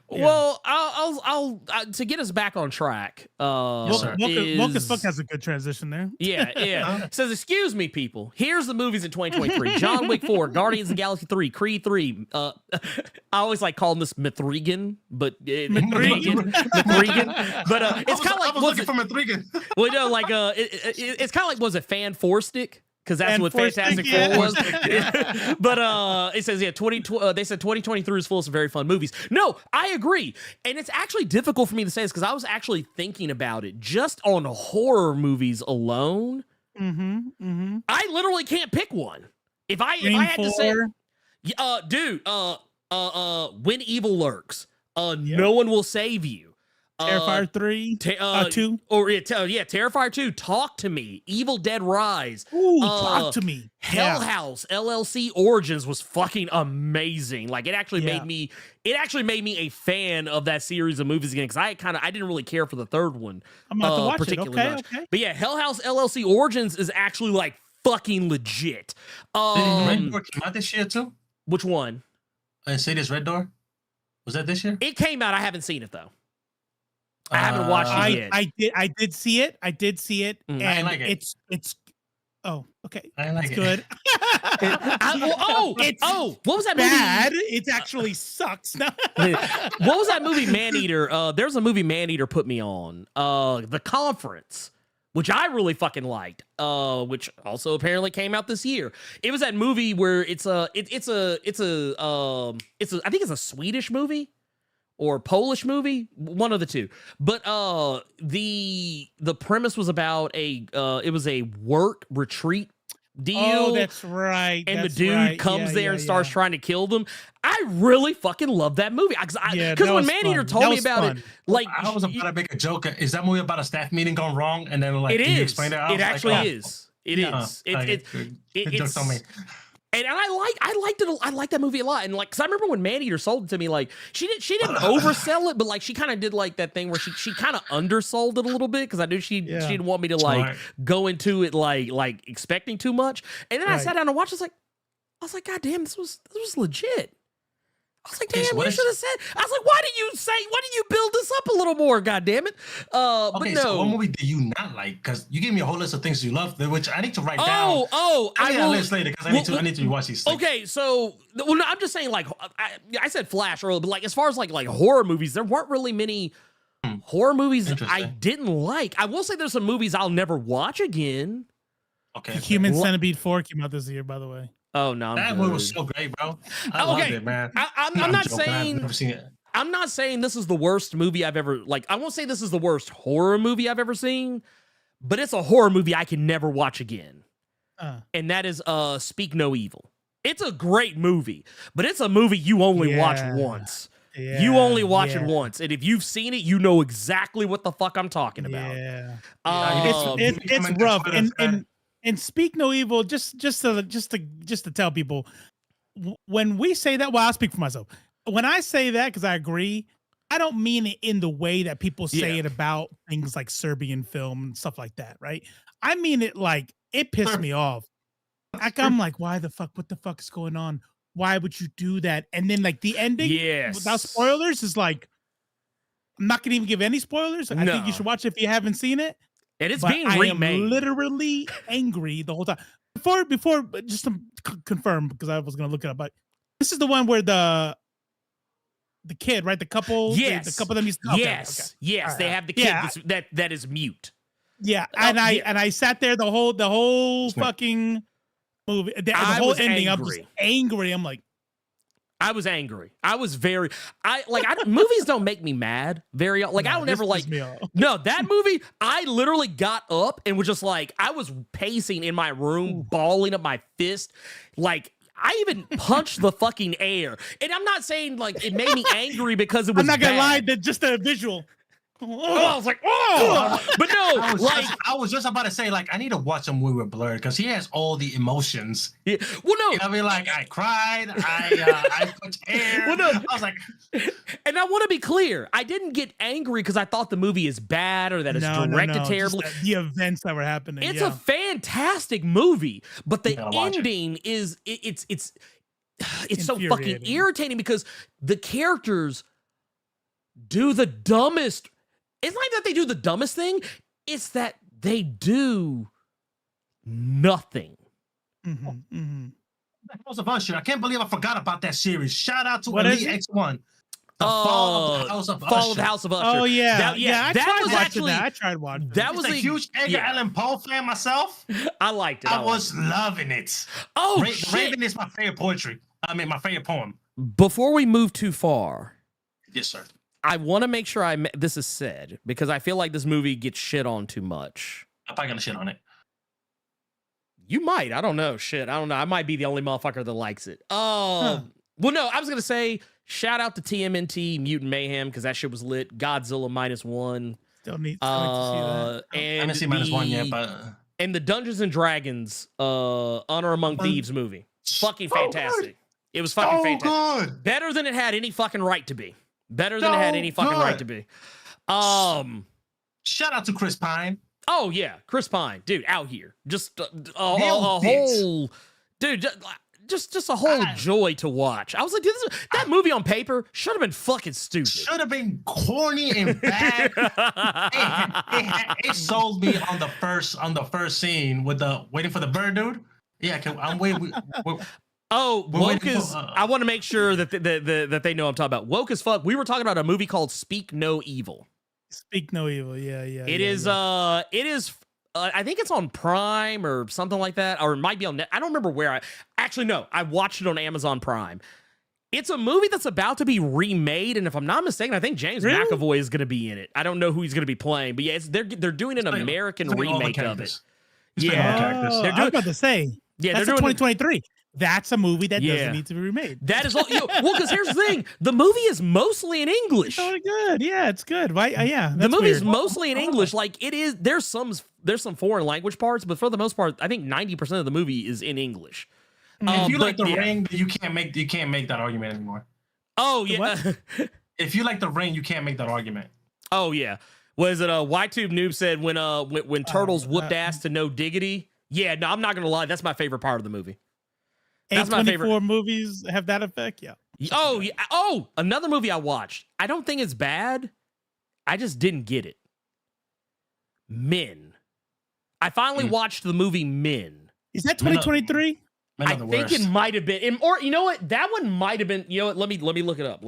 Well, I'll to get us back on track.
Woke Fuck has a good transition there.
Yeah. Says, excuse me, people. Here's the movies in 2023: John Wick 4, Guardians of the Galaxy 3, Creed 3. I always like calling this Mithrigan, but Mithrigan. But it's kind of like
looking for Mithrigan.
Well, no, like it's kind of like was it Fan Four Stick? Because that's what Fantastic Four was. But it says, they said 2023 is full of some very fun movies. No, I agree. And it's actually difficult for me to say this because I was actually thinking about it just on horror movies alone. I literally can't pick one. If I had to say, dude, When Evil Lurks, No One Will Save You.
Terrifier 3, 2,
or Terrifier 2. Talk to Me. Evil Dead Rise.
Ooh, Talk to Me.
Hell House LLC Origins was fucking amazing. Like it actually made me a fan of that series of movies again because I didn't really care for the third one.
I'm about to watch
particularly
it.
much.
Okay.
But yeah, Hell House LLC Origins is actually like fucking legit.
Red Door came out this year too.
Which one?
Insidious Red Door. Was that this year?
It came out. I haven't seen it though. I haven't watched it yet.
I did see it. And
I like it.
it's Oh, okay.
I like
That's
it.
good. It's
what was that
bad. It actually sucks.
movie? What was that movie, Maneater? There's a movie Maneater put me on. The Conference, which I really fucking liked. Which also apparently came out this year. It was that movie where I think it's a Swedish movie or Polish movie, one of the two. But the premise was about it was a work retreat deal.
Oh, that's right.
And
that's
the dude
right.
comes
Yeah,
there
yeah,
and starts
yeah.
trying to kill them. I really fucking love that movie. Because
that
when
was
Maneater
fun.
told
That
me
was
about
fun.
it, like
I was about to make a joke. Is that movie about a staff meeting gone wrong? And then like
it
you
is.
explain it?
It actually is. It is.
Good jokes on me.
And I liked it. I liked that movie a lot. And like, cause I remember when Maneater sold it to me, like she didn't oversell it, but like she kind of did like that thing where she kind of undersold it a little bit because I knew she didn't want me to like go into it like expecting too much. And then I sat down and watched. I was like, God damn, this was legit. I was like, damn, you should have said. I was like, why did you build this up a little more? God damn it. But no.
So what movie do you not like? Because you gave me a whole list of things you love, which I need to write down.
I will
list later because I need to watch these things.
Okay, so no, I'm just saying, like I said Flash earlier, but like as far as like horror movies, there weren't really many horror movies I didn't like. I will say there's some movies I'll never watch again.
Okay.
Human Centipede 4 came out this year, by the way.
Oh no,
that movie was so great, bro. I loved it, man.
I'm not
joking.
saying
I've never seen it.
I'm not saying this is the worst movie I've ever like. I won't say this is the worst horror movie I've ever seen, but it's a horror movie I can never watch again. And that is Speak No Evil. It's a great movie, but it's a movie you only watch once.
Yeah,
you only watch it once, and if you've seen it, you know exactly what the fuck I'm talking about.
Yeah,
it's
it's rough. And Speak No Evil, just to tell people, when we say that, well, I'll speak for myself. When I say that, because I agree, I don't mean it in the way that people say it about things like Serbian film and stuff like that, right? I mean it like it pissed me off. Like I'm like, what the fuck is going on? Why would you do that? And then like the ending, without spoilers, is like, I'm not gonna even give any spoilers. I think you should watch it if you haven't seen it.
And it's
but
being
I
remade.
am literally angry the whole time. Before, just to confirm, because I was gonna look it up, but this is the one where the kid, right? The couple, the couple of them used to,
yes. They have the kid that is mute.
Yeah, and I sat there the whole fucking movie, the whole ending. I'm just angry. I'm like,
I was angry. I was very. Movies don't make me mad very. Like I don't ever like. No, that movie. I literally got up and was just like, I was pacing in my room, balling up my fist, like. I even punched the fucking air, and I'm not saying like it made me angry because it was.
I'm not gonna lie,
bad.
that just a visual.
I was like, but no,
I was just about to say, like, I need to watch a movie with Blerd because he has all the emotions.
Yeah. Well, no,
I mean, like, I cried, I punched air.
Well, no.
I was like,
and I want to be clear, I didn't get angry because I thought the movie is bad or that it's directed terribly.
The events that were happening.
It's a fantastic movie, but the ending is it's so fucking irritating because the characters do the dumbest. It's not that they do the dumbest thing. It's that they do nothing.
House of Usher. I can't believe I forgot about that series. Shout out to Elite X1. The
Fall of the House of Usher.
Oh yeah,
I
tried watching.
That was
a huge Edgar Allan Poe fan myself.
I liked it.
I was loving it.
Oh, shit.
Raven is my favorite poetry. I mean, my favorite poem.
Before we move too far,
yes, sir.
I want to make sure this is said because I feel like this movie gets shit on too much.
I'm probably gonna shit on it.
You might. I don't know. Shit. I don't know. I might be the only motherfucker that likes it. Well, no, I was going to say shout out to TMNT Mutant Mayhem because that shit was lit. Godzilla -1.
Still need to see that.
I haven't seen -1 yet, but.
And the Dungeons and Dragons Honor Among Thieves movie. Fucking fantastic. Good. It was fucking fantastic. Good. Better than it had any fucking right to be. Better than it had any fucking right to be.
Shout out to Chris Pine.
Oh yeah, Chris Pine, dude, out here, just a whole dude. just a whole joy to watch. I was like, that movie on paper should have been fucking stupid.
Should have been corny and bad. it sold me on the first scene with the waiting for the bird dude. Yeah, I'm waiting.
Woke is. I want to make sure that that they know I'm talking about. Woke as fuck. We were talking about a movie called Speak No Evil.
Speak No Evil. Yeah.
It is. It is. I think it's on Prime or something like that, or it might be on Net. I don't remember where. I watched it on Amazon Prime. It's a movie that's about to be remade, and if I'm not mistaken, I think James McAvoy is going to be in it. I don't know who he's going to be playing, but yeah, they're doing an American remake of it.
Yeah, I was about to say.
Yeah,
that's
they're doing
2023. That's a movie that doesn't need to be remade.
That is all. Well, because here's the thing: the movie is mostly in English.
Oh, good. Yeah, it's good. Right? Yeah,
the movie's mostly in English. Like it is. There's some foreign language parts, but for the most part, I think 90% of the movie is in English.
If you like The Ring, you can't make that argument anymore.
Oh yeah.
If you like The Ring, you can't make that argument.
Oh yeah. Was it YTube Noob said when turtles whooped ass to no diggity? Yeah. No, I'm not gonna lie. That's my favorite part of the movie. That's my favorite.
A24 movies have that effect. Yeah.
Oh yeah. Oh, another movie I watched. I don't think it's bad. I just didn't get it. Men. I finally watched the movie Men.
Is that 2023?
I think it might have been. Or you know what? That one might have been. You know what? Let me look it up.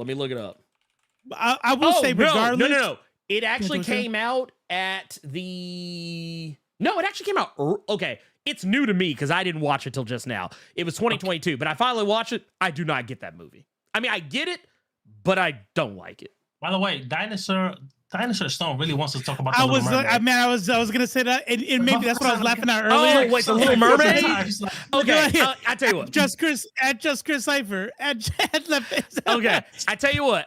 I will say regardless.
No. It actually came out at the. No, it actually came out. Okay. It's new to me because I didn't watch it till just now. It was 2022, but I finally watched it. I do not get that movie. I mean, I get it, but I don't like it.
By the way, Dinosaur Stone really wants to talk about.
I was gonna say that, and maybe that's what I was laughing at earlier.
Oh, wait, the Little Mermaid. Okay, I tell you what.
Just Chris Cipher at
Okay, I tell you what.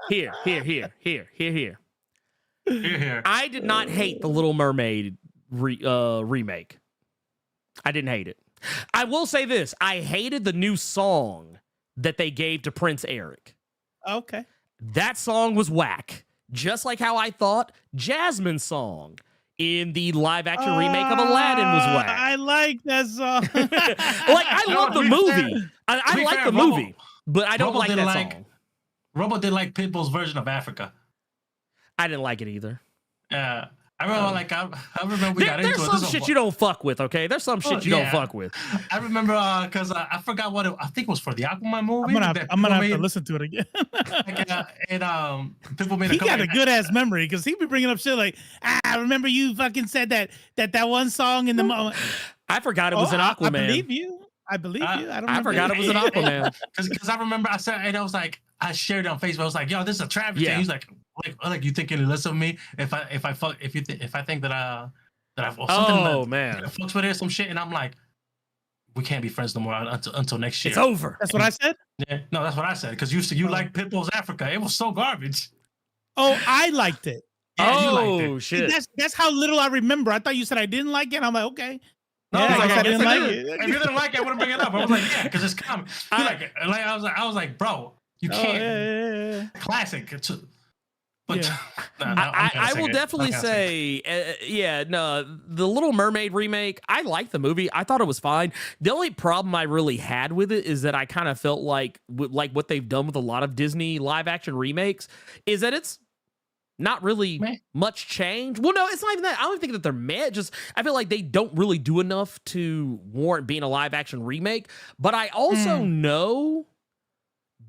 Here. I did not hate the Little Mermaid remake. I didn't hate it. I will say this: I hated the new song that they gave to Prince Eric.
Okay.
That song was whack. Just like how I thought Jasmine's song in the live-action remake of Aladdin was whack.
I like that song.
I love the movie. I like the movie, but I don't like that song.
Robo did like Pitbull's version of Africa.
I didn't like it either.
Yeah. I remember, I remember we got into it.
There's some shit you don't fuck with, okay? There's some shit you don't fuck with.
I remember because I forgot what I think it was for the Aquaman movie.
I'm gonna have to listen to it again.
People made.
He got a good ass memory because he be bringing up shit like, I remember you fucking said that one song in the moment.
I forgot it was an Aquaman.
I believe you.
I forgot it was an Aquaman
because I remember I said, and I was like, I shared it on Facebook. I was like, yo, this is a travesty. He's like you think you'll listen to me if I think that I something
man
fucks with it, some shit, and I'm like, we can't be friends no more until next year.
It's over.
That's what I said.
Yeah, no, that's what I said because you like Pitbull's Africa. It was so garbage.
Oh, I liked it.
Yeah, you liked it.
Shit.
That's how little I remember. I thought you said I didn't like it. I'm like, okay.
No, I didn't like it. If you didn't like it, I wouldn't bring it up. I was like, yeah, because it's common. I was like, bro, you can't. Classic. But
I will definitely say, the Little Mermaid remake, I like the movie. I thought it was fine. The only problem I really had with it is that I kind of felt like what they've done with a lot of Disney live action remakes is that it's not really much change. Well, no, it's not even that. I don't think that they're mad. Just I feel like they don't really do enough to warrant being a live action remake. But I also know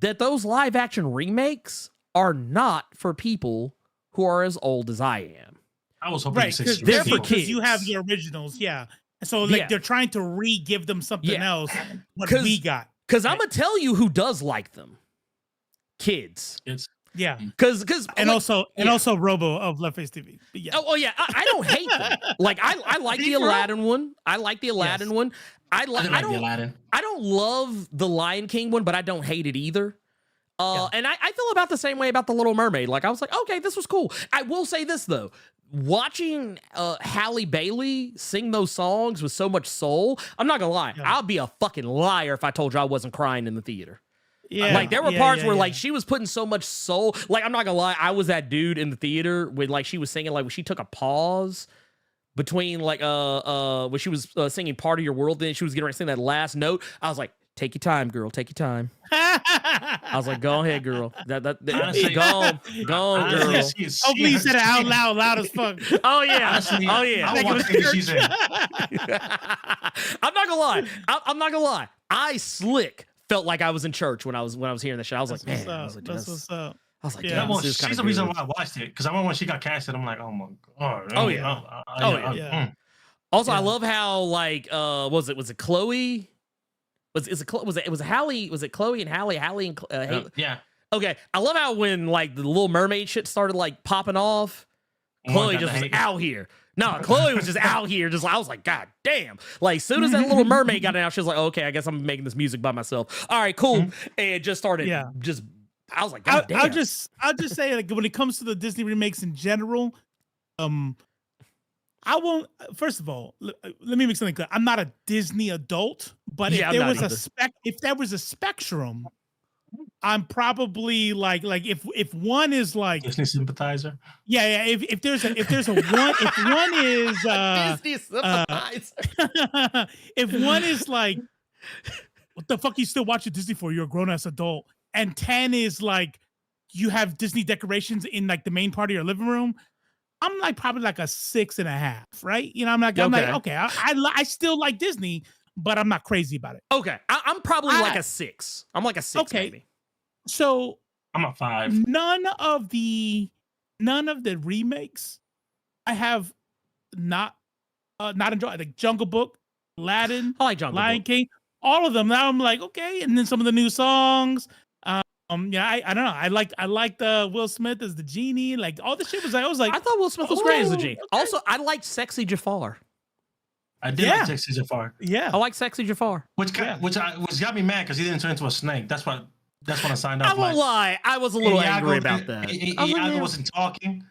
that those live action remakes are not for people who are as old as I am.
I was hoping
they're for kids.
You have the originals, yeah. So they're trying to re-give them something else. What we got.
Because I'm gonna tell you who does like them. Kids.
Yeah,
because
also Robo of Left Face TV. Yeah.
Oh yeah, I don't hate them. Like I like the Aladdin one. I like the Aladdin one. I don't love the Lion King one, but I don't hate it either. And I feel about the same way about the Little Mermaid. Like I was like, okay, this was cool. I will say this though. Watching Halle Bailey sing those songs with so much soul, I'm not gonna lie. I'll be a fucking liar if I told you I wasn't crying in the theater.
Yeah,
like there were parts where like she was putting so much soul. Like I'm not gonna lie, I was that dude in the theater when like she was singing, like when she took a pause between like when she was singing "Part of Your World," then she was getting ready to sing that last note. I was like, "Take your time, girl. Take your time." I was like, "Go ahead, girl.
Honestly,
go on,
honestly,
girl."
Hopefully you said it out loud as fuck.
Oh yeah,
Honestly,
oh yeah.
I want to she's in.
I'm not gonna lie. I'm not gonna lie. I slick felt like I was in church when I was hearing the show. I was like, man, I was like,
That's what's up.
I was like,
Yeah.
damn,
Well,
this is
she's
kinda
the reason
good.
why I watched it, because I remember when she got casted, I'm like, oh my god.
Oh, yeah.
Yeah.
Also, I
Yeah.
love how like was it Chloe? Was it Hallie? Was it Chloe and Hallie? Hallie and Haley?
Yeah.
Okay, I love how when like the Little Mermaid shit started like popping off, Chloe just was out here. No, Chloe was just out here. Just I was like, God damn! Like, soon as that Little Mermaid got out, she was like, okay, I guess I'm making this music by myself. All right, cool. And just started.
Yeah.
Just I was like, God damn.
I'll just say, like, when it comes to the Disney remakes in general, I won't. First of all, let me make something clear. I'm not a Disney adult, but
Yeah, I'm
if there
not
was
either.
if there was a spectrum, I'm probably like if one is like
Disney sympathizer.
yeah. If there's a one if one is
Disney sympathizer.
if one is like, what the fuck you still watching Disney for? You're a grown ass adult. And 10 is like, you have Disney decorations in like the main part of your living room. I'm like probably like a 6.5, right? You know, I'm like, okay, I still like Disney, but I'm not crazy about it.
Okay, I'm probably like a 6. I'm like a 6,
Okay.
maybe.
So
I'm a 5.
none of the remakes I have not enjoyed. Like Jungle Book, Aladdin,
I like Jungle
Lion
Book.
King, all of them. Now I'm like, okay, and then some of the new songs. Yeah, I don't know. I like the Will Smith as the genie. Like all the shit was like, I was like,
I thought Will Smith was great as the G.
okay.
Also, I like Sexy Jafar.
I did
Yeah.
like Sexy Jafar,
Yeah.
I like Sexy Jafar.
which got me mad because he didn't turn into a snake. That's what I signed up.
I won't lie. I was a little angry about that. I was like,
Iago
man.
wasn't talking,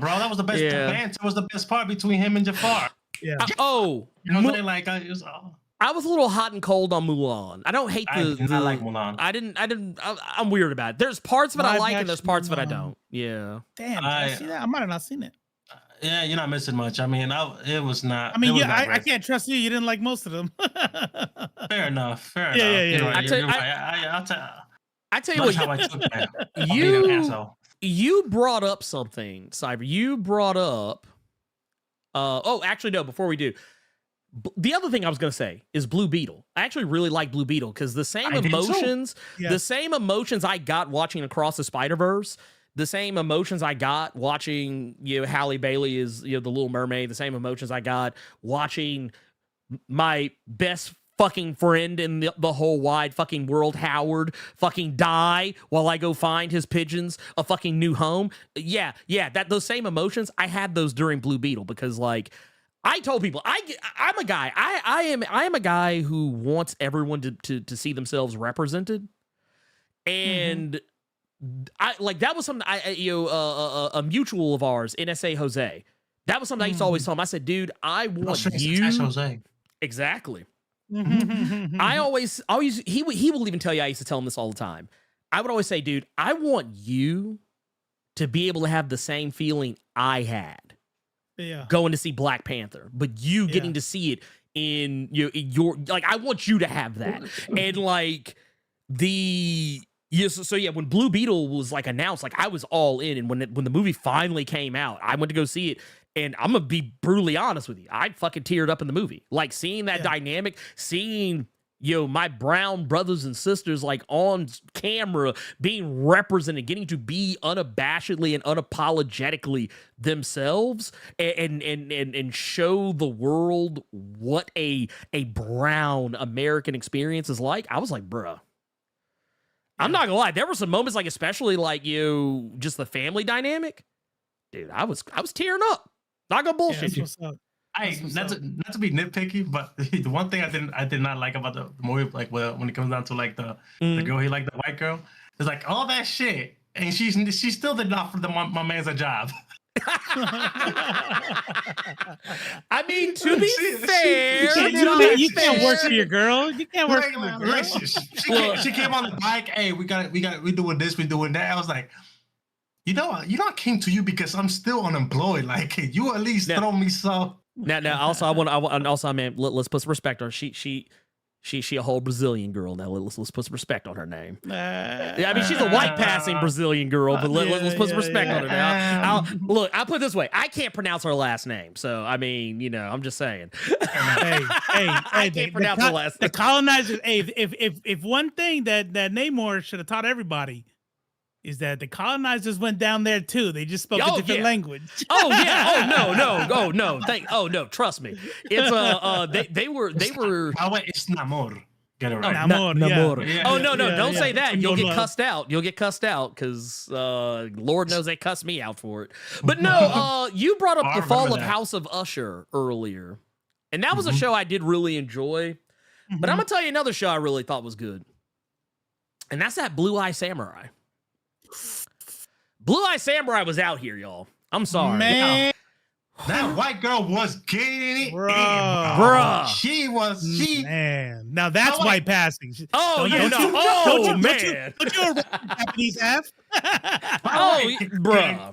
bro. That was the best.
Yeah.
The banter was the best part between him and Jafar.
Yeah.
Oh,
You know what I'm saying? Like, it was,
I was a little hot and cold on Mulan. I don't hate
I
the.
did not like Mulan.
I'm weird about it. There's parts of it I
Live
like, and there's
action
parts of it I
Mulan.
don't. Yeah.
Damn, did I see that? I might have not seen it.
Yeah, you're not missing much. I mean, it was not.
I mean,
it was
yeah,
not
I
great.
can't trust you. You didn't like most of them.
Fair enough.
Yeah,
enough.
yeah,
You know,
yeah.
you're right. I'll tell.
I tell you
That's
what.
how I took that. I'm being an asshole.
You brought up something, Cyber. You brought up. Actually, no. Before we do, the other thing I was going to say is Blue Beetle. I actually really like Blue Beetle because the same
I did too.
emotions,
Yeah.
the same emotions I got watching Across the Spider-Verse, the same emotions I got watching, Halle Bailey is, the Little Mermaid, the same emotions I got watching my best fucking friend in the whole wide fucking world, Howard, fucking die while I go find his pigeons a fucking new home. Yeah, those same emotions, I had those during Blue Beetle because, like, I told people I'm a guy. I am a guy who wants everyone to see themselves represented, and I like that was something a mutual of ours, NSA Jose. That was something I used to always tell him. I said, dude, I want you
Jose.
exactly. I always he will even tell you. I used to tell him this all the time. I would always say, dude, I want you to be able to have the same feeling I had.
Yeah.
Going to see Black Panther, but you getting to see it in your like, I want you to have that. And like when Blue Beetle was like announced, like I was all in. And when the movie finally came out, I went to go see it. And I'm gonna be brutally honest with you, I fucking teared up in the movie. Like seeing that dynamic, seeing my brown brothers and sisters like on camera being represented, getting to be unabashedly and unapologetically themselves, and show the world what a brown American experience is like. I was like, bruh. I'm not gonna lie. There were some moments, like especially like just the family dynamic, dude. I was tearing up. Not gonna bullshit you.
Not to be nitpicky, but the one thing I did not like about the movie, like when it comes down to like the girl he liked, the white girl, is like all that shit, and she still did not for my man's a job.
I mean, to be fair,
you can't work for your girl. You can't work for your girl.
She came on the bike. Hey, we doing this, we doing that. I was like, you know, I came to you because I'm still unemployed. Like, you at least throw me some.
Now, also, I mean, let's put some respect on her. She a whole Brazilian girl. Now let's put some respect on her name. Yeah, I mean she's a white passing Brazilian girl, but let's put some respect on her now. I'll put it this way: I can't pronounce her last name, so I mean, I'm just saying. I can't pronounce her last name.
The colonizers. Hey, if one thing that Namor should have taught everybody is that the colonizers went down there too. They just spoke a different language.
Oh yeah. Oh no. Trust me. It's they were.
It's Namor. Get it right.
Namor.
Yeah.
Oh no. Don't say that. You'll get cussed out. You'll get cussed out because Lord knows they cussed me out for it. But no, you brought up the fall of House of Usher earlier, and that was a show I did really enjoy. But I'm gonna tell you another show I really thought was good, and that's that Blue Eye Samurai. Blue Eye Samurai was out here, y'all. I'm sorry.
Man.
That white girl was getting it,
Bruh.
She was.
Man, now that's white passing.
Oh, man.
Don't you Japanese F?
Bruh.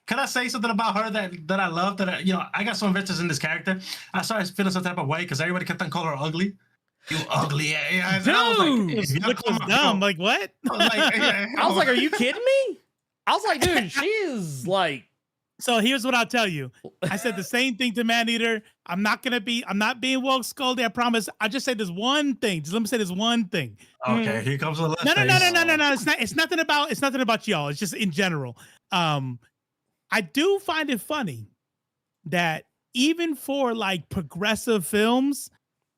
Can I say something about her that I love? That I got so invested in this character. I started feeling some type of way because everybody kept on calling her ugly. You ugly ass.
Dude,
which was dumb. Like what?
I was like, are you kidding me? I was like, dude, she is like.
So here's what I'll tell you. I said the same thing to Maneater. I'm not being woke scolded. I promise. I just said this one thing. Just let me say this one thing.
Okay, here comes the left.
No. It's nothing about y'all. It's just in general. I do find it funny that even for like progressive films,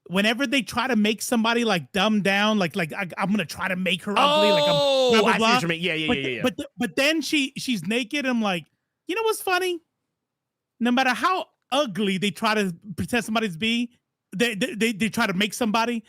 whenever they try to make somebody like dumbed down, like I'm gonna try to make her ugly, like I'm blah, blah, blah.
I see what you mean. Yeah.
But then she's naked. I'm like, you know what's funny? No matter how ugly they try to pretend somebody's they try to make somebody,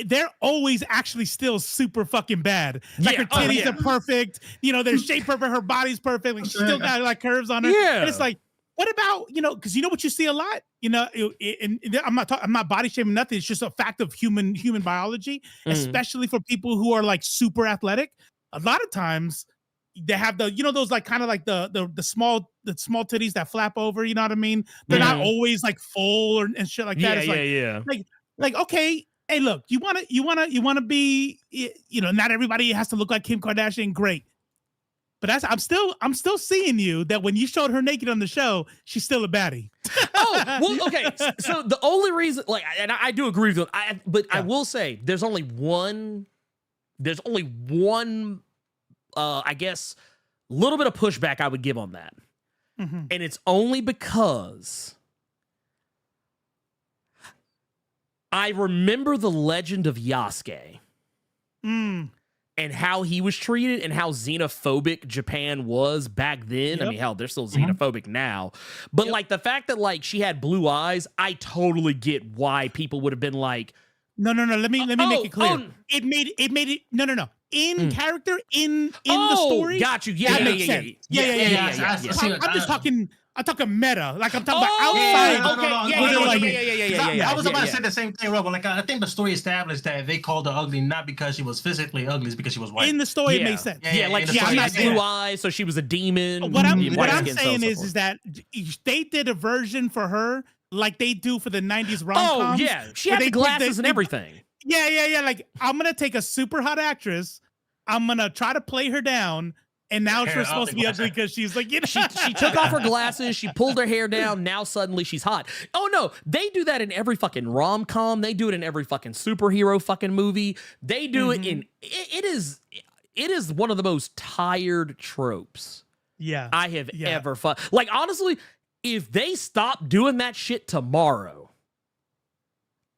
they're always actually still super fucking bad. Like her titties are perfect. They're shaped perfect. Her body's perfect. Like she still got like curves on her.
Yeah.
And it's like, what about, because what you see a lot, and I'm not body shaming nothing. It's just a fact of human biology, especially for people who are like super athletic. A lot of times they have those like kind of like the small titties that flap over, you know what I mean? They're not always like full and shit like that. It's like, okay, hey, look, you want to be, not everybody has to look like Kim Kardashian. Great. But I'm still seeing you that when you showed her naked on the show, she's still a baddie.
Okay. So the only reason, and I do agree with you, but I will say there's only one, I guess, little bit of pushback I would give on that, and it's only because I remember the legend of Yasuke. And how he was treated and how xenophobic Japan was back then. I mean, hell, they're still xenophobic now. But like the fact that like she had blue eyes, I totally get why people would have been like,
no. Let me make it clear. It made it. No. In character, in the story.
Got you.
That makes sense. Yeah. I'm talking meta. Like I'm talking about outside.
I was about to say the same thing, Robo. Like I think the story established that they called her ugly not because she was physically ugly, it's because she was white.
In the story, it makes sense.
She had blue eyes, so she was a demon.
What I'm saying is that they did a version for her like they do for the 90s rom-coms.
Oh yeah, she had the glasses and everything.
Yeah. Like I'm gonna take a super hot actress, I'm gonna try to play her down. And now she's supposed to be ugly because she's like,
she took off her glasses, she pulled her hair down, now suddenly she's hot. Oh no, they do that in every fucking rom-com, they do it in every fucking superhero fucking movie. They do it in it is one of the most tired tropes I have ever like honestly, if they stopped doing that shit tomorrow,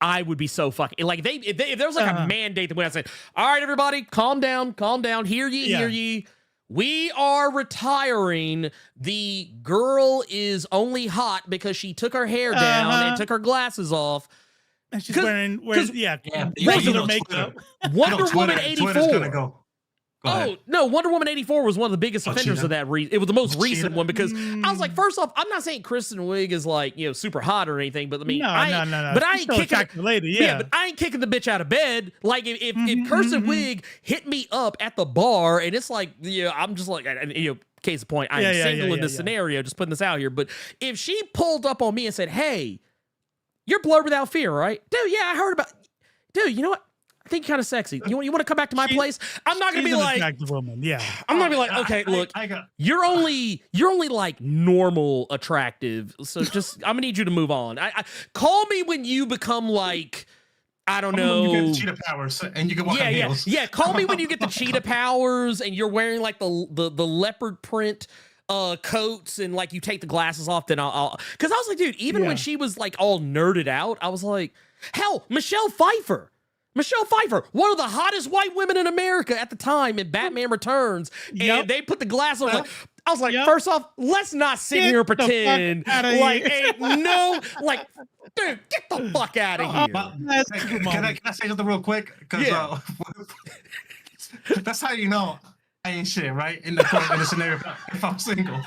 I would be so fucking like if there was like a mandate that when I said, all right, everybody, calm down, hear ye. We are retiring. The girl is only hot because she took her hair down and took her glasses off.
And she's wearing regular makeup.
Wonder Woman 84. No, Wonder Woman 84 was one of the biggest offenders of that. It was the most recent one because I was like, first off, I'm not saying Kristen Wiig is like super hot or anything, but I mean,
no.
But I ain't kicking
lady,
but I ain't kicking the bitch out of bed. Like if Kristen Wiig hit me up at the bar and it's like, I'm just like, case in point, I'm single in this scenario, just putting this out here. But if she pulled up on me and said, hey, you're Blerd Without Fear, right? Dude, yeah, I heard about, dude, you know what? I think you're kind of sexy. You want to come back to my place? I'm not gonna be like,
woman. Yeah,
I'm gonna be like, okay, look, you're only like normal attractive, so just I'm gonna need you to move on. I call me when you become like, I don't know,
you get the cheetah powers and you can walk on heels.
Yeah. Call me when you get the cheetah powers and you're wearing like the leopard print coats and like you take the glasses off. Then I'll because I was like, dude, even when she was like all nerded out, I was like, hell, Michelle Pfeiffer, one of the hottest white women in America at the time in Batman Returns, and they put the glass on. I was like, first off, let's not sit here and pretend like, ain't no, like, dude, get the fuck out of here.
Can I say something real quick? Because that's how you know I ain't shit, right? In the scenario, if I'm single.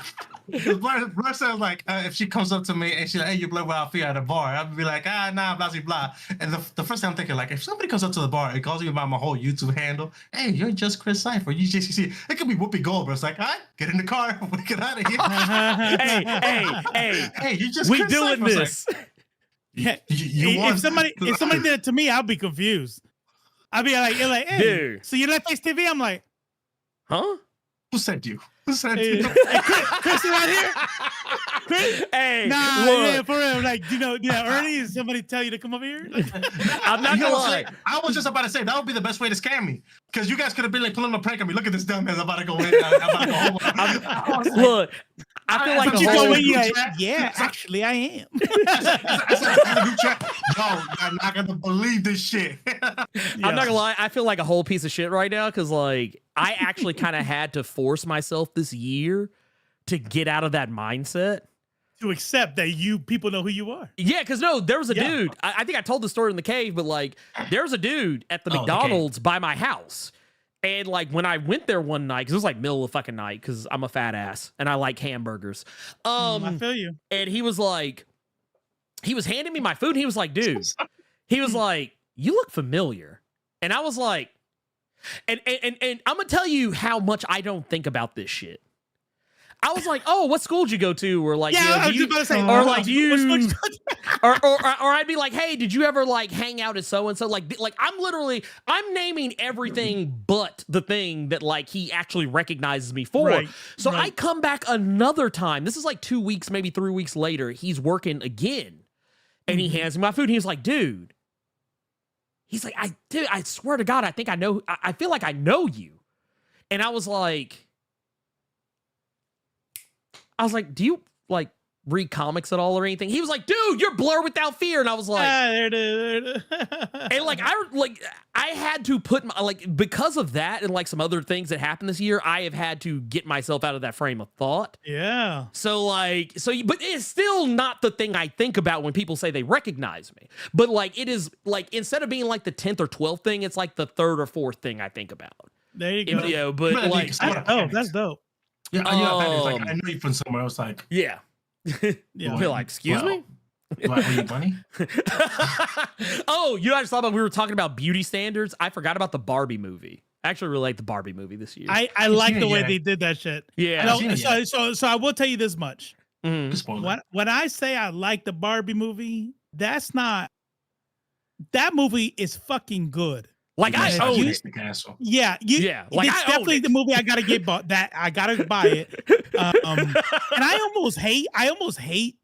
Because Blerd says, like, if she comes up to me and she's like, hey, you Blerd Without Fear at a bar, I'd be like, nah, blah, blah, blah. And the first thing I'm thinking, like, if somebody comes up to the bar and calls me by my whole YouTube handle, hey, you're just Chris Cipher, you JCC. It could be Whoopi Goldberg. It's like, all right, get in the car, get out of here. hey, you just
we
Chris
doing
Cipher.
this.
Like, if
somebody did it to me, I'll be confused. I'll be like, hey, dude. So you like Face TV? I'm like,
huh?
Who sent you? Who sent you?
Hey, Chris is right here. Chris?
Hey,
nah,
look.
yeah, for real. Like, Ernie, is somebody tell you to come over here?
I'm not gonna lie.
I was just about to say that would be the best way to scam me, because you guys could have been like pulling a prank on me. Look at this dumbass. I'm about to go in. I'm about to go home.
Look, I feel like
you go in. Yeah, actually, I am.
No, I'm not gonna believe this shit.
I'm not gonna lie. I feel like a whole piece of shit right now because like I actually kind of had to force myself this year to get out of that mindset.
To accept that people know who you are.
Yeah, because no, there was a dude. I think I told the story in the cave, but like there was a dude at the McDonald's by my house. And like when I went there one night, because it was like middle of the fucking night, because I'm a fat ass and I like hamburgers.
I feel you.
And he was like, he was handing me my food. And he was like, dude, he was like, you look familiar. And I was like, and I'm gonna tell you how much I don't think about this shit. I was like, oh, what school did you go to? Or like,
I was
you,
about to say,
or like you, or I'd be like, hey, did you ever like hang out at so and so? Like I'm naming everything but the thing that like he actually recognizes me for. Right, so I come back another time. This is like 2 weeks, maybe 3 weeks later. He's working again, and he hands me my food. And he's like, dude. He's like, I swear to God, I think I know. I feel like I know you. And I was like, do you like read comics at all or anything? He was like, dude, you're Blerd Without Fear. And I was like,
there it is.
And like, I had to put my, like, because of that and like some other things that happened this year, I have had to get myself out of that frame of thought.
Yeah.
So like, but it's still not the thing I think about when people say they recognize me. But like, it is like, instead of being like the 10th or 12th thing, it's like the 3rd or 4th thing I think about.
There you go.
You know, but
really,
like,
that's dope.
Yeah, like, I know you from somewhere. I was like,
yeah. You're like, excuse me?
Were you bunny?
Oh, you know, I just thought about, we were talking about beauty standards. I forgot about the Barbie movie. I actually really like the Barbie movie this year.
I like the way they did that shit.
Yeah.
So I will tell you this much.
Mm-hmm.
When I say I like the Barbie movie, that movie is fucking good.
Like I own it.
Yeah,
like
it's definitely the movie I gotta get bought. That I gotta buy it. And I almost hate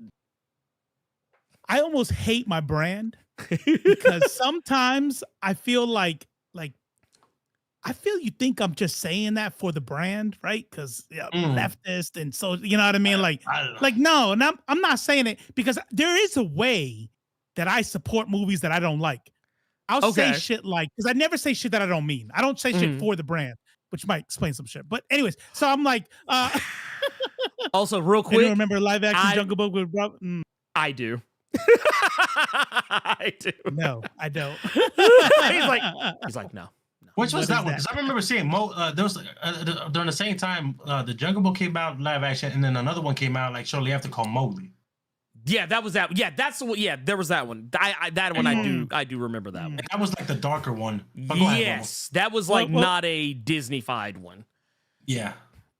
my brand because sometimes I feel like you think I'm just saying that for the brand, right? Because leftist and so you know what I mean. No, and I'm not saying it because there is a way that I support movies that I don't like. I'll say shit like, because I never say shit that I don't mean. I don't say shit for the brand, which might explain some shit. But anyways, so I'm like,
also real quick,
you remember live action Jungle Book with Rob?
I do. I do.
No, I don't.
he's like, no.
Which was that one? Because I remember seeing there was during the same time the Jungle Book came out live action, and then another one came out like shortly after called Mowgli.
Yeah, that was that. Yeah, that's the one. Yeah, there was that one. That one I do remember that one.
And that was like the darker one.
Yes, that was like not a Disney-fied one.
Yeah.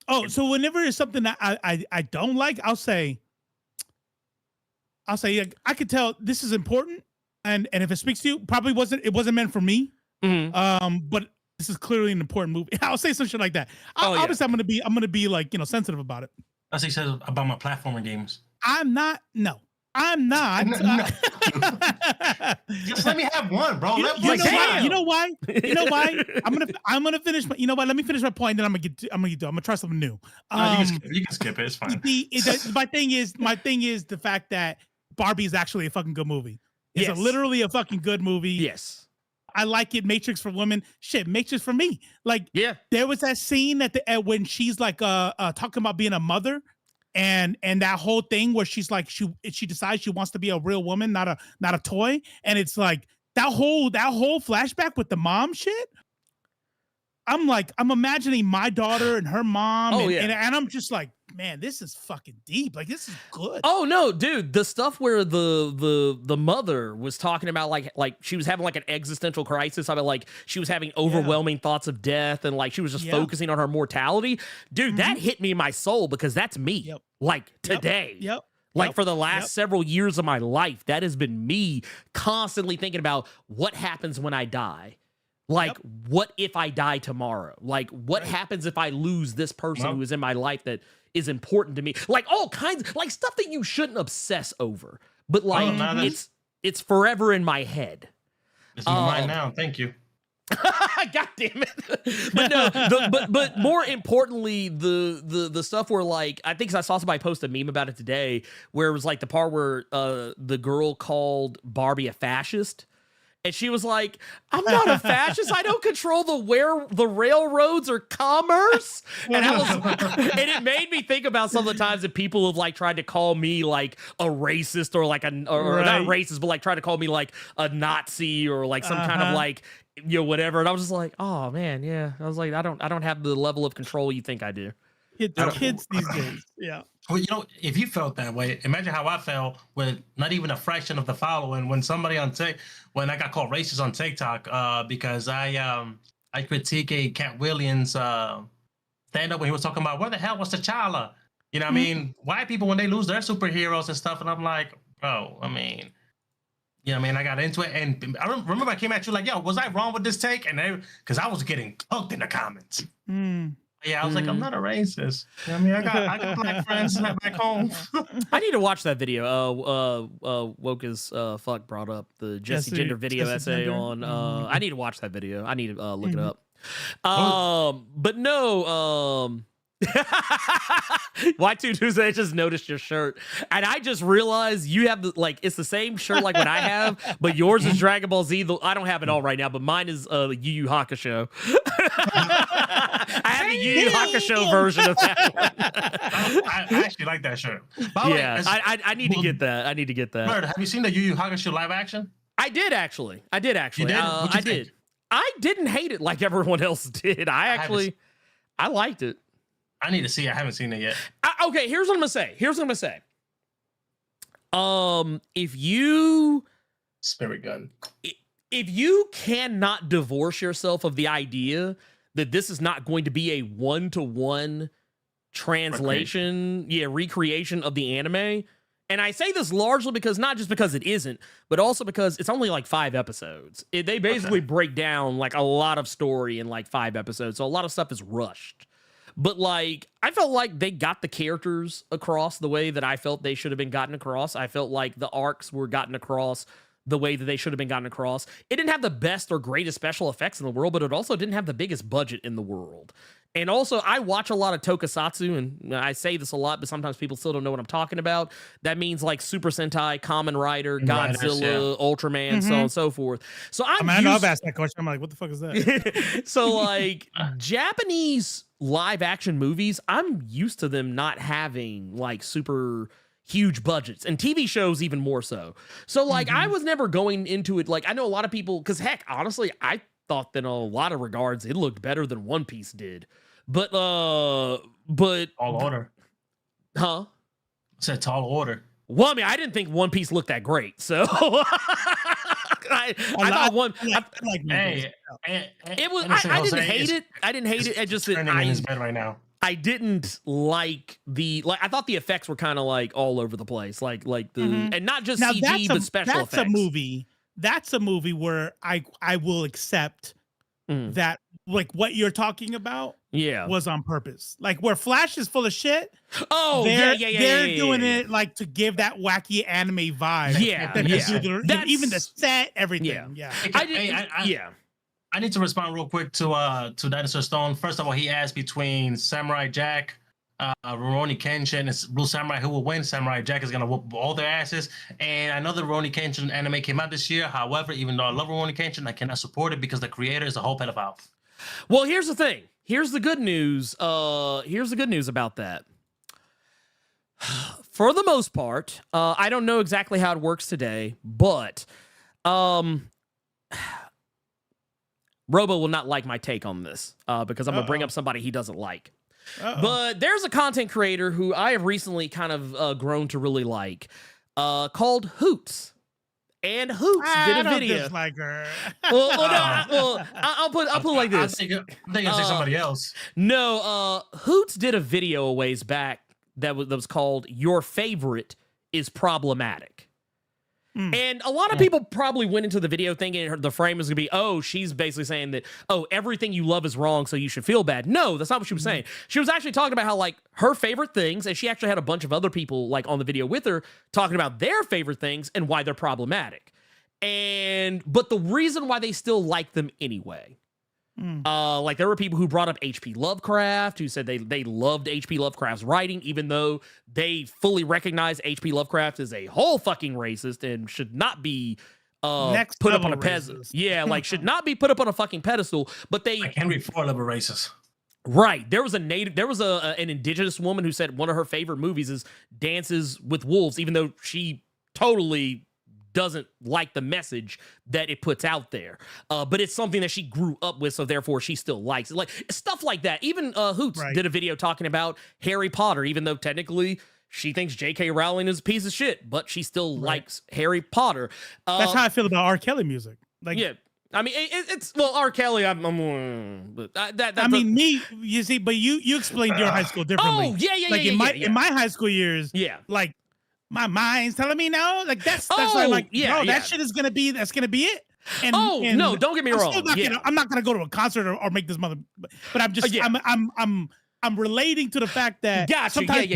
Oh, so whenever it's something that I don't like, I'll say like, I could tell this is important, and if it speaks to you, probably wasn't meant for me. But this is clearly an important movie. I'll say some shit like that. Obviously, I'm gonna be like, sensitive about it.
That's what he says about my platformer games.
I'm not. No, I'm not.
No. Just let me have one, bro.
You know why? I'm gonna finish. You know what? Let me finish my point. Then I'm gonna try something new.
You can skip it. It's fine.
My thing is the fact that Barbie is actually a fucking good movie. It's literally a fucking good movie.
Yes.
I like it. Matrix for women. Shit, Matrix for me. Like,
yeah,
there was that scene when she's like talking about being a mother, and that whole thing where she's like she decides she wants to be a real woman, not a toy, and it's like that whole flashback with the mom shit. I'm imagining my daughter and her mom, and I'm just like, man, this is fucking deep. Like, this is good.
Oh no, dude, the stuff where the mother was talking about like she was having like an existential crisis. I mean, like she was having overwhelming thoughts of death, and like she was just focusing on her mortality. Dude, that hit me in my soul because that's me.
Yep.
Like today.
Yep.
Like for the last several years of my life, that has been me constantly thinking about what happens when I die. Like, what if I die tomorrow? Like, what happens if I lose this person who is in my life that is important to me? Like, all kinds, like stuff that you shouldn't obsess over. But like, it's forever in my head.
It's in my mind now. Thank you.
God damn it. But no, but more importantly, the stuff where like, I think I saw somebody post a meme about it today, where it was like the part where the girl called Barbie a fascist. And she was like, I'm not a fascist. I don't control the railroads or commerce. And it made me think about some of the times that people have like tried to call me like a racist or like or not racist, but like try to call me like a Nazi or like some kind of like, whatever. And I was just like, oh man, yeah. I was like, I don't have the level of control you think I do.
Kids these days. Yeah.
Well, if you felt that way, imagine how I felt with not even a fraction of the following when somebody when I got called racist on TikTok because I critique a Cat Williams stand up when he was talking about where the hell was T'Challa? You know what I mean? White people when they lose their superheroes and stuff, and I'm like, bro, I mean, I got into it, and I remember I came at you like, yo, was I wrong with this take? And because I was getting cooked in the comments. Yeah, I was like, I'm not a racist. I mean, I got black friends back home.
I need to watch that video. Woke as fuck brought up the Jesse Gender video essay on. I need to watch that video. I need to look it up. But no. Y2 Tuesday just noticed your shirt, and I just realized you have it's the same shirt like what I have, but yours is Dragon Ball Z. I don't have it all right now, but mine is Yu Yu Hakusho. I have the Yu Yu Hakusho version of that one.
I actually like that shirt.
I need to get that.
Blerd, have you seen the Yu Yu Hakusho live action?
I did actually.
You did?
I did. I didn't hate it like everyone else did. I liked it.
I need to see it. I haven't seen it yet.
Okay, here's what I'm gonna say. If you
spirit gun,
if you cannot divorce yourself of the idea that this is not going to be a one-to-one translation, recreation of the anime, and I say this largely because not just because it isn't, but also because it's only like 5 episodes. They basically break down like a lot of story in like 5 episodes, so a lot of stuff is rushed. But like, I felt like they got the characters across the way that I felt they should have been gotten across. I felt like the arcs were gotten across the way that they should have been gotten across. It didn't have the best or greatest special effects in the world, but it also didn't have the biggest budget in the world. And also, I watch a lot of tokusatsu, and I say this a lot, but sometimes people still don't know what I'm talking about. That means like Super Sentai, Kamen Rider, Godzilla, Ultraman, so on and so forth. So I
know I've asked that question. I'm like, what the fuck is that?
So like, Japanese live action movies, I'm used to them not having like super huge budgets, and TV shows even more so. So like, I was never going into it like, I know a lot of people, because heck, honestly, I thought that in a lot of regards it looked better than One Piece did. But Tall
Order.
Huh?
Said Tall Order.
Well, I mean, I didn't think One Piece looked that great, so I thought one. It was. I didn't hate it. I didn't hate it. I just
turning in his bed right now.
I didn't like I thought the effects were kind of like all over the place, like the and not just
Now
CG but special effects.
That's a movie where I will accept that, like, what you're talking about was on purpose. Like where Flash is full of shit.
Oh,
they're doing it like to give that wacky anime vibe. Even the set, everything.
I need to respond real quick to Dinosaur Stone. First of all, he asked between Samurai Jack, Rurouni Kenshin, and Blue Samurai, who will win. Samurai Jack is gonna whoop all their asses. And I know the Rurouni Kenshin anime came out this year. However, even though I love Rurouni Kenshin, I cannot support it because the creator is a whole pedophile.
Well, here's the thing. Here's the good news. Here's the good news about that. For the most part, I don't know exactly how it works today, but Robo will not like my take on this because I'm going to bring up somebody he doesn't like. But there's a content creator who I have recently kind of grown to really like called Hoots. And Hoots did a video.
Dislike her.
I'll put it like this.
I think I'll say somebody else.
No, Hoots did a video a ways back that was called "Your Favorite is Problematic." And a lot of people probably went into the video thinking the frame was gonna be, oh, she's basically saying that, oh, everything you love is wrong, so you should feel bad. No, that's not what she was saying. She was actually talking about how, like, her favorite things, and she actually had a bunch of other people, like, on the video with her talking about their favorite things and why they're problematic. But the reason why they still like them anyway. Like, there were people who brought up H.P. Lovecraft, who said they loved H.P. Lovecraft's writing, even though they fully recognize H.P. Lovecraft is a whole fucking racist and should not be put up on a pedestal. Yeah, like, should not be put up on a fucking pedestal. But they
like Henry Ford level racist.
Right. There was an indigenous woman who said one of her favorite movies is Dances with Wolves, even though she totally doesn't like the message that it puts out there. But it's something that she grew up with, so therefore she still likes it. Like, stuff like that. Even Hoots did a video talking about Harry Potter, even though technically she thinks J.K. Rowling is a piece of shit, but she still likes Harry Potter.
That's how I feel about R. Kelly music. Like,
yeah. I mean, it's R. Kelly. But
you see, but you explained your high school differently.
Oh, yeah.
Like, in my high school years, like, my mind's telling me no. Like, that's why I'm like, that shit is gonna be it. And
no, don't get me wrong.
I'm not gonna go to a concert or make this mother. But I'm just I'm relating to the fact that sometimes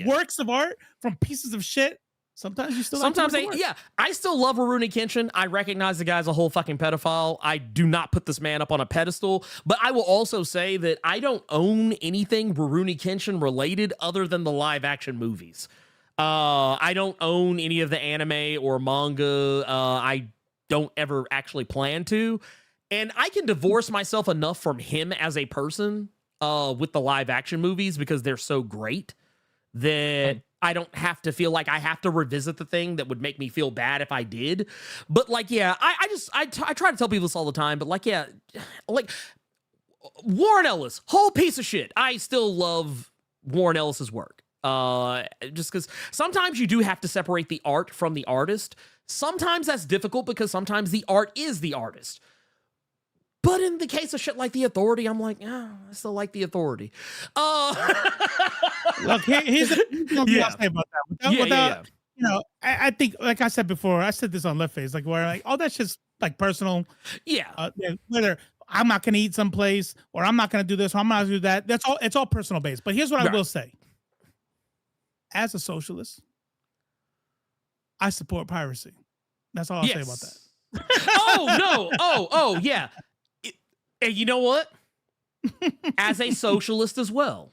works of art from pieces of shit. Sometimes you still
I still love Rurouni Kenshin. I recognize the guy's a whole fucking pedophile. I do not put this man up on a pedestal, but I will also say that I don't own anything Rurouni Kenshin related other than the live action movies. I don't own any of the anime or manga. I don't ever actually plan to. And I can divorce myself enough from him as a person with the live action movies because they're so great that I don't have to feel like I have to revisit the thing that would make me feel bad if I did. But like, I try to tell people this all the time, but like, Warren Ellis, whole piece of shit. I still love Warren Ellis's work. Just because sometimes you do have to separate the art from the artist. Sometimes that's difficult because sometimes the art is the artist. But in the case of shit like The Authority, I'm like, I still like The Authority.
Look, here's the thing I'll say about that. You know, I think, like I said before, I said this on Left Face, like, where like all that shit's like personal. Whether I'm not gonna eat someplace or I'm not gonna do this or I'm not gonna do that. It's all personal based. But here's what I will say. As a socialist, I support piracy. That's all I'll say about that.
Yeah. And you know what? As a socialist as well,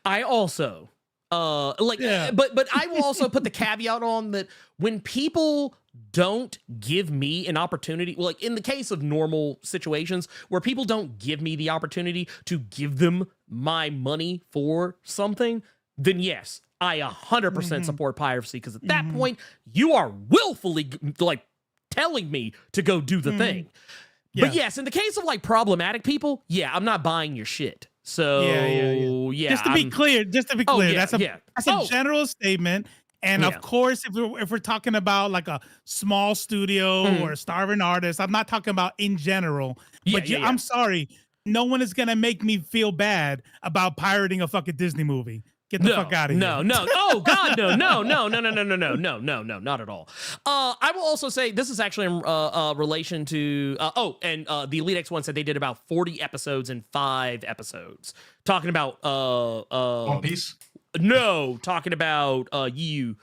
I also but I will also put the caveat on that when people don't give me an opportunity, like in the case of normal situations where people don't give me the opportunity to give them my money for something, then yes, I 100% support piracy, because at that point you are willfully like telling me to go do the thing. But yes, in the case of like problematic people, I'm not buying your shit. So
Just to be clear, that's a general statement. And of course, if we're talking about like a small studio or a starving artist, I'm not talking about in general. But I'm sorry, no one is gonna make me feel bad about pirating a fucking Disney movie. Get the fuck out of here.
No. Oh God, no, not at all. I will also say this is actually in relation to the Elite X one said they did about 40 episodes in 5 episodes, talking about
One Piece.
No, talking about you.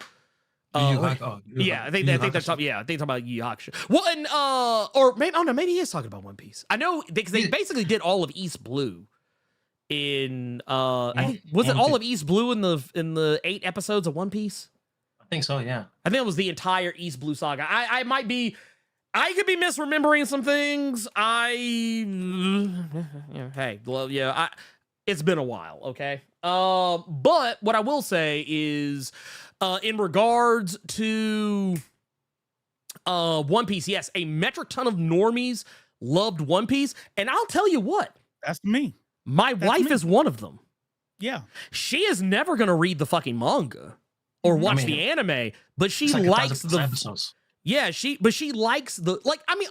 Yeah,
I think they're talking. Yeah, they talk about Yu Yu Hakusho. Well, and or maybe maybe he is talking about One Piece. I know because they basically did all of East Blue. In I think was it all of East Blue in the 8 episodes of One Piece?
I think so. Yeah,
I think it was the entire East Blue saga. I could be misremembering some things. It's been a while. Okay. But what I will say is, in regards to One Piece, yes, a metric ton of normies loved One Piece, and I'll tell you what,
That's me.
my wife is one of them.
Yeah.
She is never gonna read the fucking manga or watch the anime, but she likes the
episodes.
Yeah, she likes the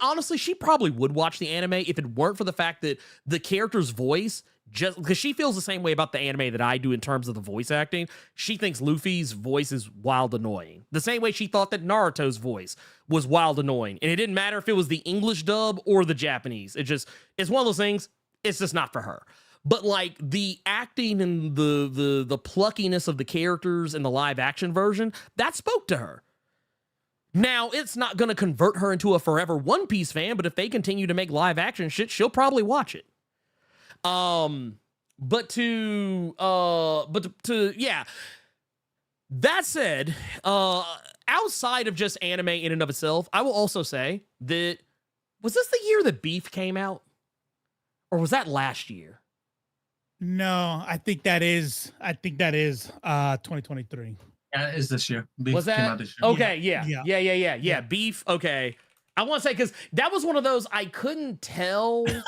honestly, she probably would watch the anime if it weren't for the fact that the character's voice, just because she feels the same way about the anime that I do in terms of the voice acting. She thinks Luffy's voice is wild annoying. The same way she thought that Naruto's voice was wild annoying. And it didn't matter if it was the English dub or the Japanese. It's one of those things, it's just not for her. But like the acting and the pluckiness of the characters in the live action version, that spoke to her. Now, it's not going to convert her into a forever One Piece fan, but if they continue to make live action shit, she'll probably watch it. But to yeah. That said, outside of just anime in and of itself, I will also say that, was this the year that Beef came out? Or was that last year?
No, I think that is 2023.
Yeah, it is this year. Beef
Was that?
came out this year.
Okay, yeah. Beef, okay. I want to say, because that was one of those I couldn't tell.
This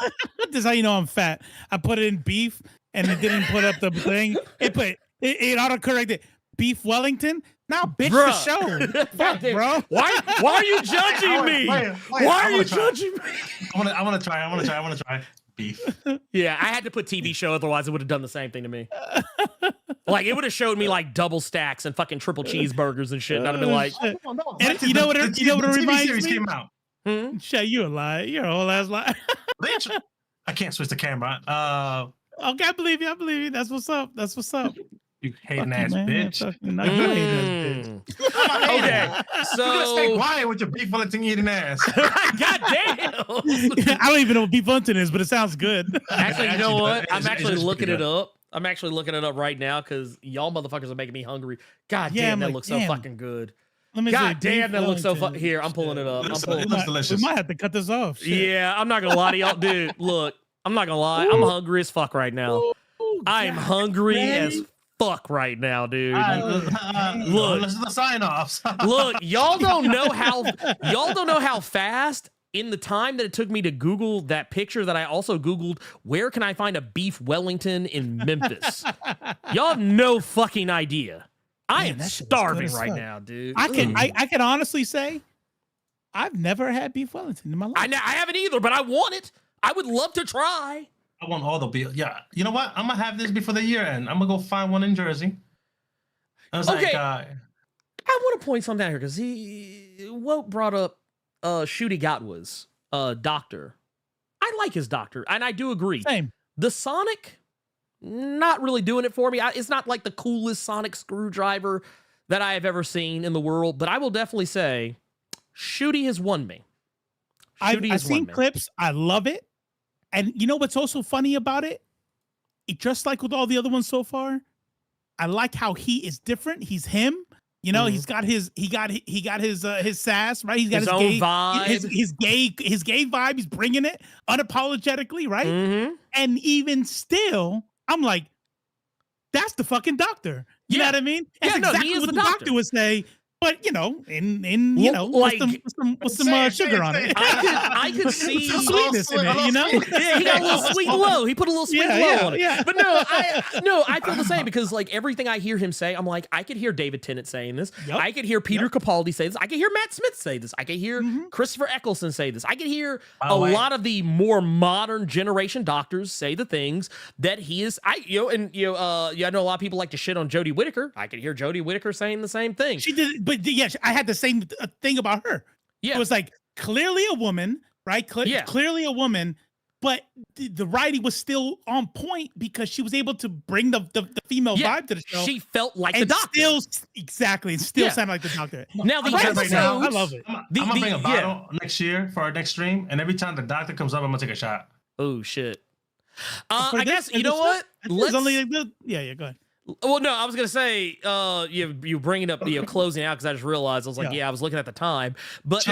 is how you know I'm fat. I put it in beef and it didn't put up the thing. It auto-corrected Beef Wellington. Now, bitch, the show. Fuck, bro.
Why are you judging me? Why are you judging me?
I want to try. Beef.
Yeah, I had to put TV show, otherwise it would have done the same thing to me. Like, it would have showed me like double stacks and fucking triple cheeseburgers and shit. And I'd have been like,
and you know what it reminds
series
me?
Came out.
Shay, you a lie. You're a whole ass lie.
Bitch, I can't switch the camera.
Okay, I believe you. That's what's up.
You hating ass bitch.
Okay, so
you gotta stay quiet with your Beef Wellington eating ass.
God damn.
I don't even know what Beef Wellington is, but it sounds good.
Actually, you know what? I'm actually
just
looking
pretty
it
good.
up. I'm actually looking it up right now because y'all motherfuckers are making me hungry. God damn, that looks so fucking good.
Let me
God
say,
damn, that looks so fucking. Here, I'm pulling it up.
It looks delicious.
We might have to cut this off. Shit.
Yeah, I'm not gonna lie to y'all, dude. Look, I'm not gonna lie. I'm hungry as fuck right now. I'm hungry as fuck right now, dude.
Look, listen to the sign-offs.
Look, y'all don't know how fast in the time that it took me to Google that picture that I also Googled, where can I find a Beef Wellington in Memphis? Y'all have no fucking idea. I am starving right now, dude.
I can honestly say I've never had Beef Wellington in my life.
I haven't either, but I want it. I would love to try.
I want all the beef. Yeah, you know what? I'm gonna have this before the year end. I'm gonna go find one in Jersey. I was
Okay.
like,
I want to point something out here because Woke brought up Shooty Gatwa's doctor. I like his doctor, and I do agree.
Same.
The Sonic, not really doing it for me. It's not like the coolest Sonic screwdriver that I have ever seen in the world, but I will definitely say Shooty has won me.
I've seen clips. I love it. And you know what's also funny about it? Just like with all the other ones so far, I like how he is different. He's him. You know, he's got his sass, right? He's got his
own
gay
vibe.
his gay vibe. He's bringing it unapologetically, right?
Mm-hmm.
And even still, I'm like, that's the fucking doctor. You know what I mean? That's
he is
what
the
the doctor would say. But like with some sugar on it.
I could see
some sweetness in it, you know.
Yeah, he got a little sweet and low. He put a little sweet and low on it.
Yeah.
But I feel the same because like everything I hear him say, I'm like, I could hear David Tennant saying this.
Yep.
I could hear Peter Capaldi say this. I could hear Matt Smith say this. I could hear Christopher Eccleston say this. I could hear a lot of the more modern generation doctors say the things that he is. I know a lot of people like to shit on Jodie Whittaker. I could hear Jodie Whittaker saying the same thing.
She did, but yeah, I had the same thing about her.
Yeah,
it was like clearly a woman, right? Clearly a woman, but the writing was still on point because she was able to bring the female vibe to the show.
She felt like the doctor.
Still sounded like the doctor.
Now the
episodes,
I love it.
I'm gonna bring a bottle next year for our next stream, and every time the doctor comes up, I'm gonna take a shot.
Oh shit. I guess you know what?
Let's only go ahead.
Well, no, I was gonna say, you bringing up closing out because I just realized I was like, I was looking at the time, but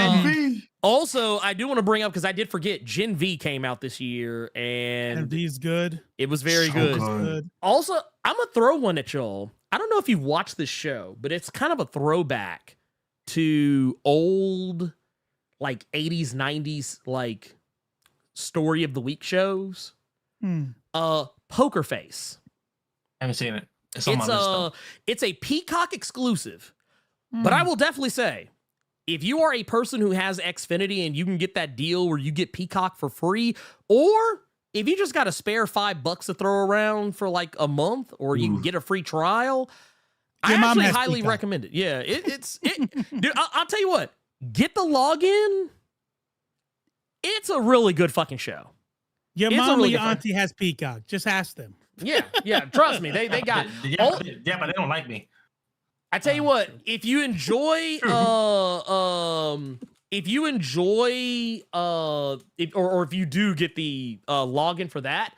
also I do want to bring up because I did forget Gen V came out this year and
Gen V's good.
It was very good. Also, I'm gonna throw one at y'all. I don't know if you've watched this show, but it's kind of a throwback to old like 80s, 90s like story of the week shows. Poker Face.
I haven't seen it.
It's a Peacock exclusive, but I will definitely say, if you are a person who has Xfinity and you can get that deal where you get Peacock for free, or if you just got a spare $5 to throw around for like a month, or you can get a free trial, I actually highly recommend it. Yeah, dude. I'll tell you what, get the login. It's a really good fucking show.
Your mom or your auntie has Peacock. Just ask them.
Yeah. Trust me, they got.
But they don't like me.
I tell you what, if you enjoy, if you do get the login for that,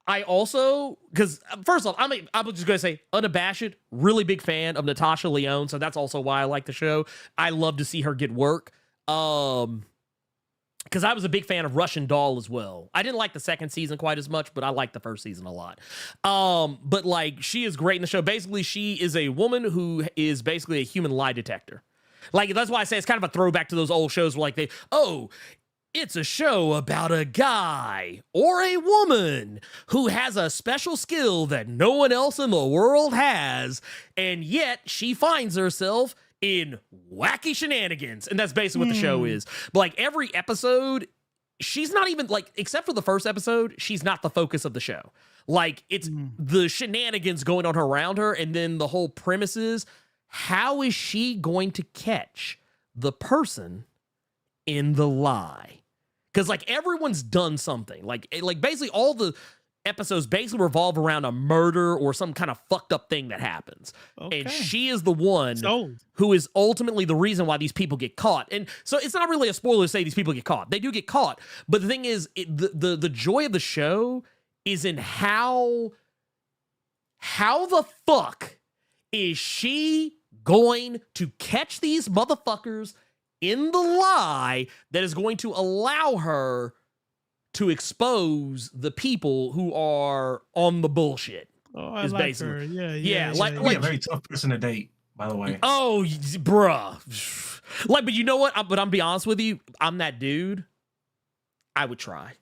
I also because first off, I'm just gonna say unabashed, really big fan of Natasha Lyonne, so that's also why I like the show. I love to see her get work. Because I was a big fan of Russian Doll as well. I didn't like the second season quite as much, but I liked the first season a lot. But like, she is great in the show. Basically, she is a woman who is basically a human lie detector. Like, that's why I say it's kind of a throwback to those old shows where like it's a show about a guy or a woman who has a special skill that no one else in the world has, and yet she finds herself in wacky shenanigans, and that's basically what the show is. But like every episode, she's not even like, except for the first episode, she's not the focus of the show. Like it's the shenanigans going on around her, and then the whole premise is, how is she going to catch the person in the lie? Because like everyone's done something. Like basically all the episodes basically revolve around a murder or some kind of fucked up thing that happens. Okay. And she is the one who is ultimately the reason why these people get caught. And so it's not really a spoiler to say these people get caught. They do get caught. But the thing is, the joy of the show is in how the fuck is she going to catch these motherfuckers in the lie that is going to allow her to expose the people who are on the bullshit.
Oh, I like basically her. Yeah.
Like a very tough person to date, by the way.
Oh, bruh. Like, but you know what? But I'm be honest with you, I'm that dude. I would try.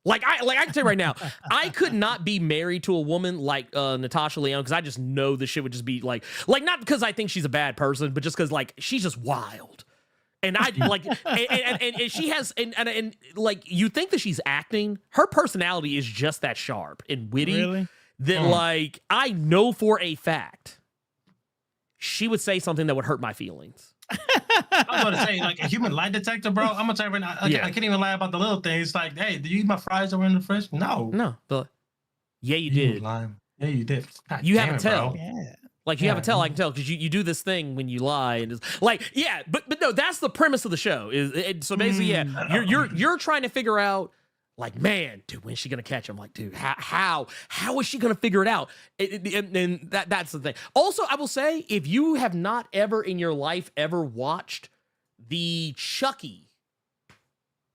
Like I can tell you right now, I could not be married to a woman like Natasha Lyonne because I just know this shit would just be like not because I think she's a bad person, but just because like she's just wild. And I like, and she has, and like, you think that she's acting, her personality is just that sharp and witty that like, I know for a fact she would say something that would hurt my feelings.
I was going to say, like, a human lie detector, bro. I'm going to tell you right now, I can't even lie about the little things. Like, hey, did you eat my fries that were in the fridge? No.
But yeah, you did.
Yeah, you did. God,
you have to tell.
Bro. Yeah.
Like, you have to tell, I can tell, because you do this thing when you lie, and it's like, but no, that's the premise of the show. So basically, you're trying to figure out, like, man, dude, when's she gonna catch him? Like, dude, how is she gonna figure it out? And that's the thing. Also, I will say, if you have not ever in your life ever watched the Chucky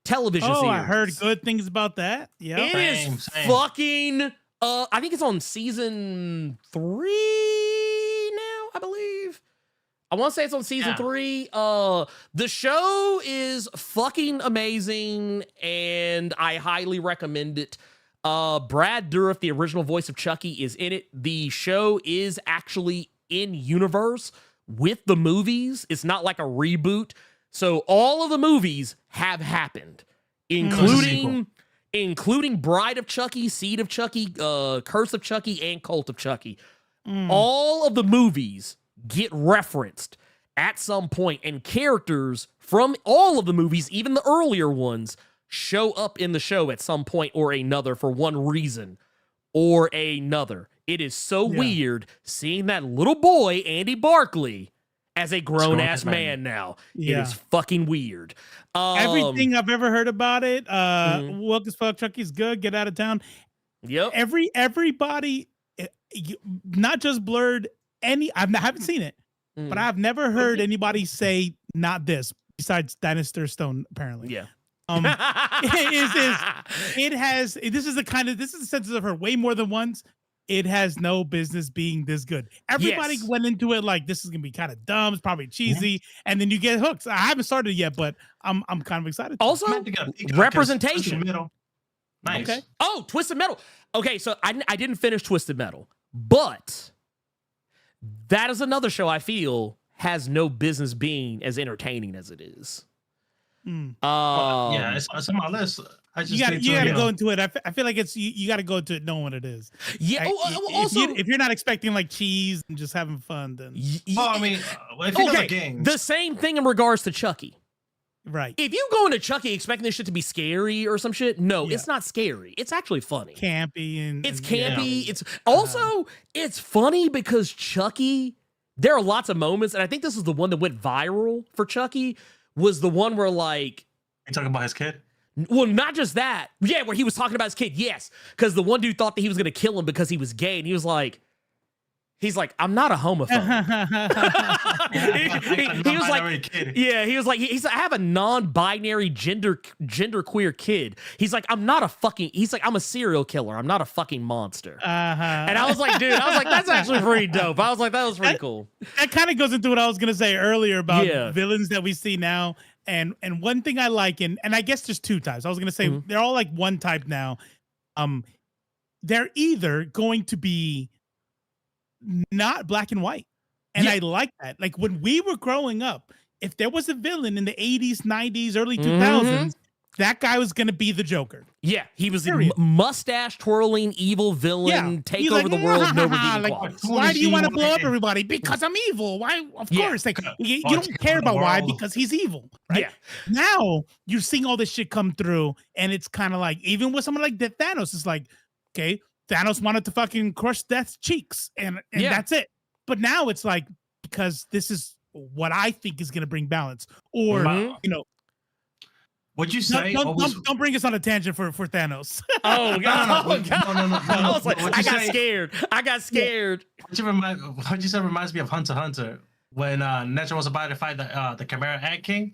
television series,
I heard good things about that. Yeah,
it is fucking. I think it's on season 3 now, I believe. I want to say it's on season 3. The show is fucking amazing, and I highly recommend it. Brad Dourif, the original voice of Chucky, is in it. The show is actually in universe with the movies. It's not like a reboot. So all of the movies have happened, including Bride of Chucky, Seed of Chucky, Curse of Chucky, and Cult of Chucky. All of the movies get referenced at some point, and characters from all of the movies, even the earlier ones, show up in the show at some point or another for one reason or another. It is so weird seeing that little boy, Andy Barkley, as a grown-ass man now. It is fucking weird.
Everything I've ever heard about it, woke as fuck, Chucky's good, get out of town.
Yep.
Everybody, not just Blerd, I haven't seen it, but I've never heard anybody say not this besides Dinosaur Stone, apparently.
Yeah.
This is the sense of her way more than once. It has no business being this good. Everybody went into it like this is gonna be kind of dumb, it's probably cheesy, and then you get hooked. I haven't started yet, but I'm kind of excited.
Also, representation.
Nice.
Okay.
Oh, Twisted Metal. Okay, so I didn't finish Twisted Metal, but that is another show I feel has no business being as entertaining as it is.
Yeah, it's on my list.
You gotta go into it. I feel like you gotta go into it knowing what it is.
Yeah. Also,
if you're not expecting like cheese and just having fun, then
if you know the game,
the same thing in regards to Chucky.
Right.
If you go into Chucky expecting this shit to be scary or some shit, no, it's not scary. It's actually funny.
Campy and
it's campy. It's also it's funny because Chucky. There are lots of moments, and I think this is the one that went viral for Chucky. Was the one where like
you talking about his kid?
Well, not just that. Yeah, where he was talking about his kid. Yes, because the one dude thought that he was gonna kill him because he was gay, and he's like, I'm not a homophobe. he was like,
kid.
Yeah, he was like, I have a non-binary gender queer kid. He's like, I'm a serial killer. I'm not a fucking monster. And I was like, dude, that's actually pretty dope. I was like, that was pretty cool.
That kind of goes into what I was gonna say earlier about villains that we see now. And one thing I like, and I guess there's two types. I was gonna say they're all like one type now. They're either going to be not black and white. And I like that. Like when we were growing up, if there was a villain in the 80s, 90s, early 2000s, that guy was going to be the Joker.
Yeah, he was a mustache twirling evil villain, take over the world, no redeeming qualities.
Why do you want to blow up everybody? Because I'm evil. Why? Of course. Like, you don't care about why, because he's evil. Right? Yeah. Now you're seeing all this shit come through, and it's kind of like, even with someone like Thanos, it's like, okay, Thanos wanted to fucking crush Death's cheeks, and that's it. But now it's like, because this is what I think is going to bring balance. Or,
what'd you say?
Don't bring us on a tangent for Thanos.
Oh, God.
No.
I was like, I got scared.
What you said reminds me of Hunter x Hunter. When Netra was about to fight the Chimera Ant King,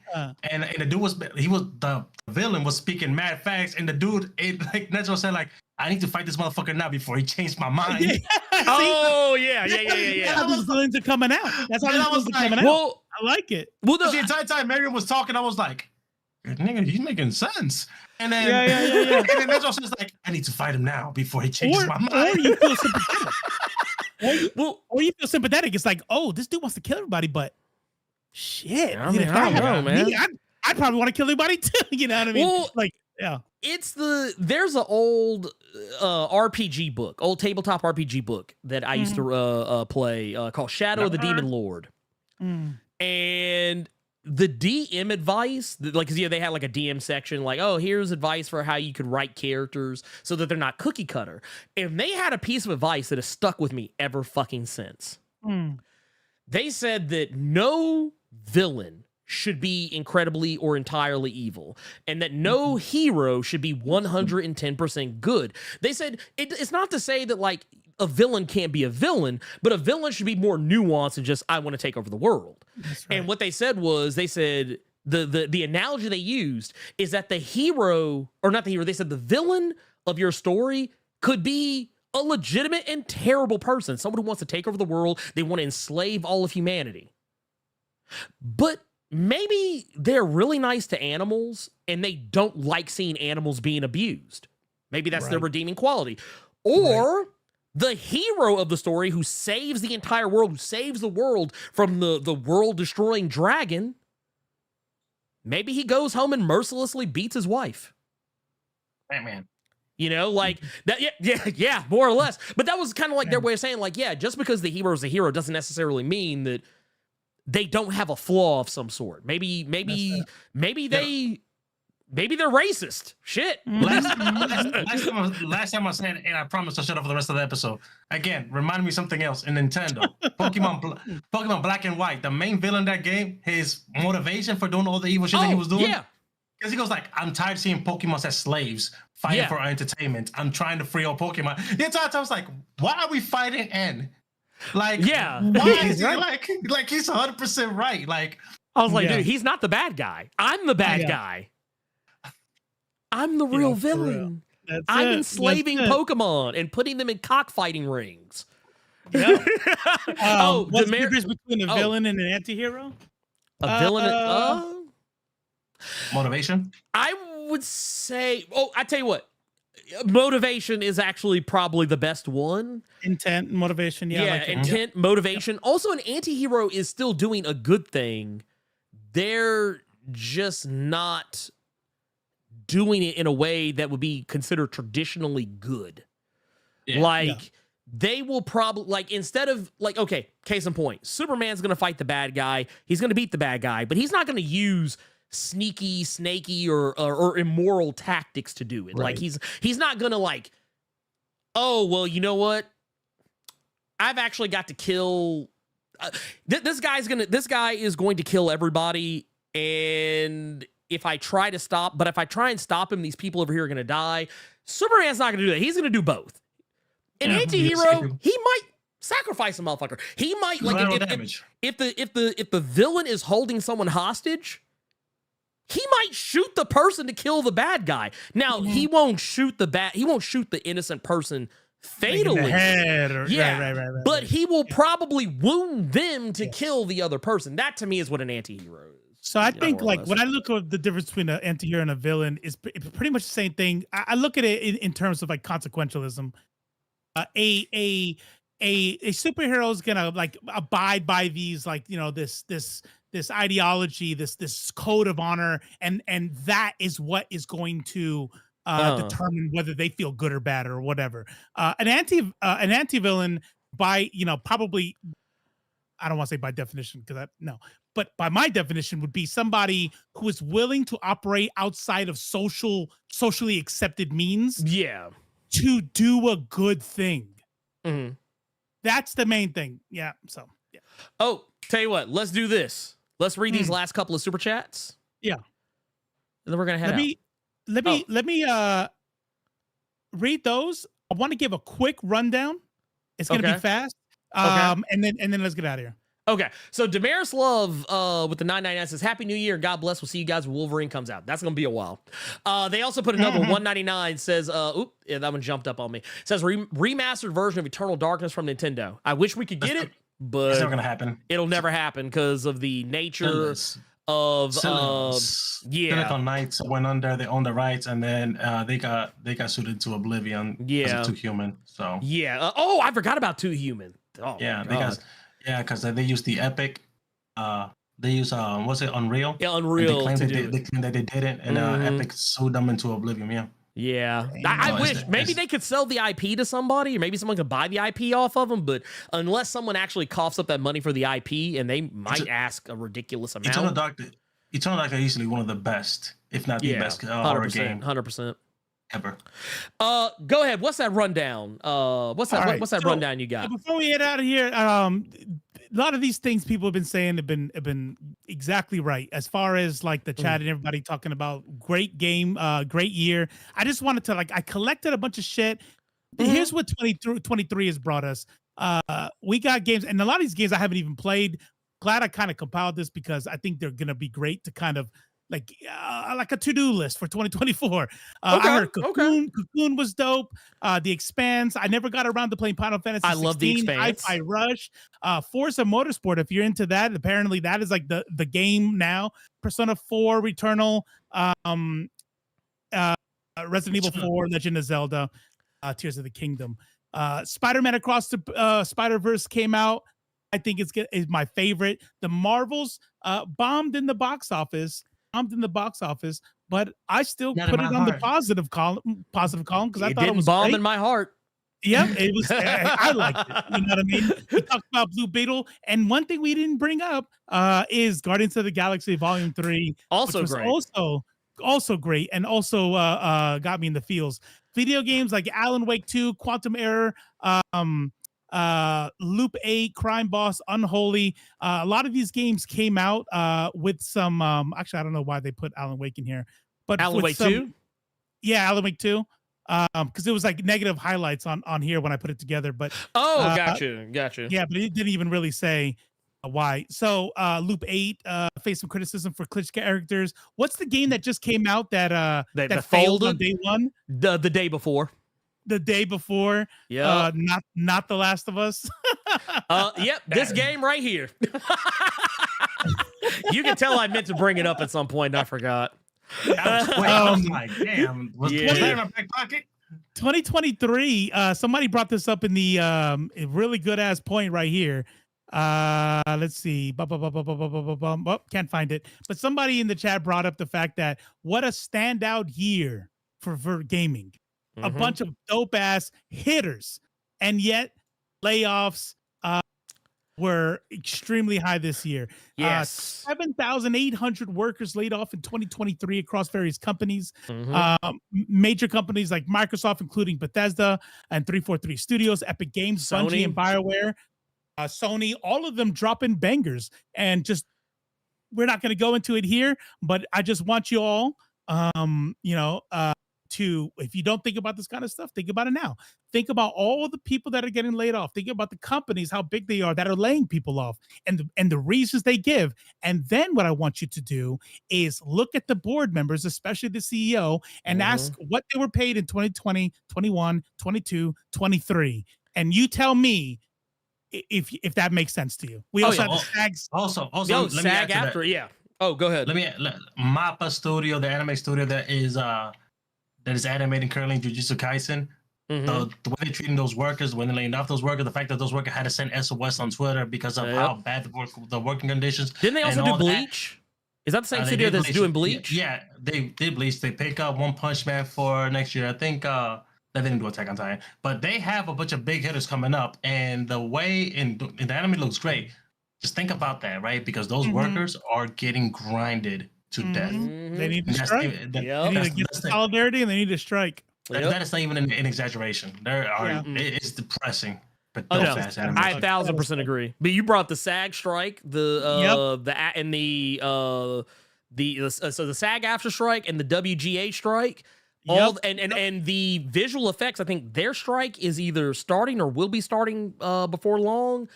and the dude the villain was speaking mad facts, and the dude, Netra said like, I need to fight this motherfucker now before he changed my mind.
Oh yeah.
That's how these villains are coming out. That's how these villains are coming out.
Well,
I like it.
Well,
the entire time Marion was talking, I was like, nigga, he's making sense. And then and then Netra was like, I need to fight him now before he changes my mind.
Or you feel sympathetic. Or you feel sympathetic. It's like, oh, this dude wants to kill everybody, but shit.
I don't know, man.
I'd probably want to kill everybody too. You know what I mean?
Well,
like, yeah.
There's an old RPG book, old tabletop RPG book that I used to play called Shadow of the Demon Lord. And the DM advice, like, cause they had like a DM section, like, oh, here's advice for how you could write characters so that they're not cookie cutter. And they had a piece of advice that has stuck with me ever fucking since. They said that no villain should be incredibly or entirely evil, and that no hero should be 110% good. They said it's not to say that like a villain can't be a villain, but a villain should be more nuanced than just I want to take over the world. Right. And what they said was, they said the analogy they used is that the hero, or not the hero, they said the villain of your story could be a legitimate and terrible person, someone who wants to take over the world. They want to enslave all of humanity. But maybe they're really nice to animals and they don't like seeing animals being abused. Maybe that's their redeeming quality. Or the hero of the story who saves the entire world, who saves the world from the world-destroying dragon, maybe he goes home and mercilessly beats his wife.
Batman.
You know, like that. Yeah, more or less. But that was kind of like their way of saying, like, yeah, just because the hero is a hero doesn't necessarily mean that they don't have a flaw of some sort. Maybe they're racist. Shit.
Last time I said, and I promise I'll shut up for the rest of the episode. Again, remind me something else in Nintendo. Pokemon Black and White. The main villain in that game, his motivation for doing all the evil shit that he was doing.
Yeah.
Because he goes like, I'm tired of seeing Pokemon as slaves, fighting for our entertainment. I'm trying to free all Pokemon. The entire time I was like, why are we fighting N? Like, why is he like he's 100% right? Like,
I was like, dude, he's not the bad guy. I'm the bad guy. I'm the real villain. I'm enslaving Pokemon and putting them in cockfighting rings.
Yeah. What's the difference between a villain and an anti-hero?
A villain?
Motivation?
I would say, I tell you what, motivation is actually probably the best one.
Intent, motivation,
intent, motivation. Also, an anti-hero is still doing a good thing. They're just not doing it in a way that would be considered traditionally good. They will probably, like, instead of, like, okay, case in point, Superman's going to fight the bad guy. He's going to beat the bad guy, but he's not going to use sneaky, snaky, or immoral tactics to do it. Like, he's not going to, like, oh, well, you know what? I've actually got to kill... this guy is going to kill everybody, and if I try and stop him, these people over here are going to die. Superman's not going to do that. He's going to do both. An anti-hero, he might sacrifice a motherfucker. He might, like, if the villain is holding someone hostage, he might shoot the person to kill the bad guy. Now, he won't shoot the innocent person fatally.
Like in the head or, right.
But he will probably wound them to kill the other person. That, to me, is what an anti-hero is.
So I think, like, when I look at the difference between an anti-hero and a villain, is pretty much the same thing. I look at it in terms of, like, consequentialism. A superhero is gonna, like, abide by these, like, you know, this ideology, this code of honor, and that is what is going to determine whether they feel good or bad or whatever. An anti-villain, by, you know, probably, I don't want to say by definition, but by my definition, would be somebody who is willing to operate outside of socially accepted means.
Yeah.
To do a good thing.
Mm-hmm.
That's the main thing. Yeah. So, yeah.
Oh, tell you what, let's do this. Let's read these last couple of super chats.
Yeah.
And then we're going to head
out. Let me read those. I want to give a quick rundown. It's going to be fast. And then let's get out of here.
Okay, so Damaris Love with the 999 says, Happy New Year, God bless. We'll see you guys when Wolverine comes out. That's going to be a while. They also put another 199, says, that one jumped up on me. Says, remastered version of Eternal Darkness from Nintendo. I wish we could get it, but
it's never going to happen.
It'll never happen because of the nature of
Silicon Knights went under, they owned the rights, and then they got sued into oblivion because of Too Human. So
I forgot about Too Human. Oh,
yeah, because they use the Epic. They use was it Unreal?
Yeah, Unreal.
They claim that they didn't, and Epic sued them into oblivion.
Yeah. I wish maybe they could sell the IP to somebody, or maybe someone could buy the IP off of them. But unless someone actually coughs up that money for the IP, and they might ask a ridiculous amount.
Eternal Dark is easily one of the best, if not the best horror game.
100%.
Ever.
Go ahead. What's that rundown? What's that rundown you got?
Before we get out of here, a lot of these things people have been saying have been exactly right. As far as, like, the chat and everybody talking about great game, great year. I just wanted to, like, I collected a bunch of shit. Here's what 2023 has brought us. We got games, and a lot of these games I haven't even played. Glad I kind of compiled this because I think they're gonna be great to kind of a to-do list for 2024. I heard Cocoon was dope. The Expanse. I never got around to playing Final Fantasy 16.
I love The Expanse.
Hi-Fi Rush. Forza Motorsport, if you're into that, apparently that is like the game now. Persona 4, Returnal, Resident Evil 4, Legend of Zelda, Tears of the Kingdom. Spider-Man Across the Spider-Verse came out. I think is my favorite. The Marvels bombed in the box office, but I still put it on the positive column because I thought it was
bomb
great.
in my heart.
Yep, it was. I liked it. You know what I mean? We talked about Blue Beetle, and one thing we didn't bring up is Guardians of the Galaxy Volume 3,
also
which was
great.
Also great, and also got me in the feels. Video games like Alan Wake 2, Quantum Error, Loop 8, Crime Boss, Unholy. A lot of these games came out with some. Actually, I don't know why they put Alan Wake in here, but
Alan Wake 2.
Yeah, Alan Wake 2. Because it was like negative highlights on here when I put it together. But
gotcha.
Yeah, but it didn't even really say why. So Loop 8 faced some criticism for glitch characters. What's the game that just came out that failed on day one?
The day before.
The day before.
Yeah.
Not The Last of Us.
Yep. This game right here. You can tell I meant to bring it up at some point and I forgot.
I was like, damn. Was that in my back pocket?
2023. Somebody brought this up in the really good ass point right here. Let's see. Can't find it. But somebody in the chat brought up the fact that what a standout year for gaming. A bunch of dope ass hitters, and yet layoffs were extremely high this year.
Yes.
7,800 workers laid off in 2023 across various companies. Major companies like Microsoft, including Bethesda and 343 Studios, Epic Games,
Sony.
Bungie, and BioWare. Sony, all of them dropping bangers. And just, we're not going to go into it here, but I just want you all, to, if you don't think about this kind of stuff, think about it now. Think about all the people that are getting laid off. Think about the companies, how big they are that are laying people off, and the reasons they give. And then what I want you to do is look at the board members, especially the CEO, and ask what they were paid in 2020, 21, 22, 23. And you tell me if that makes sense to you. We also have the SAGs.
Also,
let me SAG after. Yeah. Oh, go ahead.
Mappa Studio, the anime studio that is animating currently Jujutsu Kaisen. The way they're treating those workers, when they're laying off those workers, the fact that those workers had to send SOS on Twitter because of how bad the working conditions.
Didn't they also do Bleach? Is that the same studio that's doing Bleach?
Yeah, they did Bleach. They pick up One Punch Man for next year. I think they didn't do Attack on Titan, but they have a bunch of big hitters coming up, and the way in the anime looks great. Just think about that, right? Because those workers are getting grinded to death.
They need to strike. They need to get solidarity, and they need to strike.
That is not even an exaggeration. It's depressing. But
I 1,000% agree. But you brought the SAG strike, the SAG after strike and the WGA strike. And the visual effects, I think their strike is either starting or will be starting before long.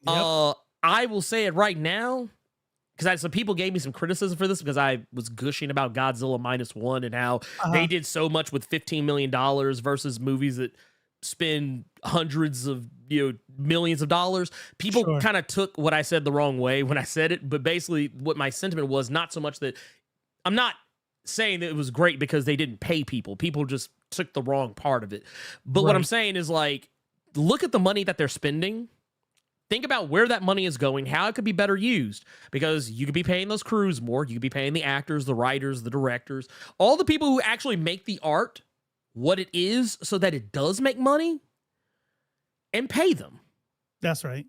I will say it right now, because some people gave me some criticism for this because I was gushing about Godzilla -1 and how they did so much with $15 million versus movies that spend hundreds of millions of dollars. People kind of took what I said the wrong way when I said it, but basically what my sentiment was, not so much that I'm not saying that it was great because they didn't pay people. People just took the wrong part of it. But what I'm saying is, like, look at the money that they're spending. Think about where that money is going, how it could be better used, because you could be paying those crews more. You could be paying the actors, the writers, the directors, all the people who actually make the art what it is so that it does make money, and pay them.
That's right.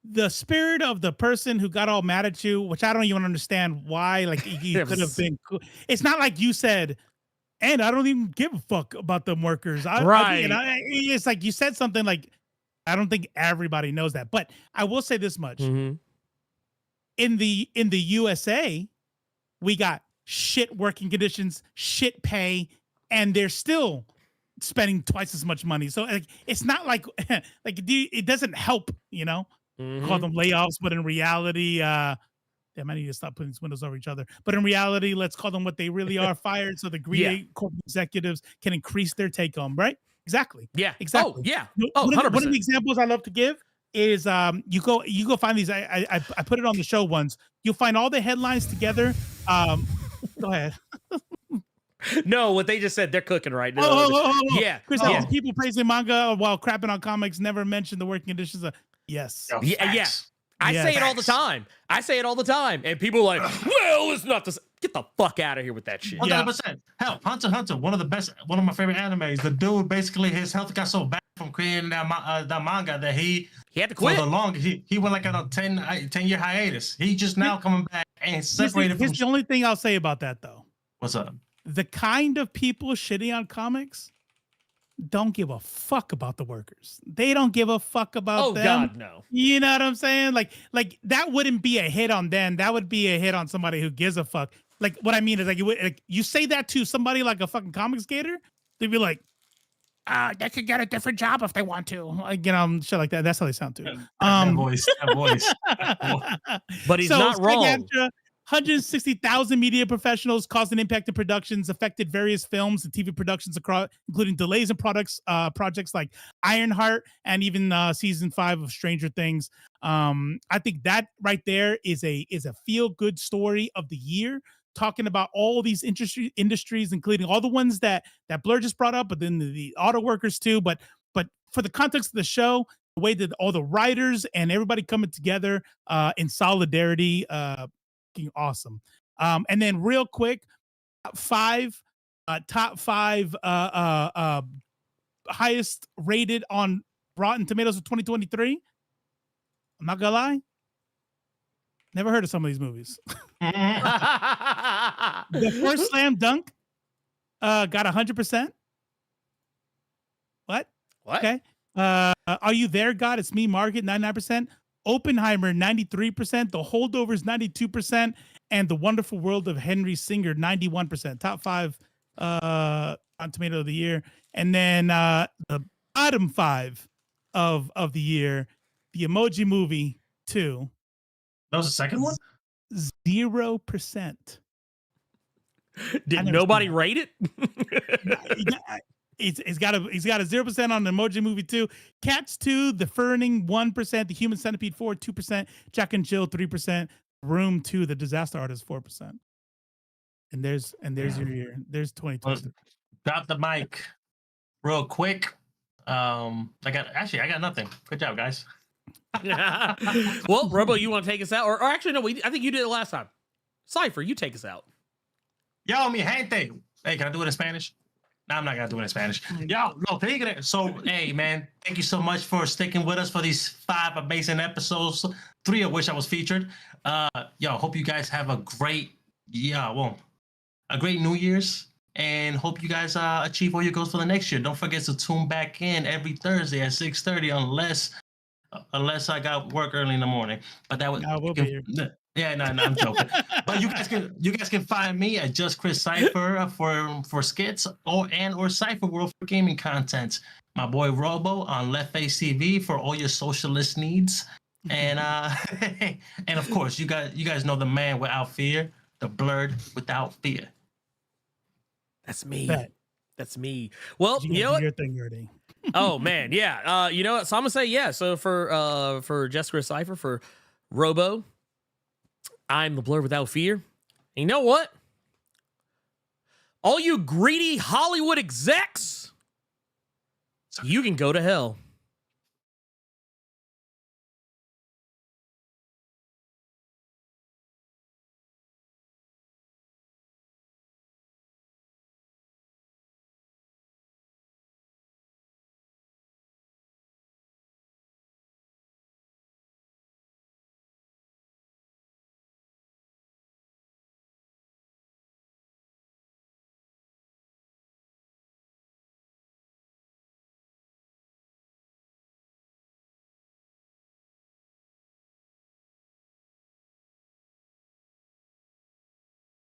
The spirit of the person who got all mad at you, which I don't even understand why, like, you could have been cool. It's not like you said, and I don't even give a fuck about them workers. It's like you said something like, I don't think everybody knows that. But I will say this much. In the USA, we got shit working conditions, shit pay, and they're still spending twice as much money. So, like, it's not like it doesn't help, call them layoffs, but in reality, Damn, I need to stop putting these windows over each other. But in reality, let's call them what they really are: fired, so the greedy corporate executives can increase their take home. Right? Exactly.
Yeah.
Exactly.
Oh, yeah.
One of
100%.
the examples I love to give is you go find these. I put it on the show once. You'll find all the headlines together. Go ahead.
No, what they just said, they're cooking right now. Yeah.
Chris, people praising manga while crapping on comics never mention the working conditions of yes.
Yeah. I say it all the time. And people are like, well, it's not this. Get the fuck out of here with that shit.
100%. Hell, Hunter x Hunter, one of my favorite animes. The dude, basically, his health got so bad from creating that manga that he
had to quit.
For the long, he went like on a 10-year hiatus. He just now coming back and separated
Here's the only thing I'll say about that, though.
What's up?
The kind of people shitting on comics don't give a fuck about the workers. They don't give a fuck about them.
Oh God, no.
You know what I'm saying? Like that wouldn't be a hit on them. That would be a hit on somebody who gives a fuck. Like what I mean is you say that to somebody like a fucking comic skater, they'd be like, they could get a different job if they want to. Like, shit like that. That's how they sound too.
That voice.
But he's not wrong.
160,000 media professionals caused an impact in productions, affected various films and TV productions across, including delays in projects like Ironheart and even season 5 of Stranger Things. I think that right there is a feel-good story of the year, talking about all these industries, including all the ones that Blerd just brought up, but then the auto workers too. But for the context of the show, the way that all the writers and everybody coming together in solidarity, awesome. And then real quick, top five highest rated on Rotten Tomatoes of 2023. I'm not gonna lie, never heard of some of these movies. The first Slam Dunk got 100%. What? Okay. Are You There, God? It's Me, Margaret, 99%. Oppenheimer, 93%. The Holdovers, 92%. And The Wonderful World of Henry Singer, 91%. Top 5 on Tomato of the Year. And then the bottom 5 of the year, The Emoji Movie 2.
That was the second one?
0%.
Did nobody rate it?
He's got a 0% on the Emoji Movie 2. Cats 2, The Ferning 1%, The Human Centipede 4, 2%, Jack and Jill 3%, Room 2, The Disaster Artist 4%. And there's your year. There's 2020.
Drop the mic real quick. I got nothing. Good job, guys.
Well, Robo, you want to take us out? Or actually, no, I think you did it last time. Cipher, you take us out.
Yo, mi gente. Hey, can I do it in Spanish? No, I'm not gonna do it in Spanish. Yo, no, so hey man, thank you so much for sticking with us for these 5 amazing episodes, 3 of which I was featured. Hope you guys have a great New Year's, and hope you guys achieve all your goals for the next year. Don't forget to tune back in every Thursday at 6:30, unless I got work early in the morning. But that would
we'll be here.
Yeah, no, I'm joking. But you guys can find me at Just Chris Cipher for skits or Cipher World for gaming content. My boy Robo on Left Face TV for all your socialist needs, and and of course you guys know the man without fear, the Blerd without fear.
That's me.
Bet.
That's me. Well, you know what?
Your thing, Ernie.
Oh man, yeah. You know what? So I'm gonna say yeah. So for Just Chris Cipher, for Robo, I'm the Blerd without fear. And you know what? All you greedy Hollywood execs, you can go to hell.